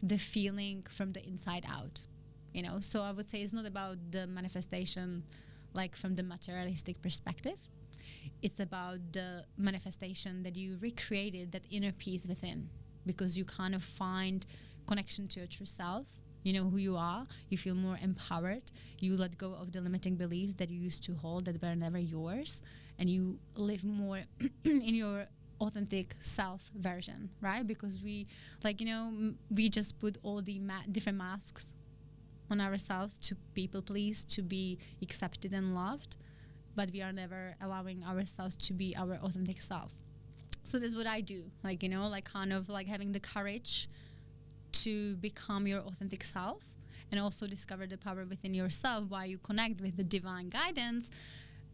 the feeling from the inside out, you know. So I would say it's not about the manifestation like from the materialistic perspective. It's about the manifestation that you recreated, that inner peace within, because you kind of find connection to your true self. You know who you are. You feel more empowered. You let go of the limiting beliefs that you used to hold that were never yours, and you live more in your authentic self version, right? Because we, like, you know, we just put all the different masks on ourselves to people please, to be accepted and loved, but we are never allowing ourselves to be our authentic self. So that's what I do, like, you know, like kind of like having the courage to become your authentic self and also discover the power within yourself while you connect with the divine guidance.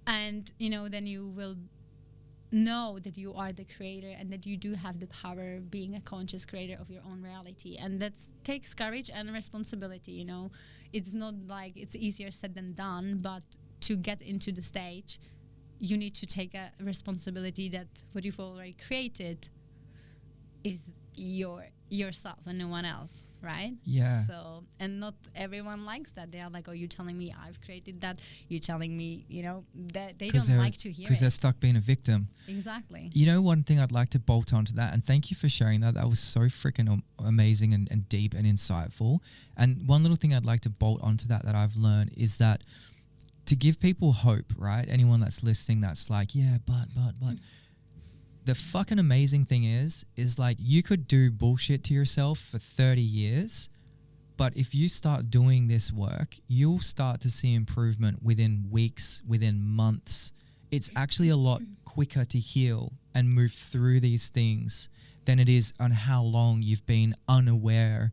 And, you know, then you will know that you are the creator and that you do have the power being a conscious creator of your own reality. And that takes courage and responsibility, you know. It's not like it's easier said than done, but to get into the stage, you need to take a responsibility that what you've already created is yourself and no one else, right? Yeah. So, and not everyone likes that. They are like, oh, you're telling me I've created that. You're telling me, you know, that they don't like to hear it. Because they're stuck being a victim. Exactly. You know, one thing I'd like to bolt onto that, and thank you for sharing that. That was so freaking amazing and deep and insightful. And one little thing I'd like to bolt onto that I've learned is that to give people hope, right? Anyone that's listening that's like, yeah, but. The fucking amazing thing is like you could do bullshit to yourself for 30 years, but if you start doing this work, you'll start to see improvement within weeks, within months. It's actually a lot quicker to heal and move through these things than it is on how long you've been unaware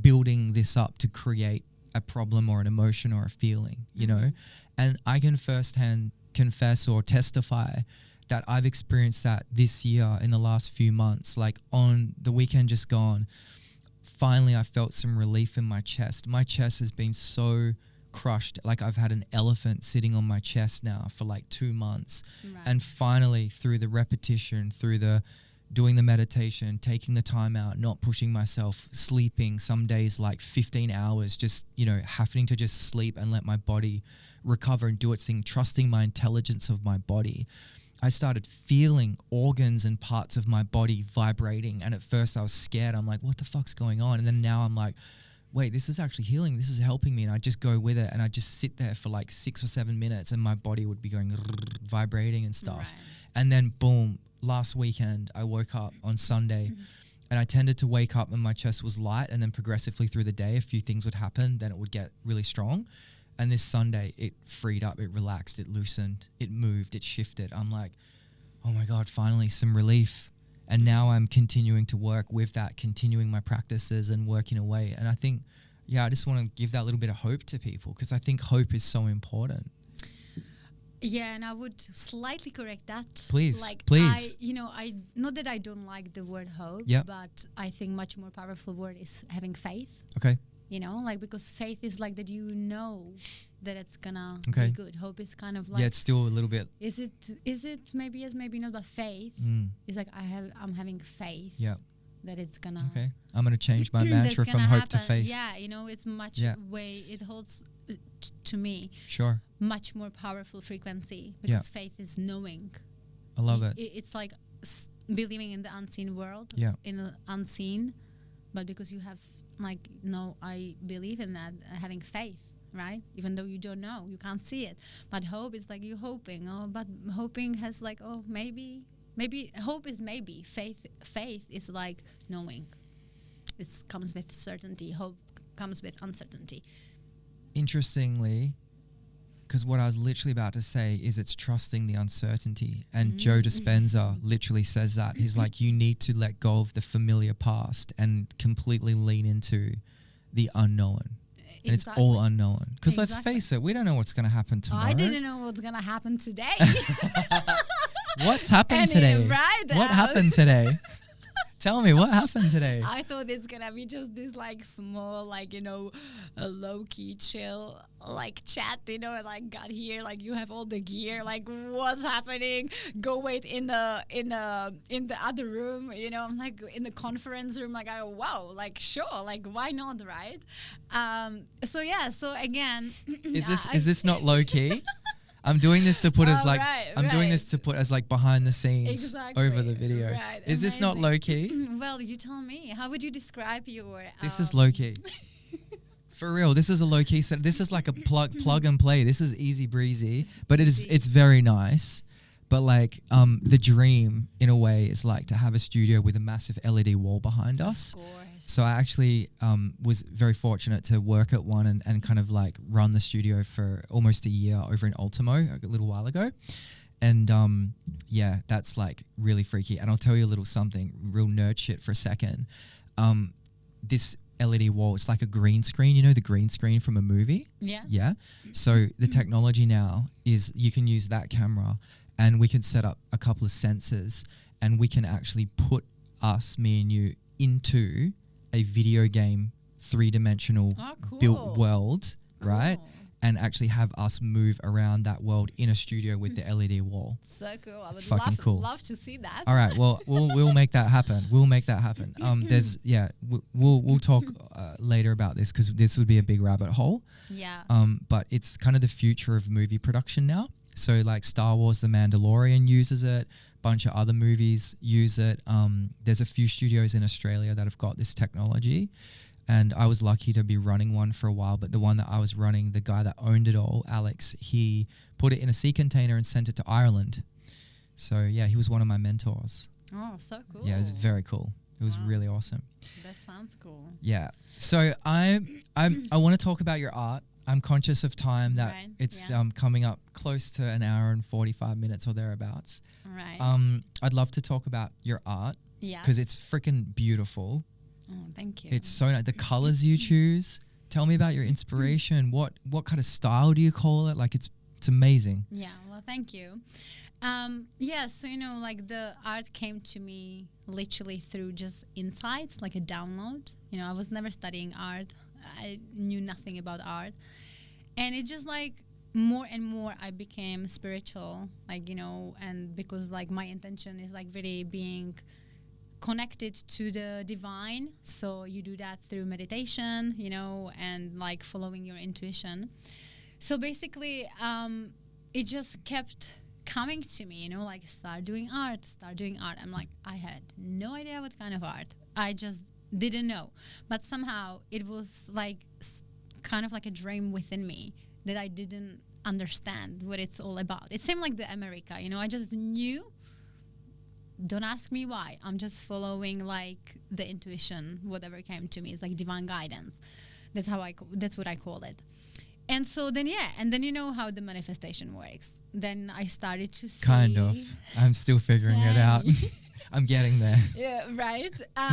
building this up to create a problem or an emotion or a feeling, you know? And I can firsthand confess or testify that I've experienced that this year in the last few months. Like on the weekend just gone, finally I felt some relief in my chest. My chest has been so crushed. Like I've had an elephant sitting on my chest now for like 2 months. Right. And finally through the repetition, through the doing the meditation, taking the time out, not pushing myself, sleeping some days like 15 hours, just, you know, having to just sleep and let my body recover and do its thing, trusting my intelligence of my body. I started feeling organs and parts of my body vibrating. And at first I was scared. I'm like, what the fuck's going on? And then now I'm like, wait, this is actually healing. This is helping me. And I just go with it. And I just sit there for like 6 or 7 minutes and my body would be going vibrating and stuff. Right. And then boom, last weekend I woke up on Sunday and I tended to wake up and my chest was light, and then progressively through the day, a few things would happen. Then it would get really strong. And this Sunday, it freed up, it relaxed, it loosened, it moved, it shifted. I'm like, oh my God, finally some relief. And now I'm continuing to work with that, continuing my practices and working away. And I think, yeah, I just want to give that little bit of hope to people, because I think hope is so important. Yeah, and I would slightly correct that. Please, like, please. I not that I don't like the word hope, Yep. but I think much more powerful word is having faith. Okay. You know, like, because faith is like that, you know that it's gonna Okay. be good. Hope is kind of like, Yeah, it's still a little bit. is it maybe yes, maybe not, but faith is like I'm having faith. Yeah. That it's gonna. Okay. I'm going to change my that's mantra from gonna hope to happen. faith. Yeah, you know, it's much Yeah. way it holds to me Sure. much more powerful frequency, because faith is knowing. I love it. It's like believing in the unseen world, Yeah. in the unseen, but because you have like, no, I believe in that, having faith, right? Even though you don't know, you can't see it. But hope is like you're hoping. Oh, but hoping has like, oh, maybe hope is maybe. Faith is like knowing. It comes with certainty. Hope comes with uncertainty. Interestingly, because what I was literally about to say is it's trusting the uncertainty. And Joe Dispenza literally says that. He's like, you need to let go of the familiar past and completely lean into the unknown. And it's all unknown. Because let's face it, we don't know what's going to happen tomorrow. I didn't know what's going to happen today. What's happened And today? right What out. happened today? Tell me, what happened today? I thought it's gonna be just this like small, like, you know, a low-key chill like chat, you know, and like got here, like you have all the gear, like what's happening? Go wait in the other room, you know. I'm like in the conference room, like, oh wow, like sure, like why not, right? So yeah, so again, Is this not low key? I'm doing this to put as like doing this to put as like behind the scenes over the video. Right, is this not low key? Well, you tell me. How would you describe your? This is low key. For real, this is a low key set. This is like a plug and play. This is easy breezy, but it's very nice. But like the dream in a way is like to have a studio with a massive LED wall behind us. Of course. So I actually was very fortunate to work at one and kind of like run the studio for almost a year over in Ultimo a little while ago. And yeah, that's like really freaky. And I'll tell you a little something, real nerd shit for a second. This LED wall, it's like a green screen, you know, the green screen from a movie? Yeah. Yeah. So the technology now is you can use that camera and we can set up a couple of sensors and we can actually put us, me and you, into a video game 3-dimensional built world, right? And actually have us move around that world in a studio with the LED wall. So cool. I would Fucking cool. love to see that. All right, well, we'll make that happen. We'll make that happen. We'll talk later about this because this would be a big rabbit hole. Yeah. But it's kind of the future of movie production now. So like Star Wars, The Mandalorian uses it. Bunch of other movies use it. There's a few studios in Australia that have got this technology. And I was lucky to be running one for a while, but the one that I was running, the guy that owned it all, Alex, he put it in a sea container and sent it to Ireland. So yeah, he was one of my mentors. Oh, so cool. Yeah, it was very cool. It was really awesome. That sounds cool. Yeah. So I want to talk about your art. I'm conscious of time that it's coming up close to an hour and 45 minutes or thereabouts. Right. I'd love to talk about your art. Yeah. Because it's freaking beautiful. Oh, thank you. It's so nice. The colors you choose. Tell me about your inspiration. What kind of style do you call it? Like it's amazing. Yeah. Well, thank you. Yeah. So, you know, like the art came to me literally through just insights, like a download. You know, I was never studying art. I knew nothing about art. And it just like more and more I became spiritual, like, you know, and because like my intention is like really being connected to the divine. So you do that through meditation, you know, and like following your intuition. So basically, it just kept coming to me, you know, like start doing art. I'm like, I had no idea what kind of art. I just didn't know. But somehow it was like kind of like a dream within me that I didn't understand what it's all about. It seemed like the America, you know, I just knew. Don't ask me why. I'm just following like the intuition, whatever came to me. It's like divine guidance. That's what I call it. And so then, and then you know how the manifestation works. Then I started to see. Kind of. I'm still figuring it out. I'm getting there. Yeah, right.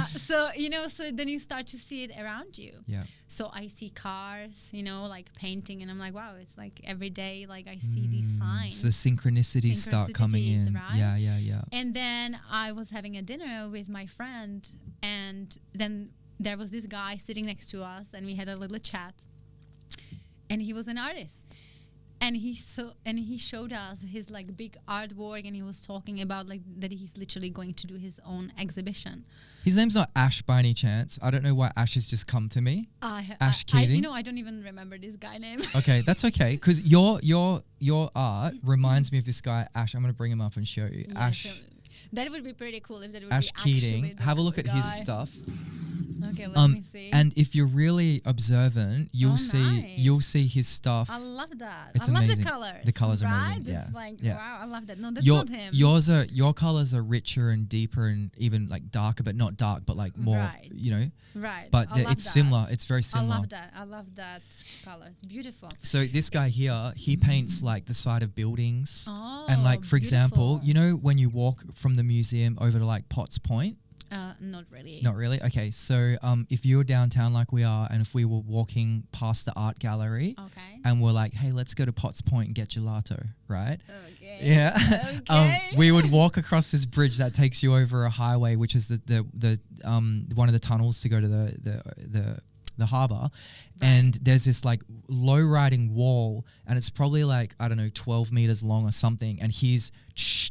So, so then you start to see it around you. Yeah. So I see cars, like painting, and I'm like, wow, it's like every day, like I see these signs. So the synchronicities start coming in. Right? Yeah. And then I was having a dinner with my friend, and then there was this guy sitting next to us, and we had a little chat. And he was an artist. And he showed us his like big artwork, and he was talking about like that he's literally going to do his own exhibition. His name's not Ash by any chance. I don't know why Ash has just come to me. Ash Keating. I don't even remember this guy name. Okay, that's okay, because your art reminds me of this guy Ash. I'm gonna bring him up and show you. Yeah, Ash. so that would be pretty cool if that would Ash be Keating. actually Have a look at his guy. stuff. Okay, let me see. And if you're really observant, you'll see his stuff. I love that. It's I love amazing. the colors. The colors are right? amazing. Yeah. It's like yeah. wow, I love that. No, that's not him. Your colors are richer and deeper and even like darker, but not dark, but like more. Right. Right. But it's similar. It's very similar. I love that color. It's beautiful. So this guy here, he paints like the side of buildings. Oh, and like for example, when you walk from the museum over to like Potts Point. Not really. Not really? Okay. So if you were downtown like we are, and if we were walking past the art gallery, and we're like, hey, let's go to Potts Point and get gelato, right? Okay. Yeah. Okay. We would walk across this bridge that takes you over a highway, which is the one of the tunnels to go to the harbour. And there's this like low riding wall, and it's probably like, I don't know, 12 meters long or something. And he's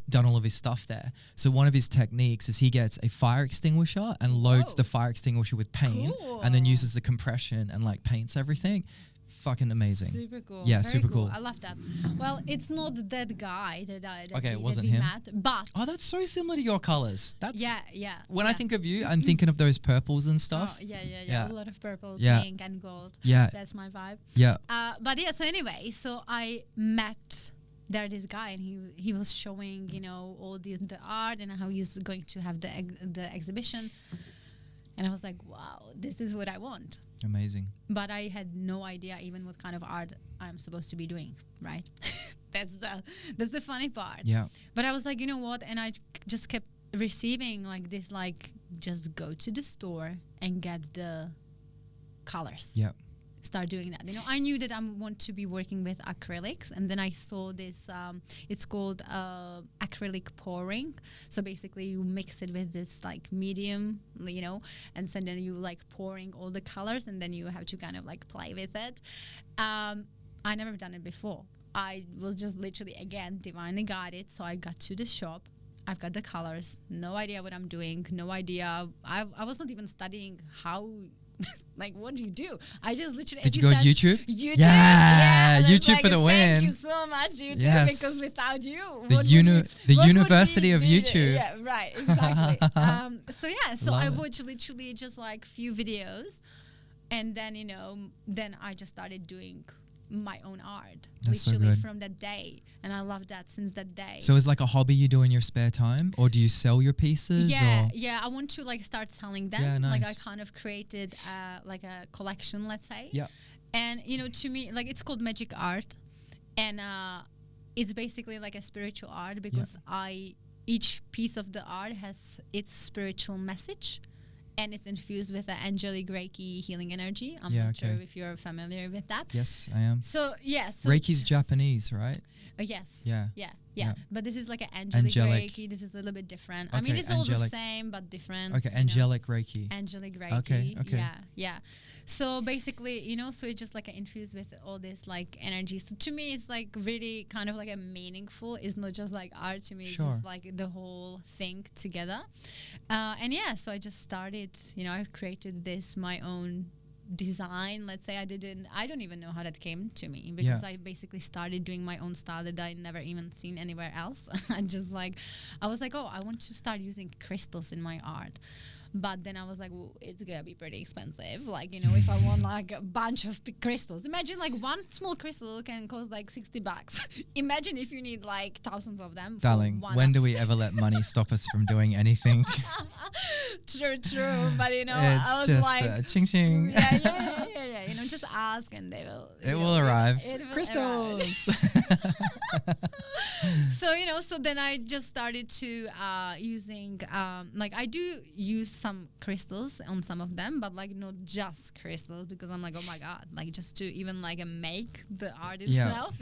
done all of his stuff there. So one of his techniques is he gets a fire extinguisher and loads the fire extinguisher with paint, and then uses the compression and like paints everything. Fucking amazing. Super cool. Yeah, Very super cool. I love that. Well, it's not that guy that it wasn't we him. met, but That's so similar to your colors. That's yeah. When I think of you, I'm thinking of those purples and stuff. Oh, yeah. A lot of purple, Yeah. pink, and gold. Yeah. That's my vibe. Yeah. But yeah. So anyway, so I met this guy, and he was showing all the art and how he's going to have the exhibition, and I was like, wow, this is what I want. Amazing. But I had no idea even what kind of art I'm supposed to be doing, right? That's the funny part. Yeah. But I was like, you know what? And I just kept receiving like this, like, just go to the store and get the colors. Yeah. Start doing that. I knew that I want to be working with acrylics, and then I saw this. It's called acrylic pouring. So basically, you mix it with this like medium, and so then you like pouring all the colors, and then you have to kind of like play with it. I never done it before. I was just literally again divinely guided. So I got to the shop. I've got the colors. No idea what I'm doing. No idea. I was not even studying how. Like, what do you do? I just literally. Did you go YouTube? YouTube, yeah, YouTube for the win. Thank you so much, YouTube, because without you, the University of YouTube. Yeah, right, exactly. So I Love watched literally just like few videos, and then then I just started doing my own art. That's literally so from that day, and I love that since that day. So it's like a hobby you do in your spare time, or do you sell your pieces? Yeah, I want to like start selling them. Yeah, nice. Like I kind of created like a collection, let's say. Yeah. And to me, like, it's called magic art, and it's basically like a spiritual art, because each piece of the art has its spiritual message. And it's infused with the angelic Reiki healing energy. I'm not sure if you're familiar with that. Yes, I am. So Reiki's Japanese, right? Yes. Yeah. Yeah. But this is like an angelic Reiki. This is a little bit different. Okay, I mean, it's all the same, but different. Okay, angelic Reiki. Angelic Reiki. Okay. Yeah. So basically, so it's just like infused with all this like energy. So to me, it's like really kind of like a meaningful. It's not just like art to me. Sure. It's just like the whole thing together. So I just started, I've created this, my own design, let's say. I don't even know how that came to me, because I basically started doing my own style that I never even seen anywhere else. I was like, oh, I want to start using crystals in my art. But then I was like, well, it's gonna be pretty expensive. Like, if I want like a bunch of crystals, imagine like one small crystal can cost like $60. Imagine if you need like thousands of them. Darling, when do we ever let money stop us from doing anything? True. But it's I was just like, ching ching. Yeah. just ask and they will. It will arrive. It will Crystals. So then I just started to using like I do use some crystals on some of them, but like not just crystals, because I'm like, oh my god, like just to even like make the art itself,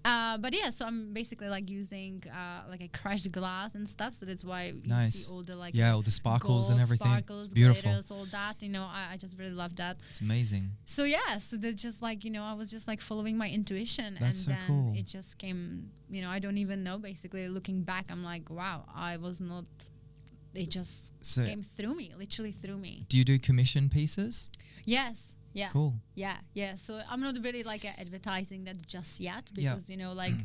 But yeah, so I'm basically like using like a crushed glass and stuff. So that's why you see all the like all the sparkles and gold, everything. sparkles, Beautiful. glitters, all that. I just really love that. It's amazing. So yeah, so that's just like I was just like following my intuition, That's and so then cool. it just came. I don't even know. Basically, looking back, I'm like, wow, I was not. It just came through me, literally through me. Do you do commission pieces? Yes. Yeah. Cool. Yeah. So I'm not really like advertising that just yet, because like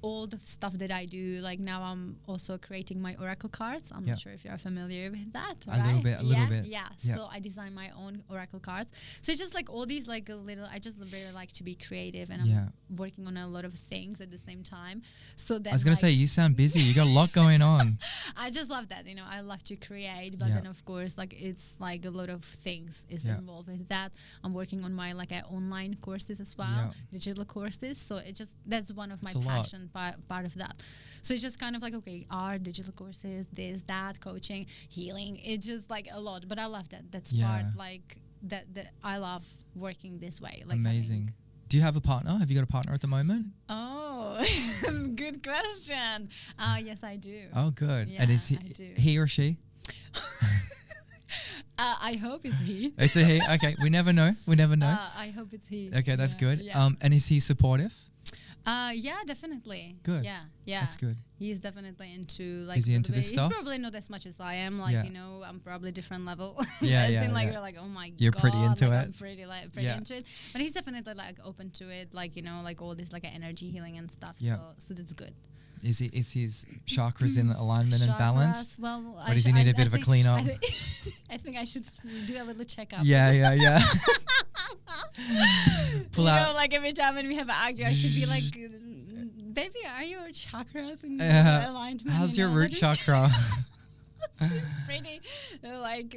all the stuff that I do, like now I'm also creating my oracle cards. I'm not sure if you're familiar with that. A little bit. Yeah. So I design my own oracle cards. So it's just like all these like a little. I just really like to be creative, and I'm working on a lot of things at the same time. So then I was gonna say, you sound busy. You got a lot going on. I just love that. I love to create, but then of course, like it's like a lot of things is involved with that. I'm working on my like online courses as well, digital courses. So that's one of my passion part of that. So it's just kind of like, okay, art, digital courses, this, that, coaching, healing. It's just like a lot, but I love that. That's part like that I love working this way. Like amazing. Do you have a partner? Have you got a partner at the moment? Oh, good question. Yes, I do. Oh, good. Yeah, and is he or she? I hope it's he. It's a he. Okay, we never know. I hope it's he. Okay, that's good. Yeah. And is he supportive? Yeah, definitely. Good. Yeah. That's good. He's definitely into like. Is he into this stuff? He's probably not as much as I am. Like I'm probably different level. Yeah, Like we're like, oh my god. You're pretty into it. I'm pretty into it. But he's definitely like open to it. Like like all this like energy healing and stuff. Yeah. So that's good. Is his chakras in alignment and balance? Well, or does he need a bit of a clean up? I think I should do a little checkup. Yeah. Pull out. Like every time when we have an argue, I should be like, baby, are your chakras in alignment? How's your root chakra? It's pretty like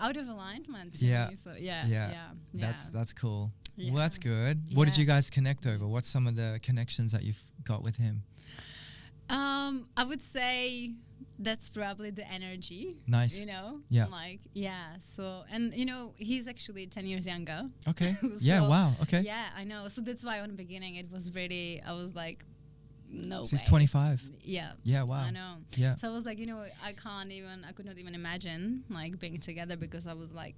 out of alignment. Yeah. So yeah. That's cool. Yeah. Well, that's good. What did you guys connect over? What's some of the connections that you've got with him? I would say that's probably the energy. Nice. Yeah. Like So and he's actually 10 years younger. Okay. So, yeah. Wow. Okay. Yeah, I know. So that's why on the beginning it was really. I was like, no. So he's 25. Yeah. Yeah. Wow. I know. Yeah. So I was like, I could not even imagine like being together, because I was like.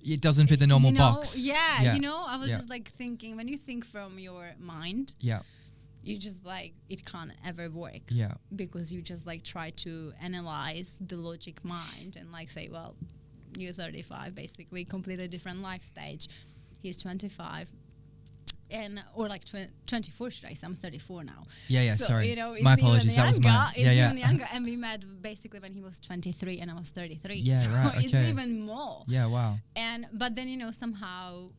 It doesn't fit the normal box. Yeah. I was just like thinking, when you think from your mind. Yeah. You just like, it can't ever work. Yeah. Because you just like try to analyze the logic mind and like say, well, you're 35, basically completely different life stage. He's 25. Or like 24, should I say? I'm 34 now. Yeah, so, sorry. It's my apologies, that was mine. It's even younger. And we met basically when he was 23 and I was 33. Yeah, so right. Okay. It's even more. Yeah, wow. But then, somehow,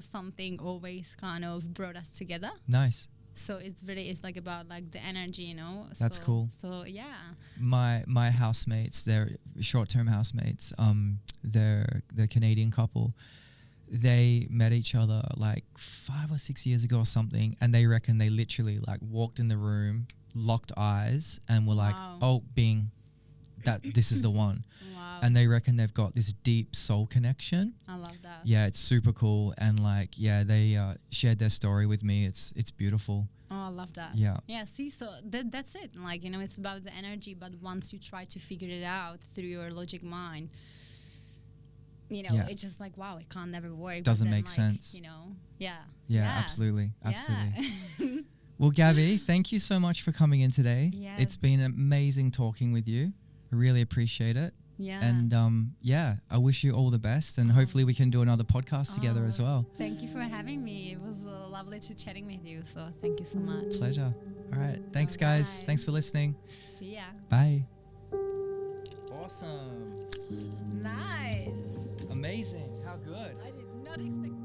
something always kind of brought us together. Nice. So it's like about like the energy, That's cool. So yeah. My housemates, they're short-term housemates. They're Canadian couple. They met each other like 5 or 6 years ago or something, and they reckon they literally like walked in the room, locked eyes, and were like, "Oh, Bing, this is the one." Wow. And they reckon they've got this deep soul connection. I love that. Yeah, it's super cool, and like they shared their story with me. It's beautiful. Oh, I love that. Yeah. Yeah. See, so that's it. Like it's about the energy, but once you try to figure it out through your logic mind. It's just like, wow, it can't never work. Doesn't make sense. Yeah, absolutely. Yeah. Well, Gabby, thank you so much for coming in today. Yeah. It's been amazing talking with you. I really appreciate it. Yeah. And I wish you all the best, and hopefully we can do another podcast together as well. Thank you for having me. It was lovely to chatting with you. So thank you so much. Pleasure. All right. Thanks, guys. Thanks for listening. See ya. Bye. Awesome. Nice. Amazing. How good. I did not expect